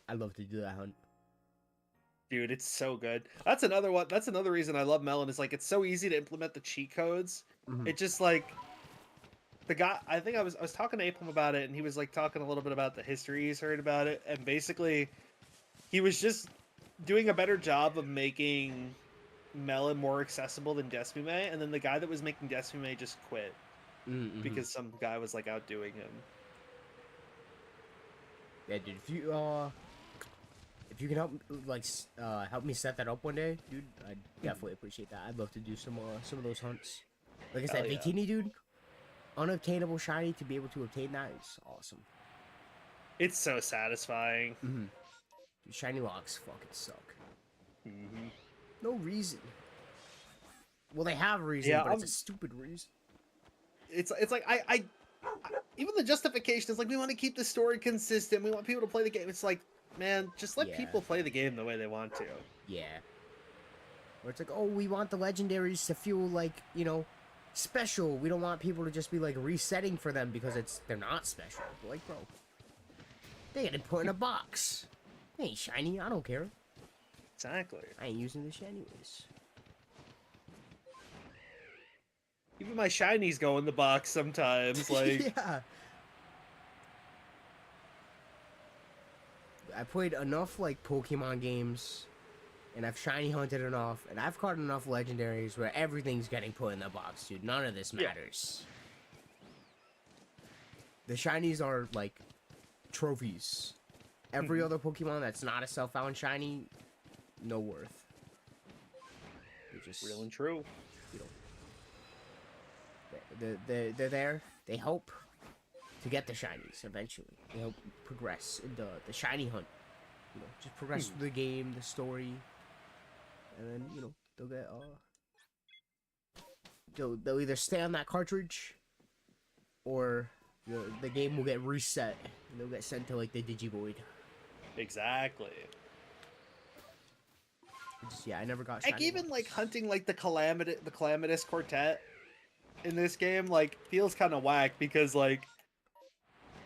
I'd love to do that hunt. Dude, it's so good. That's another one. That's another reason I love Melon is like it's so easy to implement the cheat codes. Mm-hmm. It just like the guy. I think I was talking to Apem about it, and he was like talking a little bit about the history he's heard about it, and basically he was just doing a better job of making Melon more accessible than Desmume, and then the guy that was making Desmume just quit Mm-hmm. because some guy was like outdoing him. Yeah, dude. If you can help me set that up one day, dude, I'd definitely appreciate that. I'd love to do some of those hunts. Like I said, Hell yeah. Victini, dude, unobtainable shiny, to be able to obtain that is awesome. It's so satisfying. Mm-hmm. Dude, shiny locks fucking suck. Mm-hmm. No reason. Well, they have a reason, Yeah, but it's a stupid reason. It's like I even the justification is like we want to keep the story consistent. We want people to play the game. It's like, man, just let Yeah. people play the game the way they want to. Yeah. Where it's like, oh, we want the legendaries to feel like, special. We don't want people to just be like resetting for them because they're not special. But like, bro, they gotta put in a box. They ain't shiny. I don't care. Exactly. I ain't using this anyways. Even my shinies go in the box sometimes. Like, Yeah. I played enough like Pokemon games, and I've shiny hunted enough, and I've caught enough legendaries where everything's getting put in the box, dude. None of this matters. The shinies are like trophies. Every other Pokemon that's not a self-found shiny, no worth. They're just real and true. They're there. They help to get the shinies eventually. They help progress in the shiny hunt. Just progress through the game, the story, and then they'll get they'll either stay on that cartridge, or the game will get reset and they'll get sent to like the Digivoid. Exactly. I never got Like shiny even ones. like hunting like the Calamitous Quartet in this game like feels kind of whack because like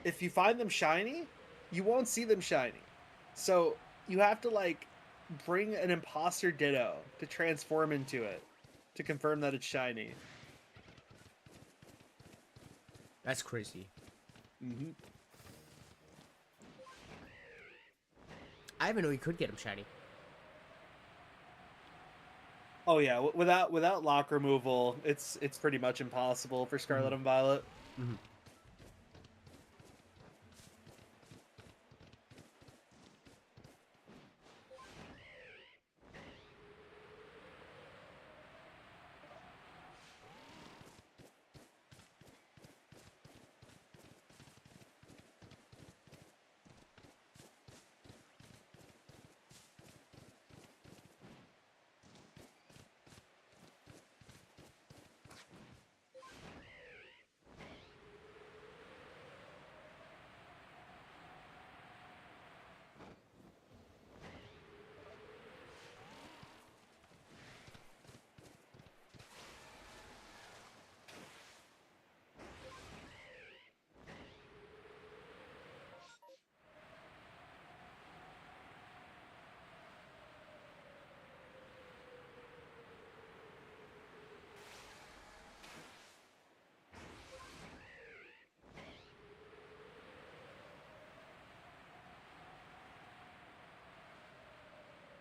if you find them shiny, you won't see them shiny. So you have to like bring an imposter Ditto to transform into it to confirm that it's shiny. That's crazy. Mm-hmm. I even know you could get them shiny. Oh yeah, without lock removal, it's pretty much impossible for Scarlet and Violet. Mm-hmm.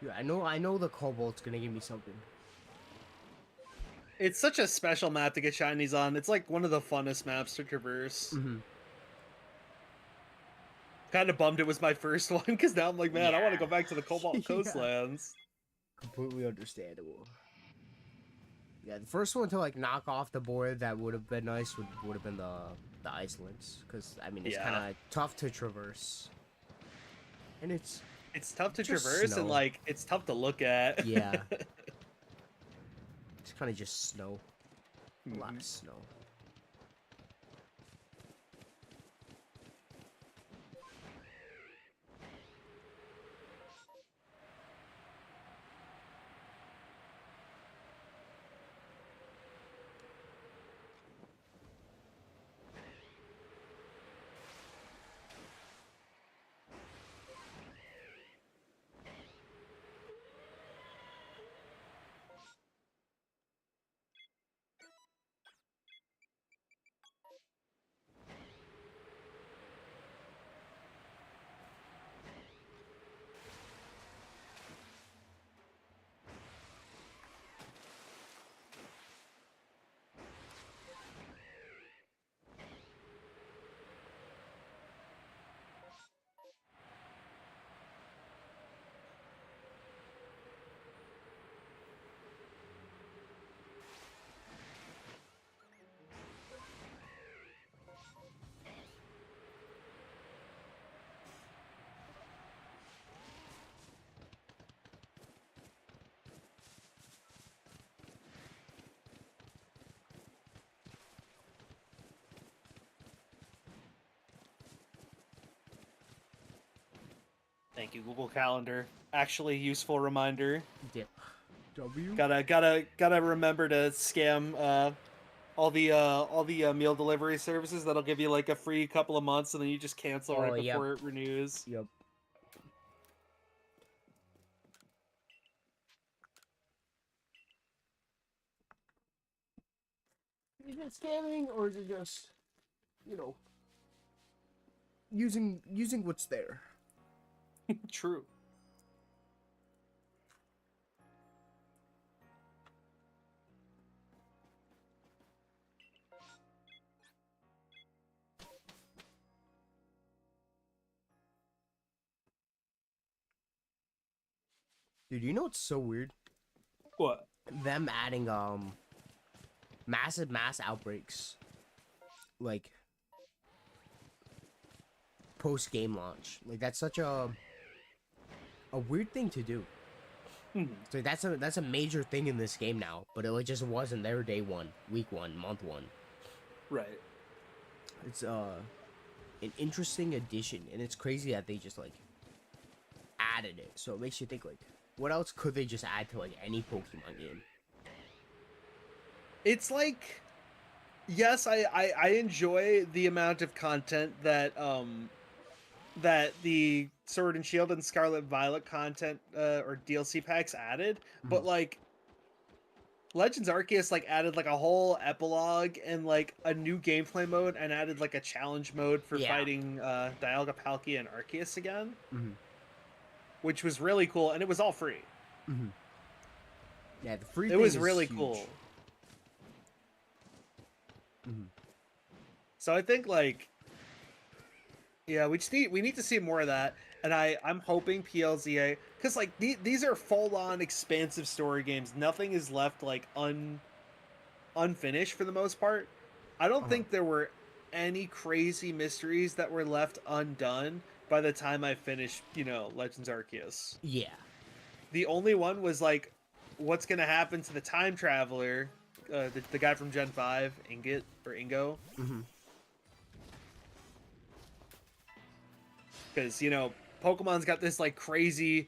Yeah, I know the Cobalt's gonna give me something. It's such a special map to get shinies on. It's like one of the funnest maps to traverse. Mm-hmm. Kind of bummed it was my first one because now I'm like, man, I want to Yeah. go back to the Cobalt Yeah. Coastlands. Completely understandable. Yeah, the first one to like knock off the board that would have been nice would have been the Icelands, because I mean it's kind of tough to traverse, and it's tough to just traverse snow. and like it's tough to look at. Yeah, it's kind of just snow, a lot of snow. Thank you, Google Calendar. Actually, useful reminder. Dip. W. Gotta remember to scam all the meal delivery services. That'll give you like a free couple of months, and then you just cancel right Yep. before it renews. Yep. Is it scamming or is it just, you know, using what's there? True. Dude, you know what's so weird? What? Them adding massive mass outbreaks, like post game launch. Like that's such a weird thing to do. So that's a major thing in this game now, but it just wasn't there day one, week one, month one. Right. It's an interesting addition, and it's crazy that they just like added it. So it makes you think like, what else could they just add to like any Pokemon game? It's like, yes, I enjoy the amount of content that that the Sword and Shield and Scarlet Violet content or DLC packs added, but like Legends Arceus like added like a whole epilogue and like a new gameplay mode and added like a challenge mode for fighting Dialga, Palkia, and Arceus again, which was really cool, and it was all free. Yeah, the free. It was really cool. So I think like, yeah, we need to see more of that, and I'm hoping PLZA, because like these are full on expansive story games. Nothing is left like unfinished for the most part. I don't think there were any crazy mysteries that were left undone by the time I finished, Legends Arceus. Yeah. The only one was like, what's gonna happen to the time traveler, the guy from Gen 5, Ingo. Because Pokemon's got this like crazy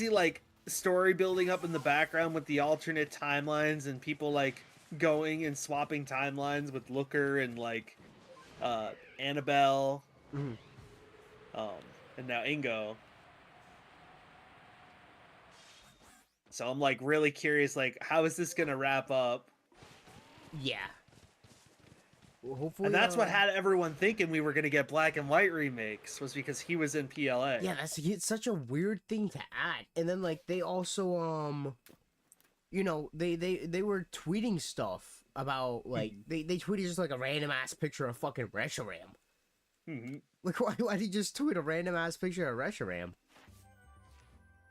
like story building up in the background with the alternate timelines and people like going and swapping timelines with Looker and like Annabelle, and now Ingo. So I'm like really curious, like how is this gonna wrap up? Yeah. Well, hopefully, and that's what had everyone thinking we were gonna get Black and White remakes, was because he was in PLA. Yeah, it's such a weird thing to add. And then like they also they were tweeting stuff about like they tweeted just like a random ass picture of fucking Reshiram. Like why did he just tweet a random ass picture of Reshiram?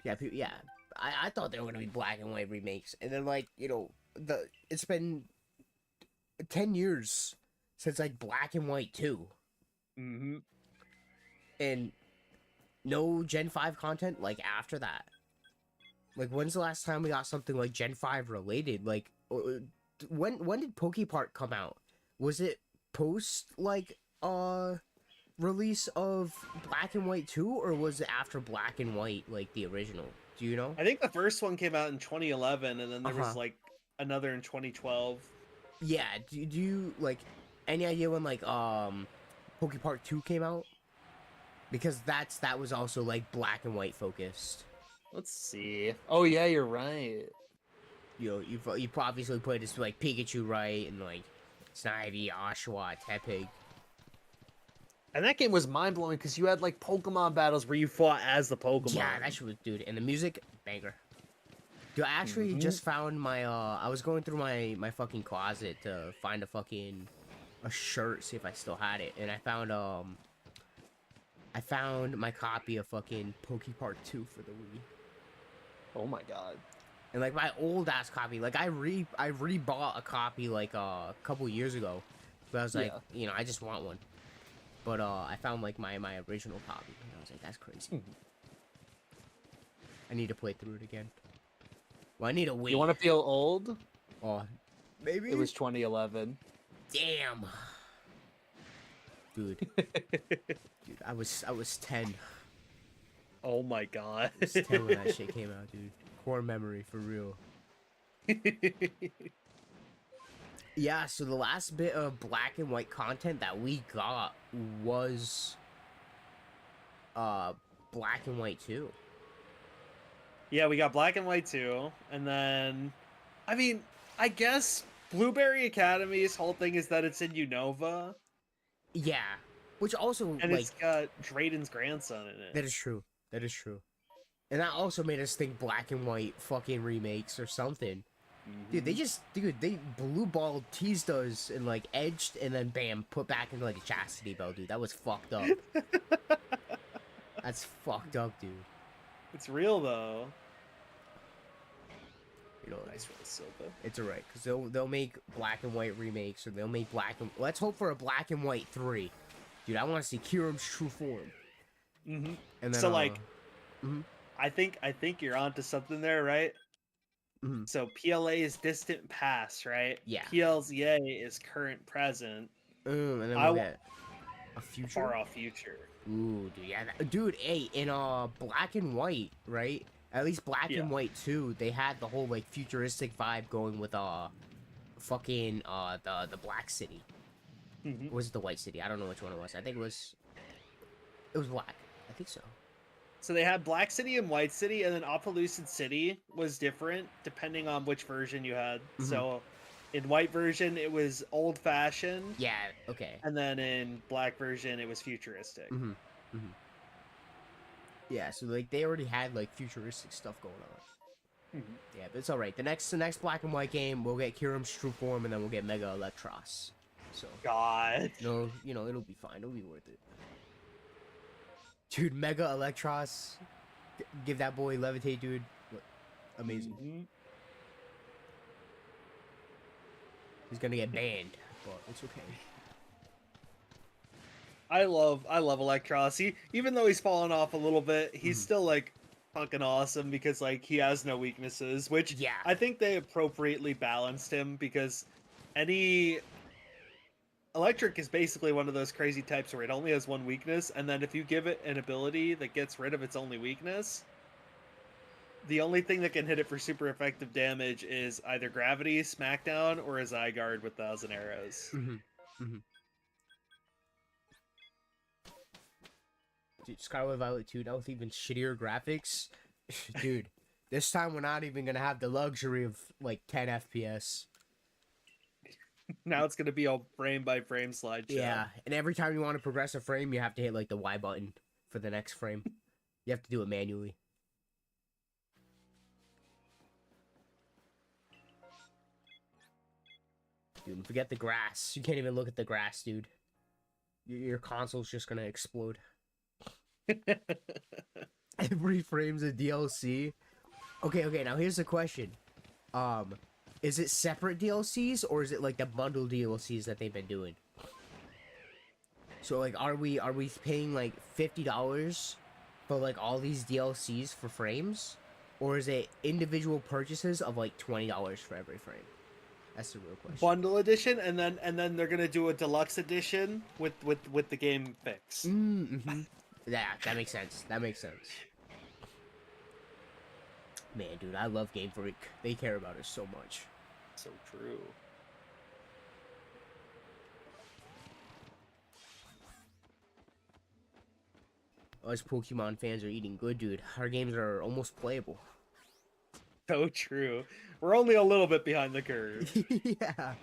Yeah. I thought they were gonna be Black and White remakes, and then like it's been 10 years since like Black and White 2. And no Gen 5 content like after that. Like when's the last time we got something like Gen 5 related? Like when did Pokepark come out? Was it post like release of Black and White 2, or was it after Black and White, like the original? Do you know? I think the first one came out in 2011, and then there was like another in 2012. Yeah, do you like any idea when like Pokepark 2 came out? Because that was also like Black and White focused. Let's see. Oh yeah, you're right. You've obviously played this like Pikachu, right? And like Snivy, Oshawott, Tepig. And that game was mind-blowing because you had like Pokemon battles where you fought as the Pokemon. Yeah, that shit was, dude. And the music, banger. Dude, I actually just found my I was going through my fucking closet to find a shirt, see if I still had it, and I found my copy of fucking Pokepark 2 for the Wii. Oh my god. And like my old ass copy, like I rebought a copy like a couple years ago. But I was like, I just want one. But I found like my original copy, and I was like, that's crazy. I need to play through it again. Well, I need a Wii. You want to feel old? Oh, maybe it was 2011. Damn, dude. Dude, I was 10. Oh my god. It's 10 when that shit came out, dude. Core memory for real. Yeah, so the last bit of black and white content that we got was black and white 2. Yeah, we got Black and White 2, and then, I mean, I guess Blueberry Academy's whole thing is that it's in Unova, Yeah, which also, and like, it's got Drayden's grandson in it. that is true. That is true. And that also made us think black and white fucking remakes or something. Dude, they blue ball teased us and like edged and then bam, put back into like a chastity belt, dude. That was fucked up. That's fucked up, dude. It's real though. You know, Nice for the Silva. it's alright because they'll make black and white remakes or they'll make black and let's hope for a black and white 3, dude. I want to see Kiram's true form. Mm-hmm. And then So like, mhm. I think you're onto something there, right? Mm-hmm. So PLA is distant past, right? Yeah. PLZA is current present. And then we'll get a future. Far off future. Ooh, dude, yeah, dude. Hey, in black and white, right? At least black and white 2, they had the whole like futuristic vibe going with fucking the black city. Mm-hmm. Or was it the white city? I don't know which one it was. I think it was black. I think so. So they had Black City and White City, and then Opelucid City was different depending on which version you had. Mm-hmm. So in white version, it was old fashioned. Yeah. Okay. And then in black version, it was futuristic. Mm-hmm. Mm-hmm. Yeah. So like they already had like futuristic stuff going on. Mm-hmm. Yeah, but it's all right. The next black and white game, we'll get Kiram's true form, and then we'll get Mega Electros. So. God. No, you know it'll be fine. It'll be worth it. Dude, Mega Electros, give that boy levitate, dude. Amazing. Mm-hmm. He's gonna get banned, but it's okay. I love Electros. Even though he's fallen off a little bit, he's still like fucking awesome because like he has no weaknesses, which I think they appropriately balanced him because Electric is basically one of those crazy types where it only has one weakness, and then if you give it an ability that gets rid of its only weakness, the only thing that can hit it for super effective damage is either Gravity, Smackdown, or a Zygarde with 1,000 arrows. Mm-hmm. Mm-hmm. Dude, Scarlet Violet 2, now with even shittier graphics. Dude, this time we're not even gonna have the luxury of like 10 FPS. Now it's gonna be a frame by frame slideshow. Yeah, and every time you want to progress a frame, you have to hit like the Y button for the next frame. You have to do it manually. Dude, forget the grass. You can't even look at the grass, dude. Your console's just gonna explode. Every frame's a DLC. Okay, now here's the question. Is it separate DLCs or is it like the bundle DLCs that they've been doing? So like are we paying like $50 for like all these DLCs for frames? Or is it individual purchases of like $20 for every frame? That's the real question. Bundle edition, and then they're gonna do a deluxe edition with the game fix. Mm-hmm. Yeah, that makes sense. That makes sense. Man, dude, I love Game Freak. They care about us so much. So true. Us Pokemon fans are eating good, dude. Our games are almost playable. So true. We're only a little bit behind the curve. Yeah.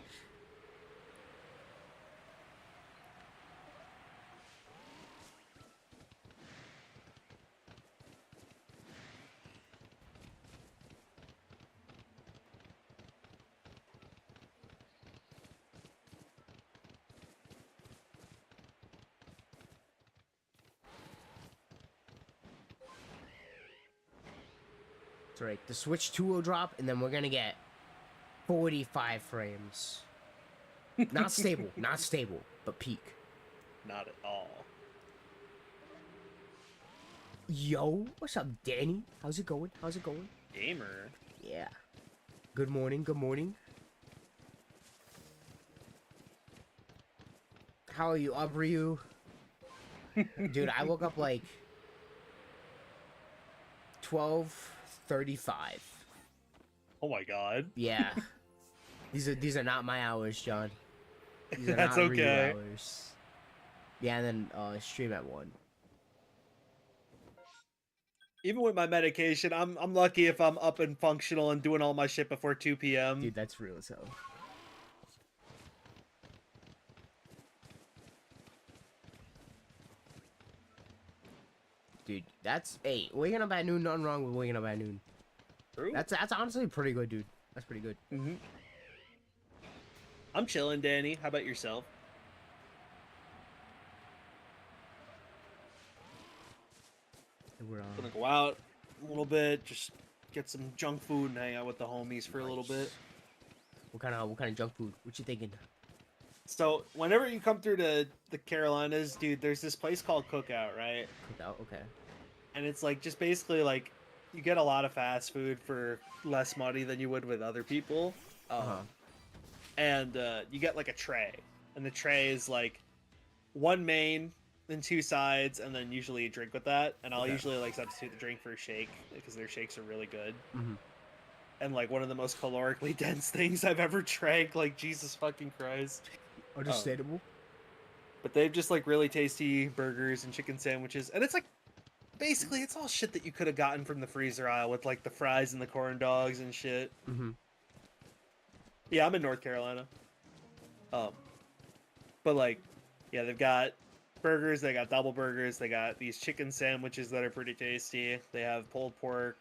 That's right. The Switch 2 will drop, and then we're gonna get 45 frames. Not stable, not stable, but peak. Not at all. Yo, what's up, Danny? How's it going? How's it going? Gamer. Yeah. Good morning, good morning. How are you, up, Ryu? Dude, I woke up like 12:35. Oh my god. Yeah. These are not my hours, John. These are That's not real okay. hours. Yeah, and then stream at 1. Even with my medication, I'm lucky if I'm up and functional and doing all my shit before 2 p.m. Dude, that's real as hell. Dude, that's waking up at noon, nothing wrong with waking up at noon. True. That's honestly pretty good, dude. That's pretty good. I'm chilling, Danny. How about yourself? We're Gonna go out a little bit, just get some junk food and hang out with the homies for a little bit. What kind of junk food? What you thinking? So whenever you come through to the Carolinas, dude, there's this place called Cookout, right? Cookout, okay. And it's like just basically like you get a lot of fast food for less money than you would with other people. And you get like a tray, and the tray is like one main and 2 sides, and then usually a drink with that. And I'll usually like substitute the drink for a shake because their shakes are really good. And like one of the most calorically dense things I've ever drank. Like Jesus fucking Christ. Understandable. But they've just like really tasty burgers and chicken sandwiches, and it's like basically it's all shit that you could have gotten from the freezer aisle with like the fries and the corn dogs and shit. Yeah, I'm in North Carolina. But like, yeah, they've got burgers, they got double burgers, they got these chicken sandwiches that are pretty tasty. They have pulled pork.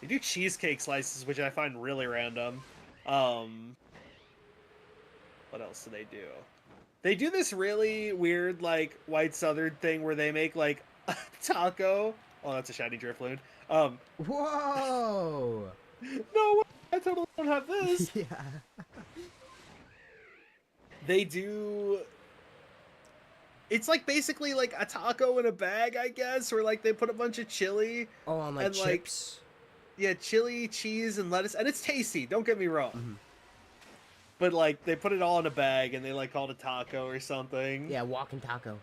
They do cheesecake slices, which I find really random. What else do they do? They do this really weird, like, white southern thing where they make, like, a taco. Oh, that's a shiny Drifloon. Whoa! No way! I totally don't have this! Yeah. They do... It's, like, basically, like, a taco in a bag, I guess, where, like, they put a bunch of chili. Oh, on, like, and, chips? Yeah, chili, cheese, and lettuce. And it's tasty, don't get me wrong. But, like, they put it all in a bag, and they, like, call it a taco or something. Yeah, walking taco.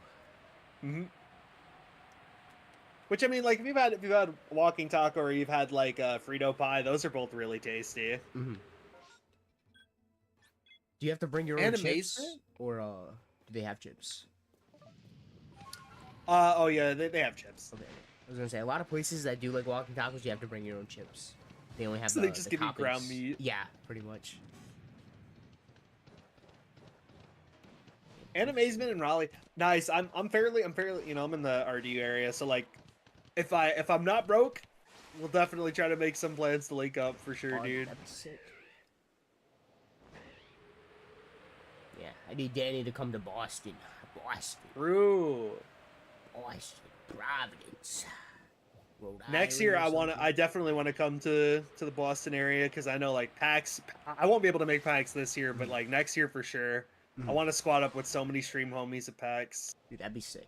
Which, I mean, like, if you've had walking taco or you've had, like, Frito pie, those are both really tasty. Do you have to bring your own chips? Or, do they have chips? Oh, yeah, they have chips. Okay. I was gonna say, a lot of places that do, like, walking tacos, you have to bring your own chips. They only have so they just give you ground meat. Yeah, pretty much. And Amazement in Raleigh. Nice. I'm fairly, you know, I'm in the RDU area, so like if I'm not broke, we'll definitely try to make some plans to link up for sure, dude. That'd be sick. Yeah, I need Danny to come to Boston. True. Boston, Providence. Next year, I definitely want to come to the Boston area because I know like PAX. I won't be able to make PAX this year, but like next year for sure. I want to squat up with so many stream homies at PAX. Dude, that'd be sick.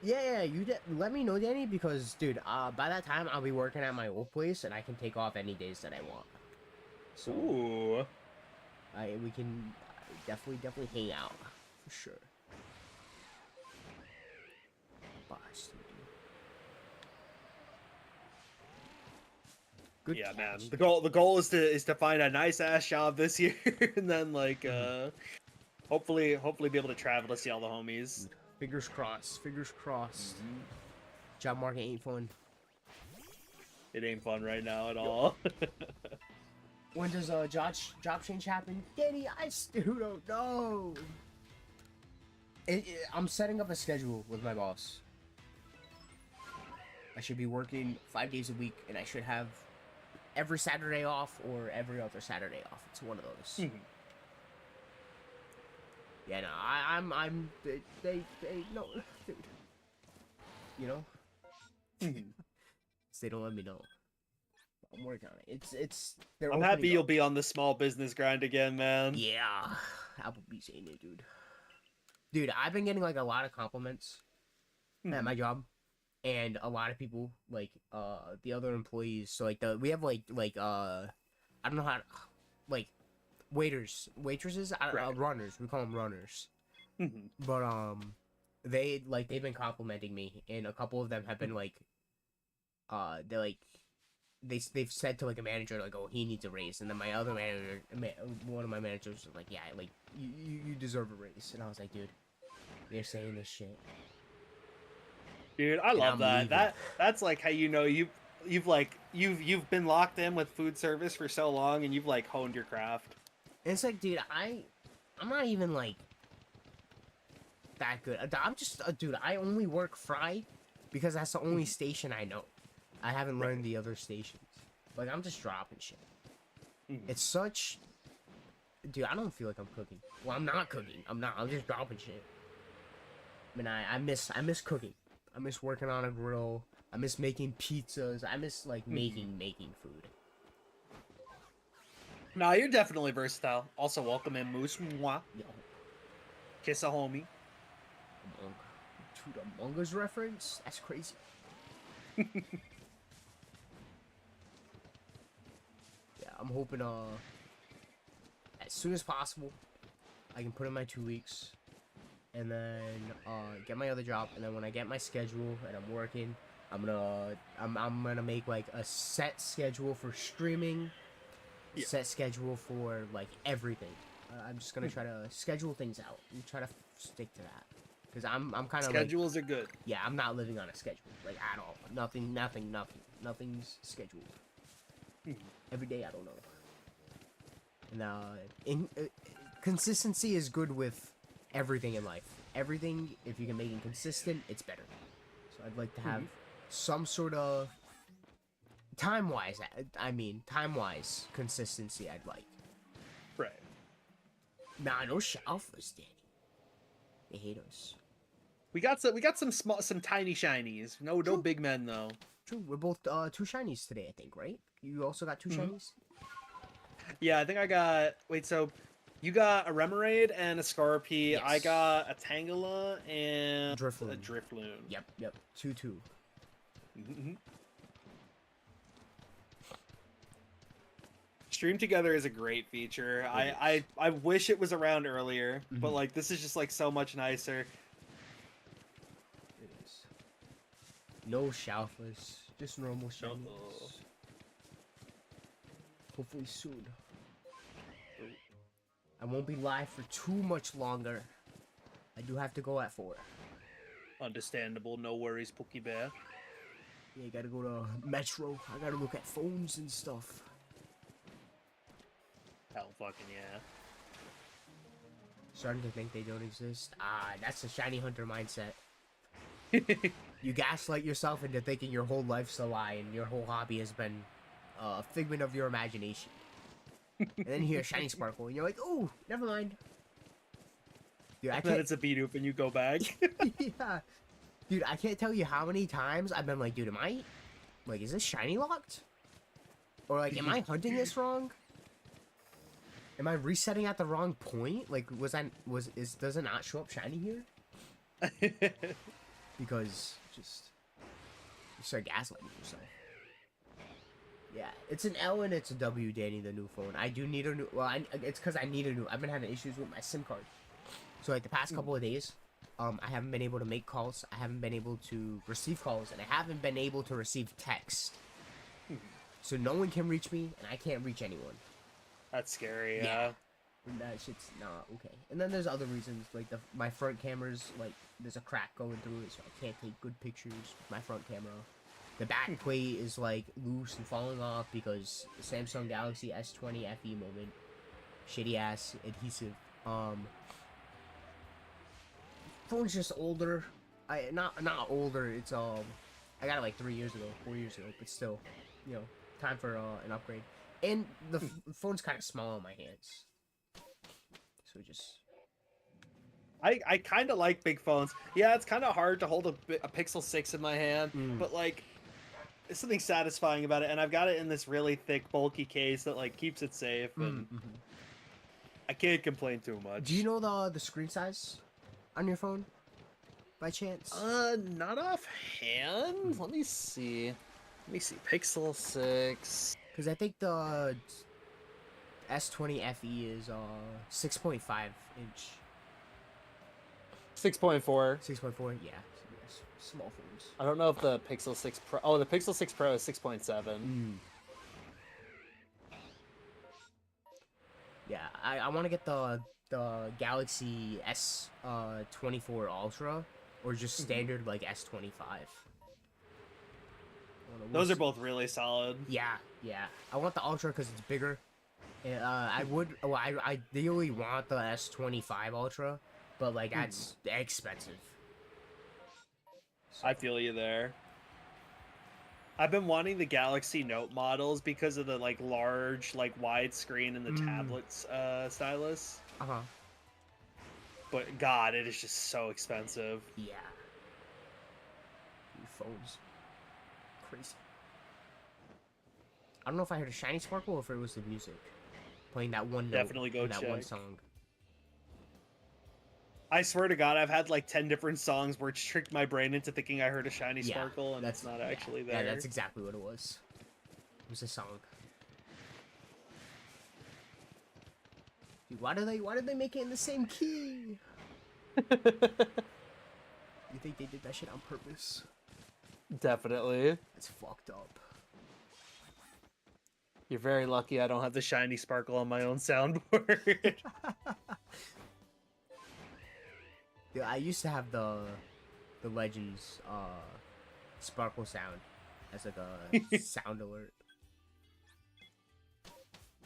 Yeah, you let me know, Danny, because dude, by that time I'll be working at my old place and I can take off any days that I want. So, ooh, we can definitely hang out for sure. Boston. Good yeah, catch. man. The goal is to find a nice ass job this year, and then like hopefully be able to travel to see all the homies. Fingers crossed. Job market ain't fun. It ain't fun right now at all. When does job change happen? Danny, I still don't know. I'm setting up a schedule with my boss. I should be working 5 days a week, and I should have every Saturday off or every other Saturday off. It's one of those. Yeah, no, I'm they no, dude. You know, they don't let me know. I'm working on it. It's. I'm happy you'll be on the small business grind again, man. Yeah, Applebee's ain't it, dude. Dude, I've been getting like a lot of compliments at my job. And a lot of people, like, the other employees, so, like, we have, like, I don't know how to, like, waitresses, runners, we call them runners. But, they've been complimenting me, and a couple of them have been like, they like they've said to like a manager like, oh, he needs a raise, and then my other manager, one of my managers was like, yeah, like you deserve a raise, and I was like, dude, they're saying this shit, Dude, I and love I'm that. leaving. That's like how you know you've been locked in with food service for so long and you've like honed your craft. And it's like, dude, I'm not even like that good. I'm just, dude, I only work fry because that's the only station I know. I haven't Right. learned the other stations. Like, I'm just dropping shit. Mhm. It's such, dude, I don't feel like I'm cooking. Well, I'm not cooking. I'm not. I'm just dropping shit. I mean, I miss cooking. I miss working on a grill. I miss making pizzas. I miss like making food. No, you're definitely versatile. Also, welcome in Moose. Mwah. Yo, Kiss a homie. Among, dude, Among Us reference? That's crazy. Yeah, I'm hoping as soon as possible I can put in my 2 weeks and then get my other job, and then when I get my schedule and I'm working, I'm gonna make like a set schedule for streaming, Yeah. set schedule for like everything. I'm just gonna try to schedule things out and try to stick to that, because I'm kind of like, Schedules are good. yeah, I'm not living on a schedule like at all. Nothing's scheduled. Every day I don't know. And consistency is good with everything in life. Everything, if you can make it consistent, it's better. So I'd like to have some sort of time-wise consistency. I'd like. Right. Nah, no Shalphas, Danny. They hate us. We got some tiny shinies. No True. big men though. True, we're both two shinies today, I think, right? You also got two shinies? Yeah, I think I got. Wait, so you got a Remoraid and a Scarpy. Yes. I got a Tangela and Drifloon. a Drifloon. Yep. 2-2. Stream together is a great feature. I wish it was around earlier, but like this is just like so much nicer. It is. No Shalphas, just normal shinies. Hopefully soon. I won't be live for too much longer. I do have to go at 4. Understandable, no worries, Pookie Bear. Yeah, gotta go to Metro. I gotta look at phones and stuff. Hell fucking yeah. Starting to think they don't exist. Ah, that's a shiny hunter mindset. You gaslight yourself into thinking your whole life's a lie and your whole hobby has been a figment of your imagination. And then you hear shiny sparkle and you're like, oh, never mind. Dude, I Then can't. it's a Bidoof and you go back. Yeah. Dude, I can't tell you how many times I've been like, dude, is this shiny locked? Or like, am I hunting this wrong? Am I resetting at the wrong point? Like, does it not show up shiny here? Because you start gaslighting yourself. Yeah, it's an L and it's a W, Danny, the new phone. I do need a new, it's because I need a new, I've been having issues with my SIM card. So like the past couple of days, I haven't been able to make calls, I haven't been able to receive calls, and I haven't been able to receive text. So no one can reach me, and I can't reach anyone. That's scary, yeah. And that shit's not okay. And then there's other reasons, like my front camera's, like, there's a crack going through it, so I can't take good pictures with my front camera. The back plate is, like, loose and falling off because the Samsung Galaxy S20 FE moment. Shitty-ass adhesive. Phone's just older. Not older, it's, I got it, like, 4 years ago, but still, you know, time for, an upgrade. And the phone's kind of small on my hands. So just... I kind of like big phones. Yeah, it's kind of hard to hold a Pixel 6 in my hand, but, like, there's something satisfying about it, and I've got it in this really thick, bulky case that, like, keeps it safe, and I can't complain too much. Do you know the screen size on your phone, by chance? Not offhand. Let me see. Pixel 6. Because I think the S20 FE is 6.5 inch. 6.4. 6.4. Yeah, yes, small phones. I don't know if the Pixel 6 Pro. Oh, the Pixel 6 Pro is 6.7. Yeah, I want to get the Galaxy S 24 Ultra, or just standard like S25. Those are both really solid. Yeah, yeah. I want the Ultra because it's bigger. I would. Well, I ideally want the S25 Ultra, but like that's expensive. So. I feel you there. I've been wanting the Galaxy Note models because of the like large, like wide screen and the tablets stylus. But God, it is just so expensive. Yeah. New phones. Crazy. I don't know if I heard a shiny sparkle or if it was the music playing that one note. Definitely go check. That one song. I swear to God, I've had like 10 different songs where it's tricked my brain into thinking I heard a shiny sparkle, and it's not actually there. Yeah, that's exactly what it was. It was a song. Dude, why did they make it in the same key? You think they did that shit on purpose? Definitely. It's fucked up. You're very lucky I don't have the shiny sparkle on my own soundboard. Yeah, I used to have the Legends sparkle sound as like a sound alert.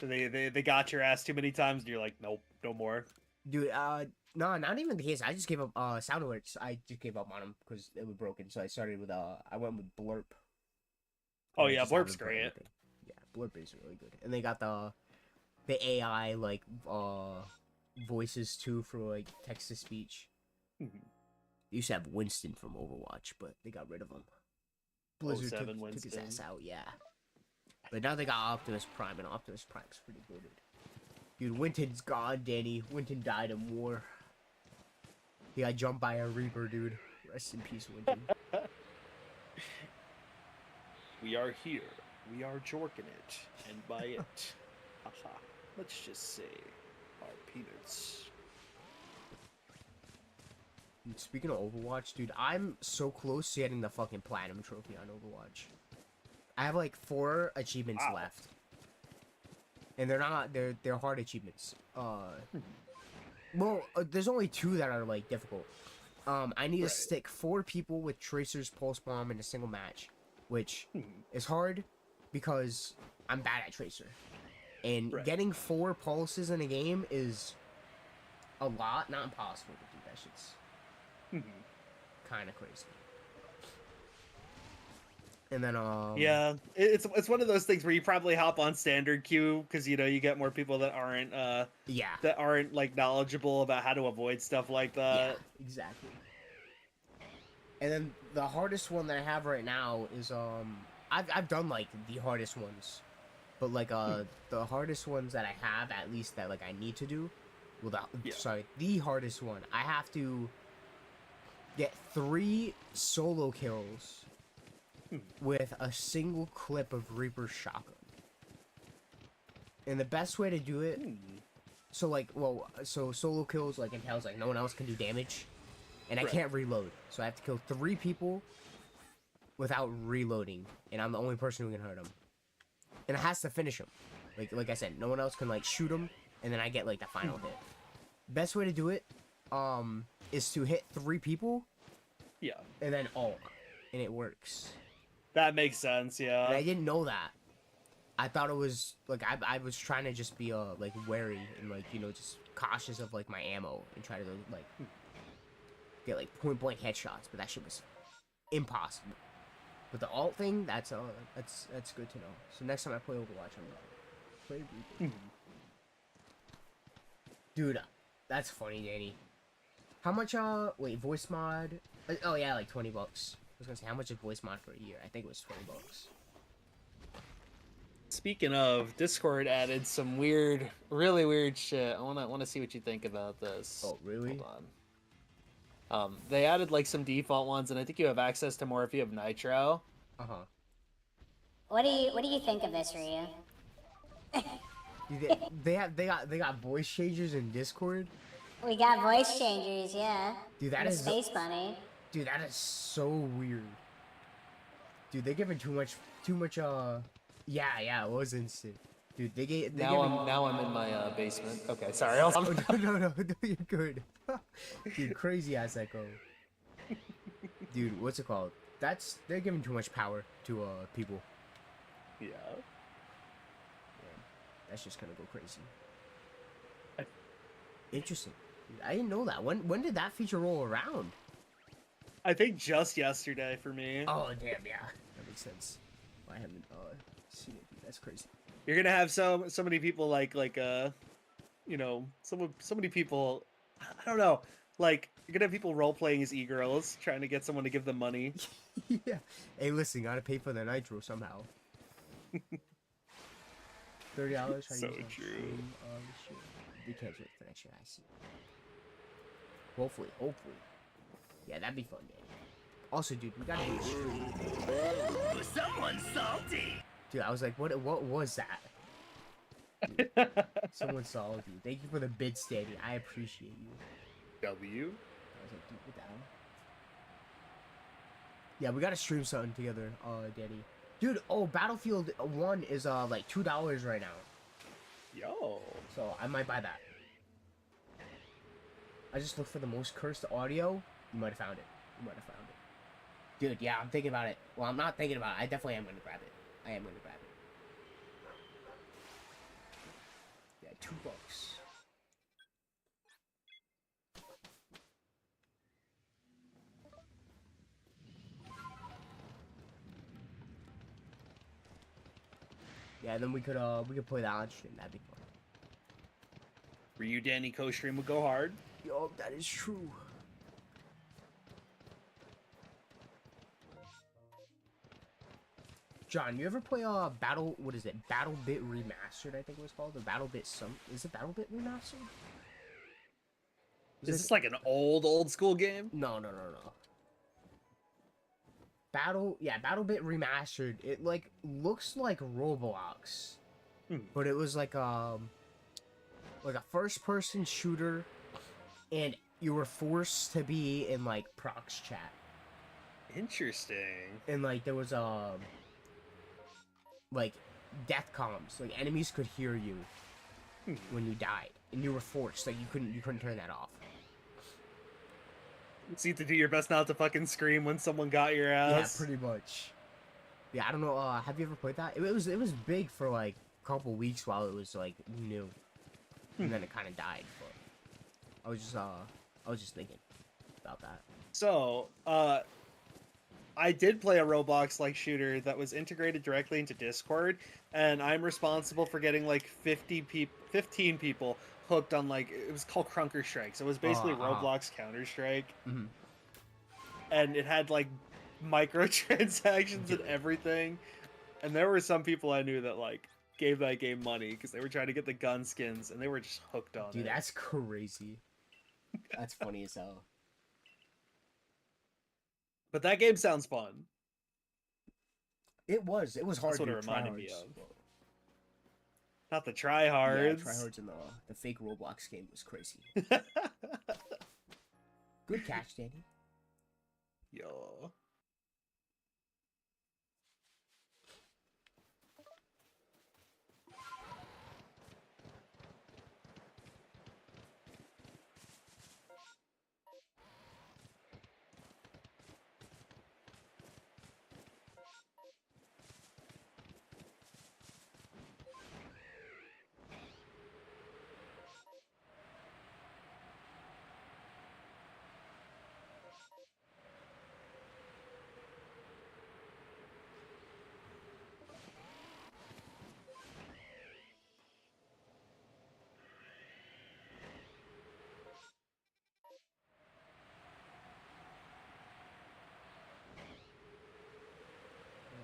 They got your ass too many times and you're like, nope, no more. Dude, no, not even the case. I just gave up sound alerts. I just gave up on them because they were broken. So I started with I went with Blurp. Oh yeah, Blurp's great. Yeah, Blurp is really good. And they got the AI like voices too for like text to speech. They used to have Winston from Overwatch, but they got rid of him. Blizzard took his ass out, yeah. But now they got Optimus Prime, and Optimus Prime's pretty good. Dude, Winton's gone, Danny. Winton died in war. He got jumped by a Reaper, dude. Rest in peace, Winton. We are here. We are jorking it. And by it, haha, let's just say our peanuts. Dude, speaking of Overwatch, dude, I'm so close to getting the fucking Platinum Trophy on Overwatch. I have like 4 achievements left. And they're hard achievements. Well, there's only 2 that are like difficult. I need to stick 4 people with Tracer's Pulse Bomb in a single match, which is hard because I'm bad at Tracer. And getting 4 pulses in a game is a lot, not impossible to do. That shit's kind of crazy. And then yeah, it's one of those things where you probably hop on standard queue because you get more people that aren't like knowledgeable about how to avoid stuff like that. Yeah, exactly. And then the hardest one that I have right now is I've done like the hardest ones, but like the hardest ones that I have, at least that like I need to do, the hardest one, I have to get 3 solo kills with a single clip of Reaper's shotgun. And the best way to do it, so solo kills like entails like no one else can do damage, and I can't reload, so I have to kill 3 people without reloading, and I'm the only person who can hurt them, and it has to finish them. Like I said, no one else can like shoot them, and then I get like the final hit. Best way to do it, is to hit 3 people, and then ult, and it works. That makes sense, yeah. And I didn't know that. I thought it was like I was trying to just be like wary and like just cautious of like my ammo and try to like get like point blank headshots, but that shit was impossible. But the alt thing, that's good to know. So next time I play Overwatch, I'm gonna play Reaper. Dude, that's funny, Danny. How much voice mod? Oh yeah, like $20. I was gonna say, how much is voice mod for a year? I think it was $20. Speaking of, Discord added some really weird shit. I wanna see what you think about this. Oh really? Hold on. They added like some default ones, and I think you have access to more if you have Nitro. What do you think of this, Ryu? they got voice changers in Discord. We got voice changers, yeah. Dude, that And the is Space Bunny. Dude, that is so weird. Dude, they're giving too much yeah, it was instant. Dude, they gave Now I'm in my basement. Okay, sorry. Oh, no, you're good. Dude, crazy ass echo. Dude, what's it called? They're giving too much power to people. Yeah. That's just gonna go crazy. Interesting. Dude, I didn't know that. When did that feature roll around? I think just yesterday for me. Oh damn, yeah. That makes sense. I haven't seen it. Dude, that's crazy. You're gonna have so many people like you know, so many people. I don't know. Like you're gonna have people role playing as e-girls, trying to get someone to give them money. Yeah. Hey, listen, gotta pay for the nitro somehow. $30. So true. They can't do it for next year. I see. Hopefully. Yeah, that'd be fun, man. Also, dude, we gotta do a stream. Someone's salty. Dude, I was like, what was that? Dude, someone salty. Thank you for the bid, Steady. I appreciate you. W. I was like, dude, what the hell? Yeah, we gotta stream something together, Danny. Dude, oh, Battlefield 1 is like $2 right now. Yo. So I might buy that. I just looked for the most cursed audio. You might have found it. Dude, yeah, I'm thinking about it. Well, I'm not thinking about it. I definitely am gonna grab it. I am gonna grab it. Yeah, $2. Yeah, then we could play that on stream. That'd be fun. Ryu Danny co-stream would go hard. Yo, that is true. John, you ever play what is it? Battle Bit Remastered, I think it was called. The Battle Bit is it Battle Bit Remastered? Is this like an old school game? No. Battle Bit Remastered. It like looks like Roblox. But it was like a first person shooter, and you were forced to be in like prox chat. Interesting. And like there was like death comms, like enemies could hear you when you died, and you were forced, like you couldn't turn that off. So you have to do your best not to fucking scream when someone got your ass. Yeah, pretty much. Yeah, I don't know. Have you ever played that? It was big for like a couple weeks while it was like new, and then it kind of died. But I was just thinking about that. So, I did play a Roblox-like shooter that was integrated directly into Discord, and I'm responsible for getting like 15 people hooked on like, it was called Crunker Strike. So it was basically Roblox Counter-Strike. Mm-hmm. And it had like microtransactions and everything. And there were some people I knew that like gave that game money because they were trying to get the gun skins and they were just hooked on it. Dude, that's crazy. That's funny as hell. But that game sounds fun. It was hard. That's what to it reminded me tryhards. of. Not the tryhards. Yeah, tryhards in the fake Roblox game was crazy. Good catch, Danny. Yo.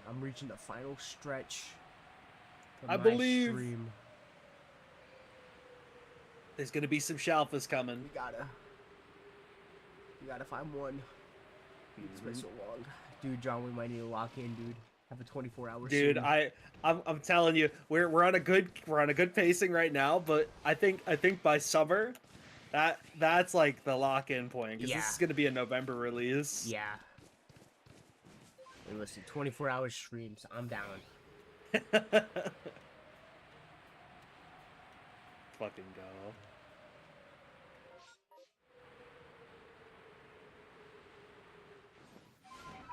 I'm reaching the final stretch. Of I my believe. Stream. There's gonna be some Shalphas coming. We gotta find one. It's been so long, dude. John, we might need to lock in, dude. Have a 24-hour. Dude, stream. I'm telling you, we're on a good pacing right now. But I think by summer, That's like the lock-in point, because Yeah. this is gonna be a November release. Yeah. Hey, listen, 24-hour streams. I'm down. Fucking go.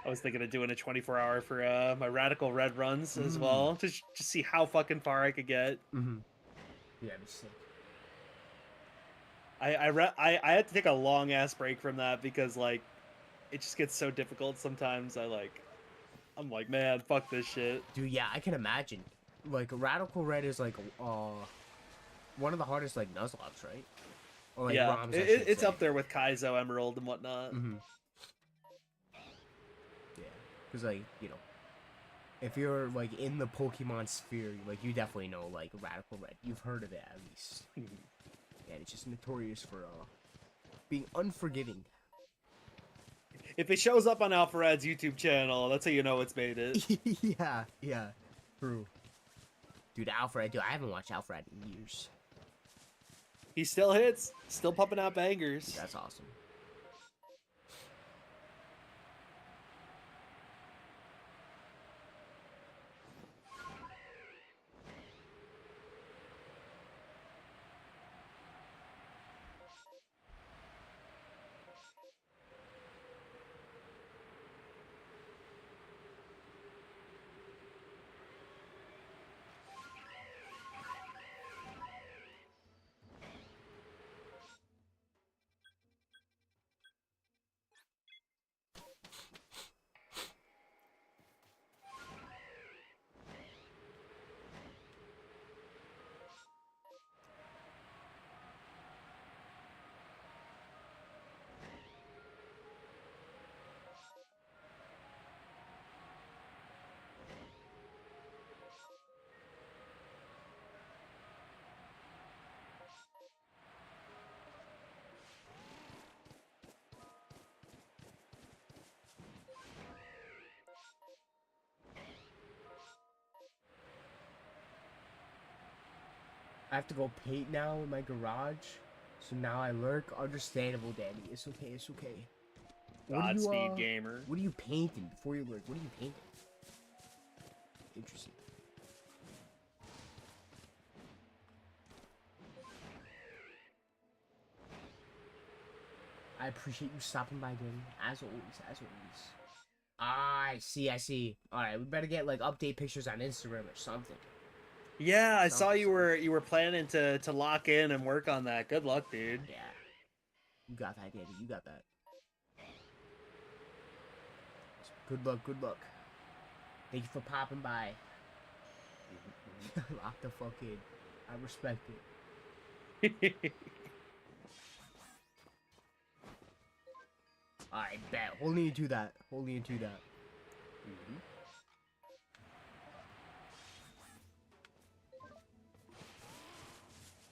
I was thinking of doing a 24-hour for my Radical Red runs as well, to just see how fucking far I could get. Mm-hmm. Yeah, it'd be sick. I had to take a long ass break from that because like it just gets so difficult sometimes. I'm like, man, fuck this shit. Dude, yeah, I can imagine. Like, Radical Red is like one of the hardest like Nuzlocke, right? Or like Yeah, ROMs, I should it's say. up there with Kaizo, Emerald, and whatnot. Mm-hmm. Yeah, because like, you know, if you're like in the Pokemon sphere, like you definitely know like Radical Red. You've heard of it at least. Yeah, it's just notorious for being unforgiving. If it shows up on Alpharad's YouTube channel, that's how you know it's made it. yeah, true. Dude, Alfred, dude, I haven't watched Alfred in years. He still hits, still pumping out bangers. That's awesome. I have to go paint now in my garage. So now I lurk. Understandable, Danny. It's okay, it's okay. Godspeed, gamer. What are you painting before you lurk? What are you painting? Interesting. I appreciate you stopping by, Danny. As always, as always. Ah, I see. Alright, we better get like update pictures on Instagram or something. Yeah, I saw you were planning to lock in and work on that. Good luck, dude. Yeah. You got that, Danny. You got that. Good luck, good luck. Thank you for popping by. Lock the fuck in. I respect it. Alright, bet. Holding you to that. Holding you to that.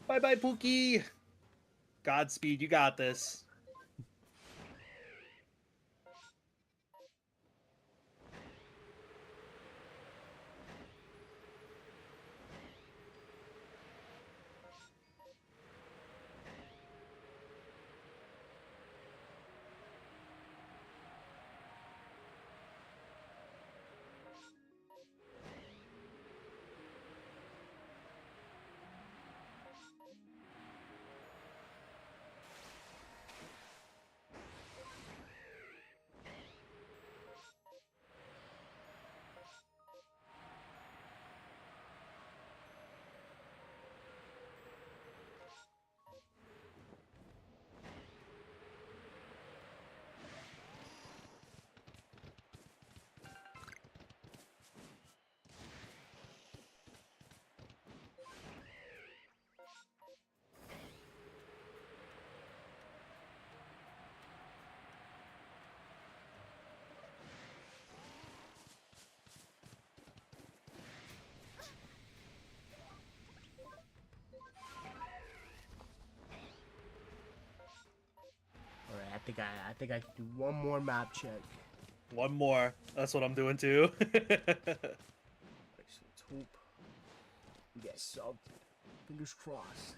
Bye-bye, Pookie. Godspeed, you got this. Alright, I think I can do one more map check. One more. That's what I'm doing too. Alright, so let's hope we get subbed. Fingers crossed.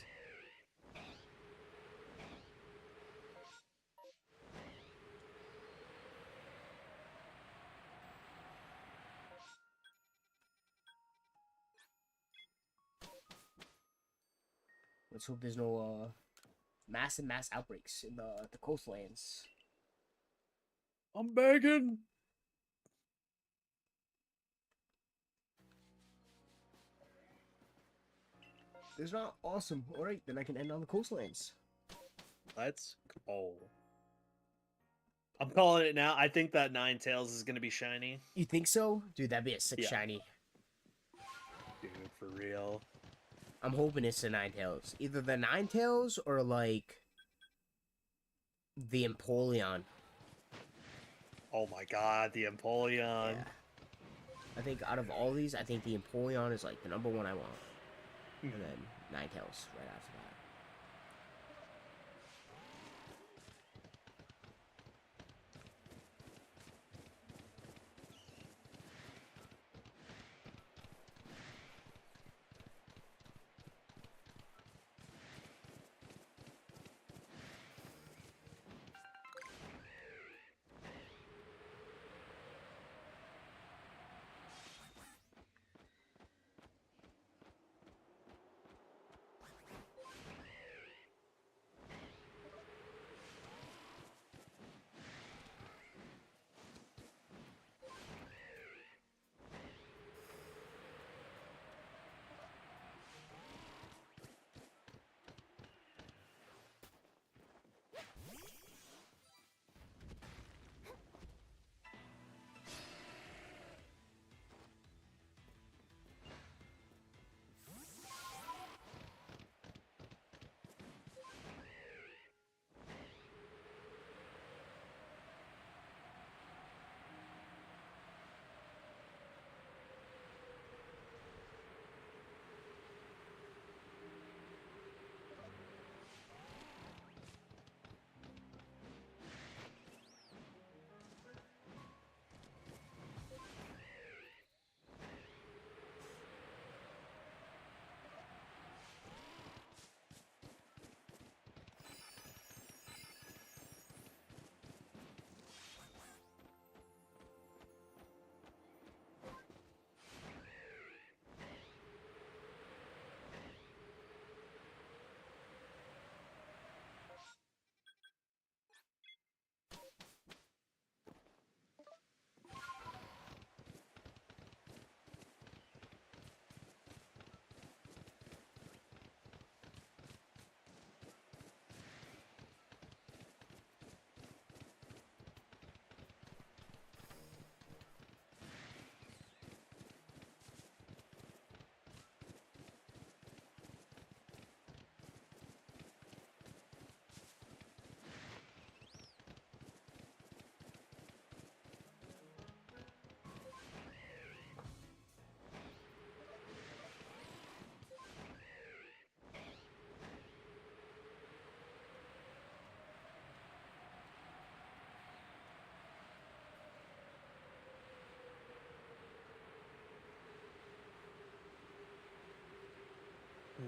Let's hope there's no mass outbreaks in the coastlands. I'm begging. There's not awesome. All right, then I can end on the coastlands. Let's go. I'm calling it now. I think that Ninetales is gonna be shiny. You think so, dude? That'd be a sick Yeah. shiny. Dude, for real. I'm hoping it's the Ninetales. Either the Ninetales or like the Empoleon. Oh my god, the Empoleon. Yeah. I think out of all these, I think the Empoleon is like the number one I want. And then Ninetales right after that.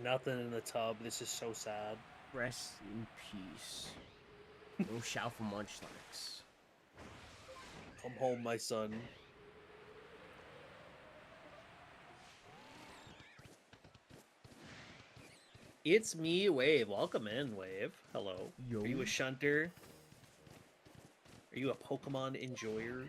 Nothing in the tub. This is so sad. Rest in peace. No Shalpha Munchlax. Come home, my son. It's me, Wave. Welcome in, Wave. Hello. Yo. Are you a shunter? Are you a Pokemon enjoyer?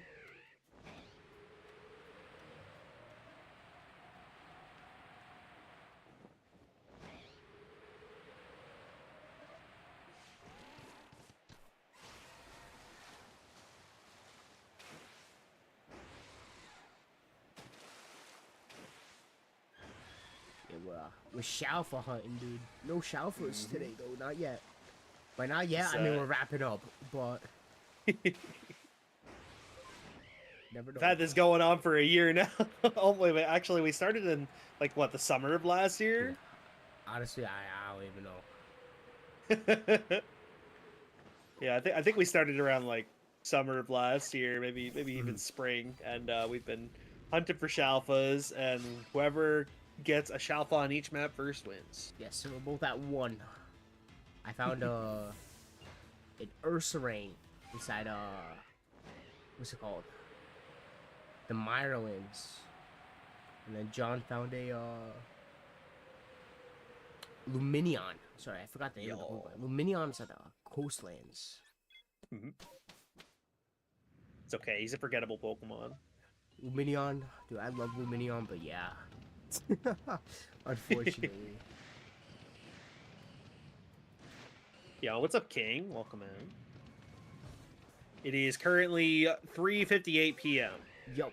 Yeah, we're Shalpha hunting, dude. No Shalphas today, though. Not yet. By not yet, I mean we're wrapping up, but never know. I've had this going on for a year now. Oh wait, actually, we started in like what, the summer of last year. Honestly, I don't even know. Yeah, I think we started around like summer of last year, maybe even spring, and we've been hunting for Shalphas, and whoever gets a Shalpha on each map first wins. Yes, so we're both at 1. I found an Ursaring inside what's it called? The Mirelins. And then John found a Luminion. Sorry, I forgot the name of the Yo. Pokemon. Luminion's at the coastlands. It's okay. He's a forgettable Pokemon. Luminion, dude, I love Luminion, but yeah. Unfortunately. Yo, what's up, King? Welcome in. It is currently 3:58 p.m. Yup.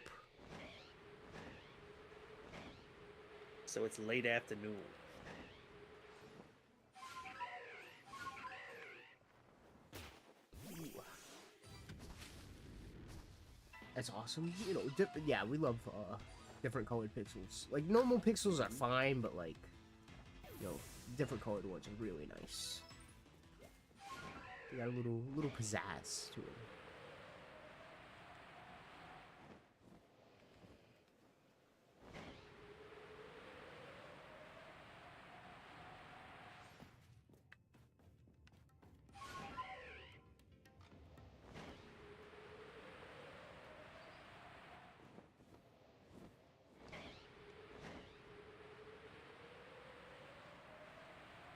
So it's late afternoon. That's awesome. You know, yeah, we love different colored pixels. Like, normal pixels are fine, but like, you know, different colored ones are really nice. They got a little pizzazz to it.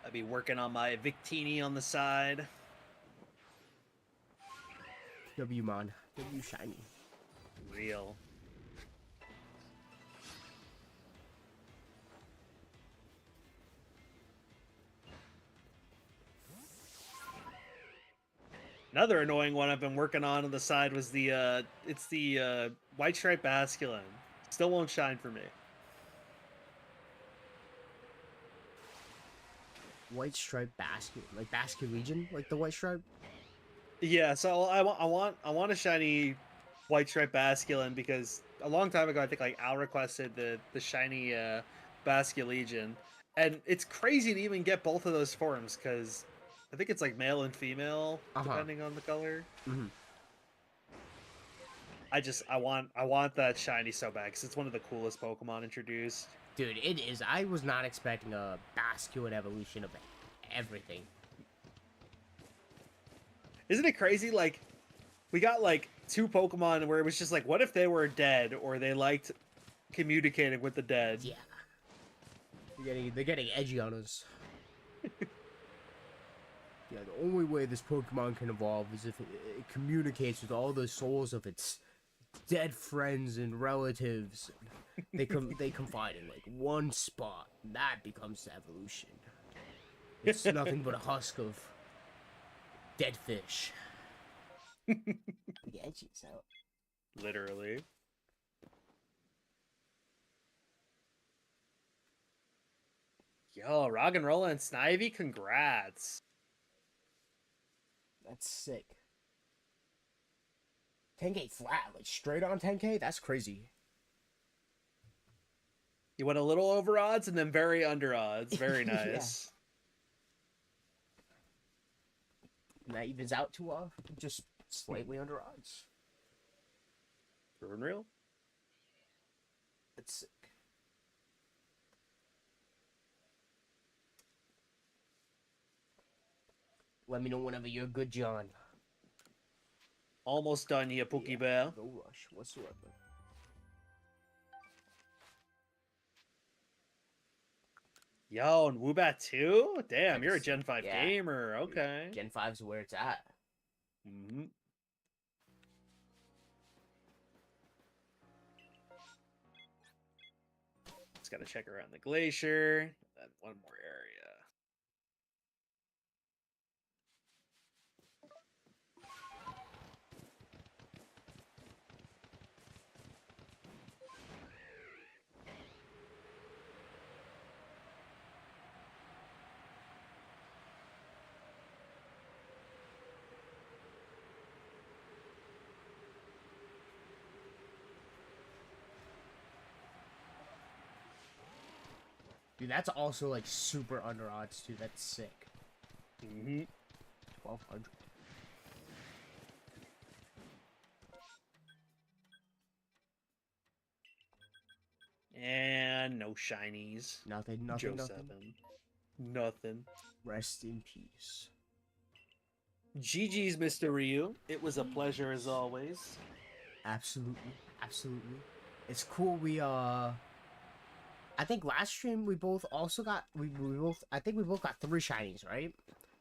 I'd be working on my Victini on the side. W-Mon. W shiny. Real. Another annoying one I've been working on the side was the White Stripe Basculin. Still won't shine for me. White stripe basket, like basket legion, like the white stripe. Yeah, so I want a shiny White Stripe Basculin because a long time ago I think like Al requested the shiny Basket Legion, and it's crazy to even get both of those forms because I think it's like male and female depending on the color. Mm-hmm. I want that shiny so bad because it's one of the coolest Pokemon introduced. Dude, it is. I was not expecting a basculin evolution of everything. Isn't it crazy? Like, we got like 2 Pokemon where it was just like, what if they were dead or they liked communicating with the dead? Yeah. They're getting edgy on us. Yeah, the only way this Pokemon can evolve is if it communicates with all the souls of its dead friends and relatives. They confide in like one spot. That becomes the evolution. It's nothing but a husk of dead fish. Yeah, cheese out. Literally. Yo, Rock and Roll and Snivy, congrats. That's sick. 10K flat, like straight on 10K? That's crazy. You went a little over odds and then very under odds. Very nice. And that evens out to just slightly under odds. Unreal. That's sick. Let me know whenever you're good, John. Almost done here, Pookie Bear. No rush whatsoever. Yo, and Woobat 2? Damn, you're a Gen 5 Yeah. gamer. Okay. Gen 5's where it's at. Mm-hmm. Just gotta check around the glacier. Then one more area. Dude, that's also like super under odds too. That's sick. Mm-hmm. 1200. And no shinies. Nothing. Joe 7. Nothing. Rest in peace. GG's, Mr. Ryu. It was a pleasure as always. Absolutely. It's cool I think last stream we both also got we both I think we both got 3 shinies, right?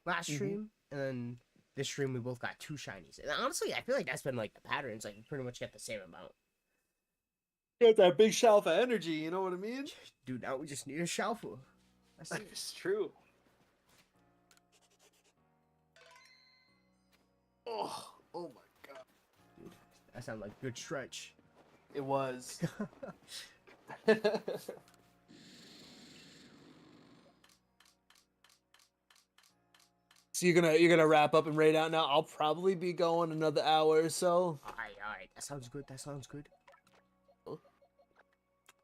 Last stream, and then this stream we both got 2 shinies. And honestly, I feel like that's been like the pattern. It's like we pretty much get the same amount. Get that big Shalpha energy, you know what I mean? Dude, now we just need a Shalpha. That's it. It's true. Oh my god. Dude, that sounded like a good stretch. It was. So you're gonna wrap up and raid out now? I'll probably be going another hour or so. Alright. That sounds good. That sounds good.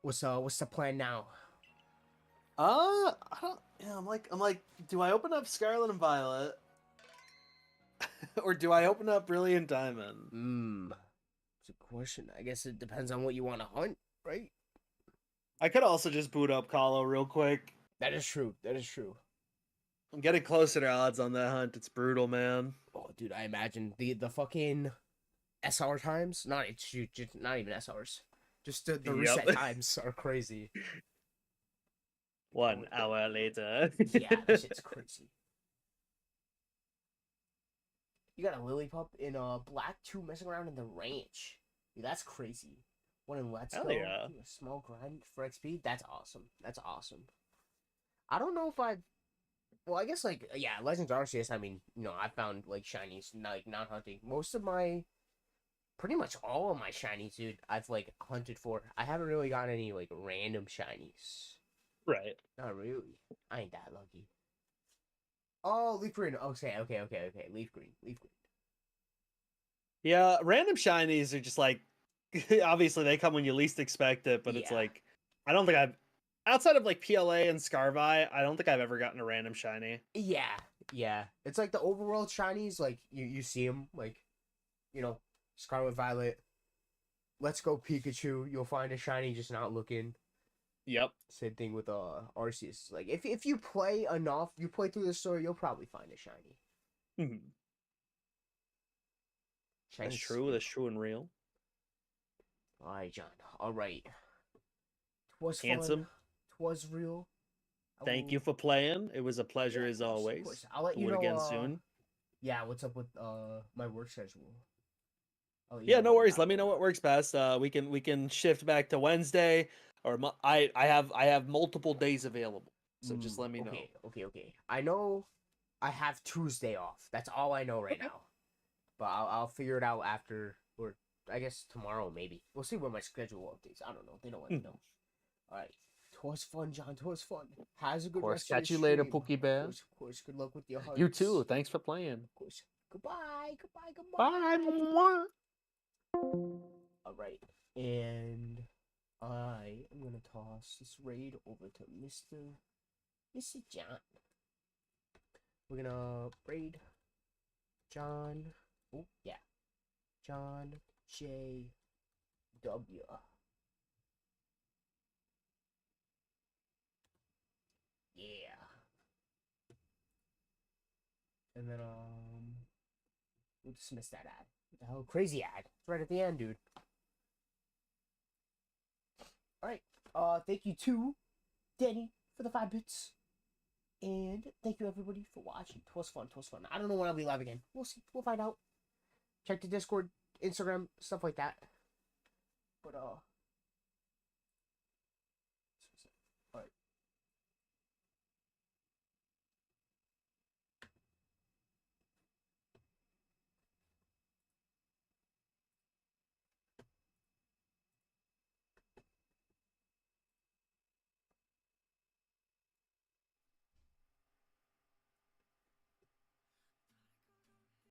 What's the plan now? I don't. Yeah, I'm like, do I open up Scarlet and Violet, or do I open up Brilliant Diamond? It's a question. I guess it depends on what you want to hunt, right? I could also just boot up Kahlo real quick. That is true. That is true. I'm getting closer to odds on that hunt. It's brutal, man. Oh, dude, I imagine the fucking SR times. Not even SRs. Just the reset times are crazy. 1 hour later. Yeah, that shit's crazy. You got a lily pup in black 2 messing around in the ranch. Dude, that's crazy. One in Let's Hell Go. yeah. A small grind for XP. That's awesome. That's awesome. I don't know if I've. Well, I guess like yeah, Legends Arceus. I mean, you know, I found like shinies, like not hunting. Pretty much all of my shinies, dude. I've like hunted for. I haven't really got any like random shinies. Right. Not really. I ain't that lucky. Oh, leaf green. Okay. Leaf green. Yeah, random shinies are just like, obviously they come when you least expect it, but it's Yeah. like, I don't think I've, outside of like PLA and Scarvi, I don't think I've ever gotten a random shiny. Yeah. It's like the overworld shinies. Like you see them, like, you know, Scarlet Violet. Let's Go Pikachu. You'll find a shiny just not looking. Yep. Same thing with Arceus. Like if you play enough, you play through the story, you'll probably find a shiny. Mm-hmm. That's true. That's true and real. All right, John. All right. Twas Handsome. fun. Twas real. Thank you for playing. It was a pleasure as Of always. course. I'll let you Do it know again soon. Yeah, what's up with my work schedule? Yeah, no worries. Let me know what works best. We can shift back to Wednesday, or I have multiple days available. So just let me know. Okay. I know I have Tuesday off. That's all I know right now. But I'll figure it out after, or I guess tomorrow maybe. We'll see when my schedule updates. I don't know. They don't let me know. All right. Twas fun, John. Twas fun. Has a good rest of your Catch you later, stream. Pookie Bear. Of course. Good luck with your hunts. You too. Thanks for playing. Of course. Goodbye. Bye. All right. And I am going to toss this raid over to Mr. John. We're going to raid John. Oh, yeah. John J. W. Yeah. And then, we'll dismiss that ad. What the hell? Crazy ad. It's right at the end, dude. Alright. Thank you to Danny for the 5 bits. And thank you everybody for watching. Twas fun. I don't know when I'll be live again. We'll see. We'll find out. Check the Discord, Instagram, stuff like that. But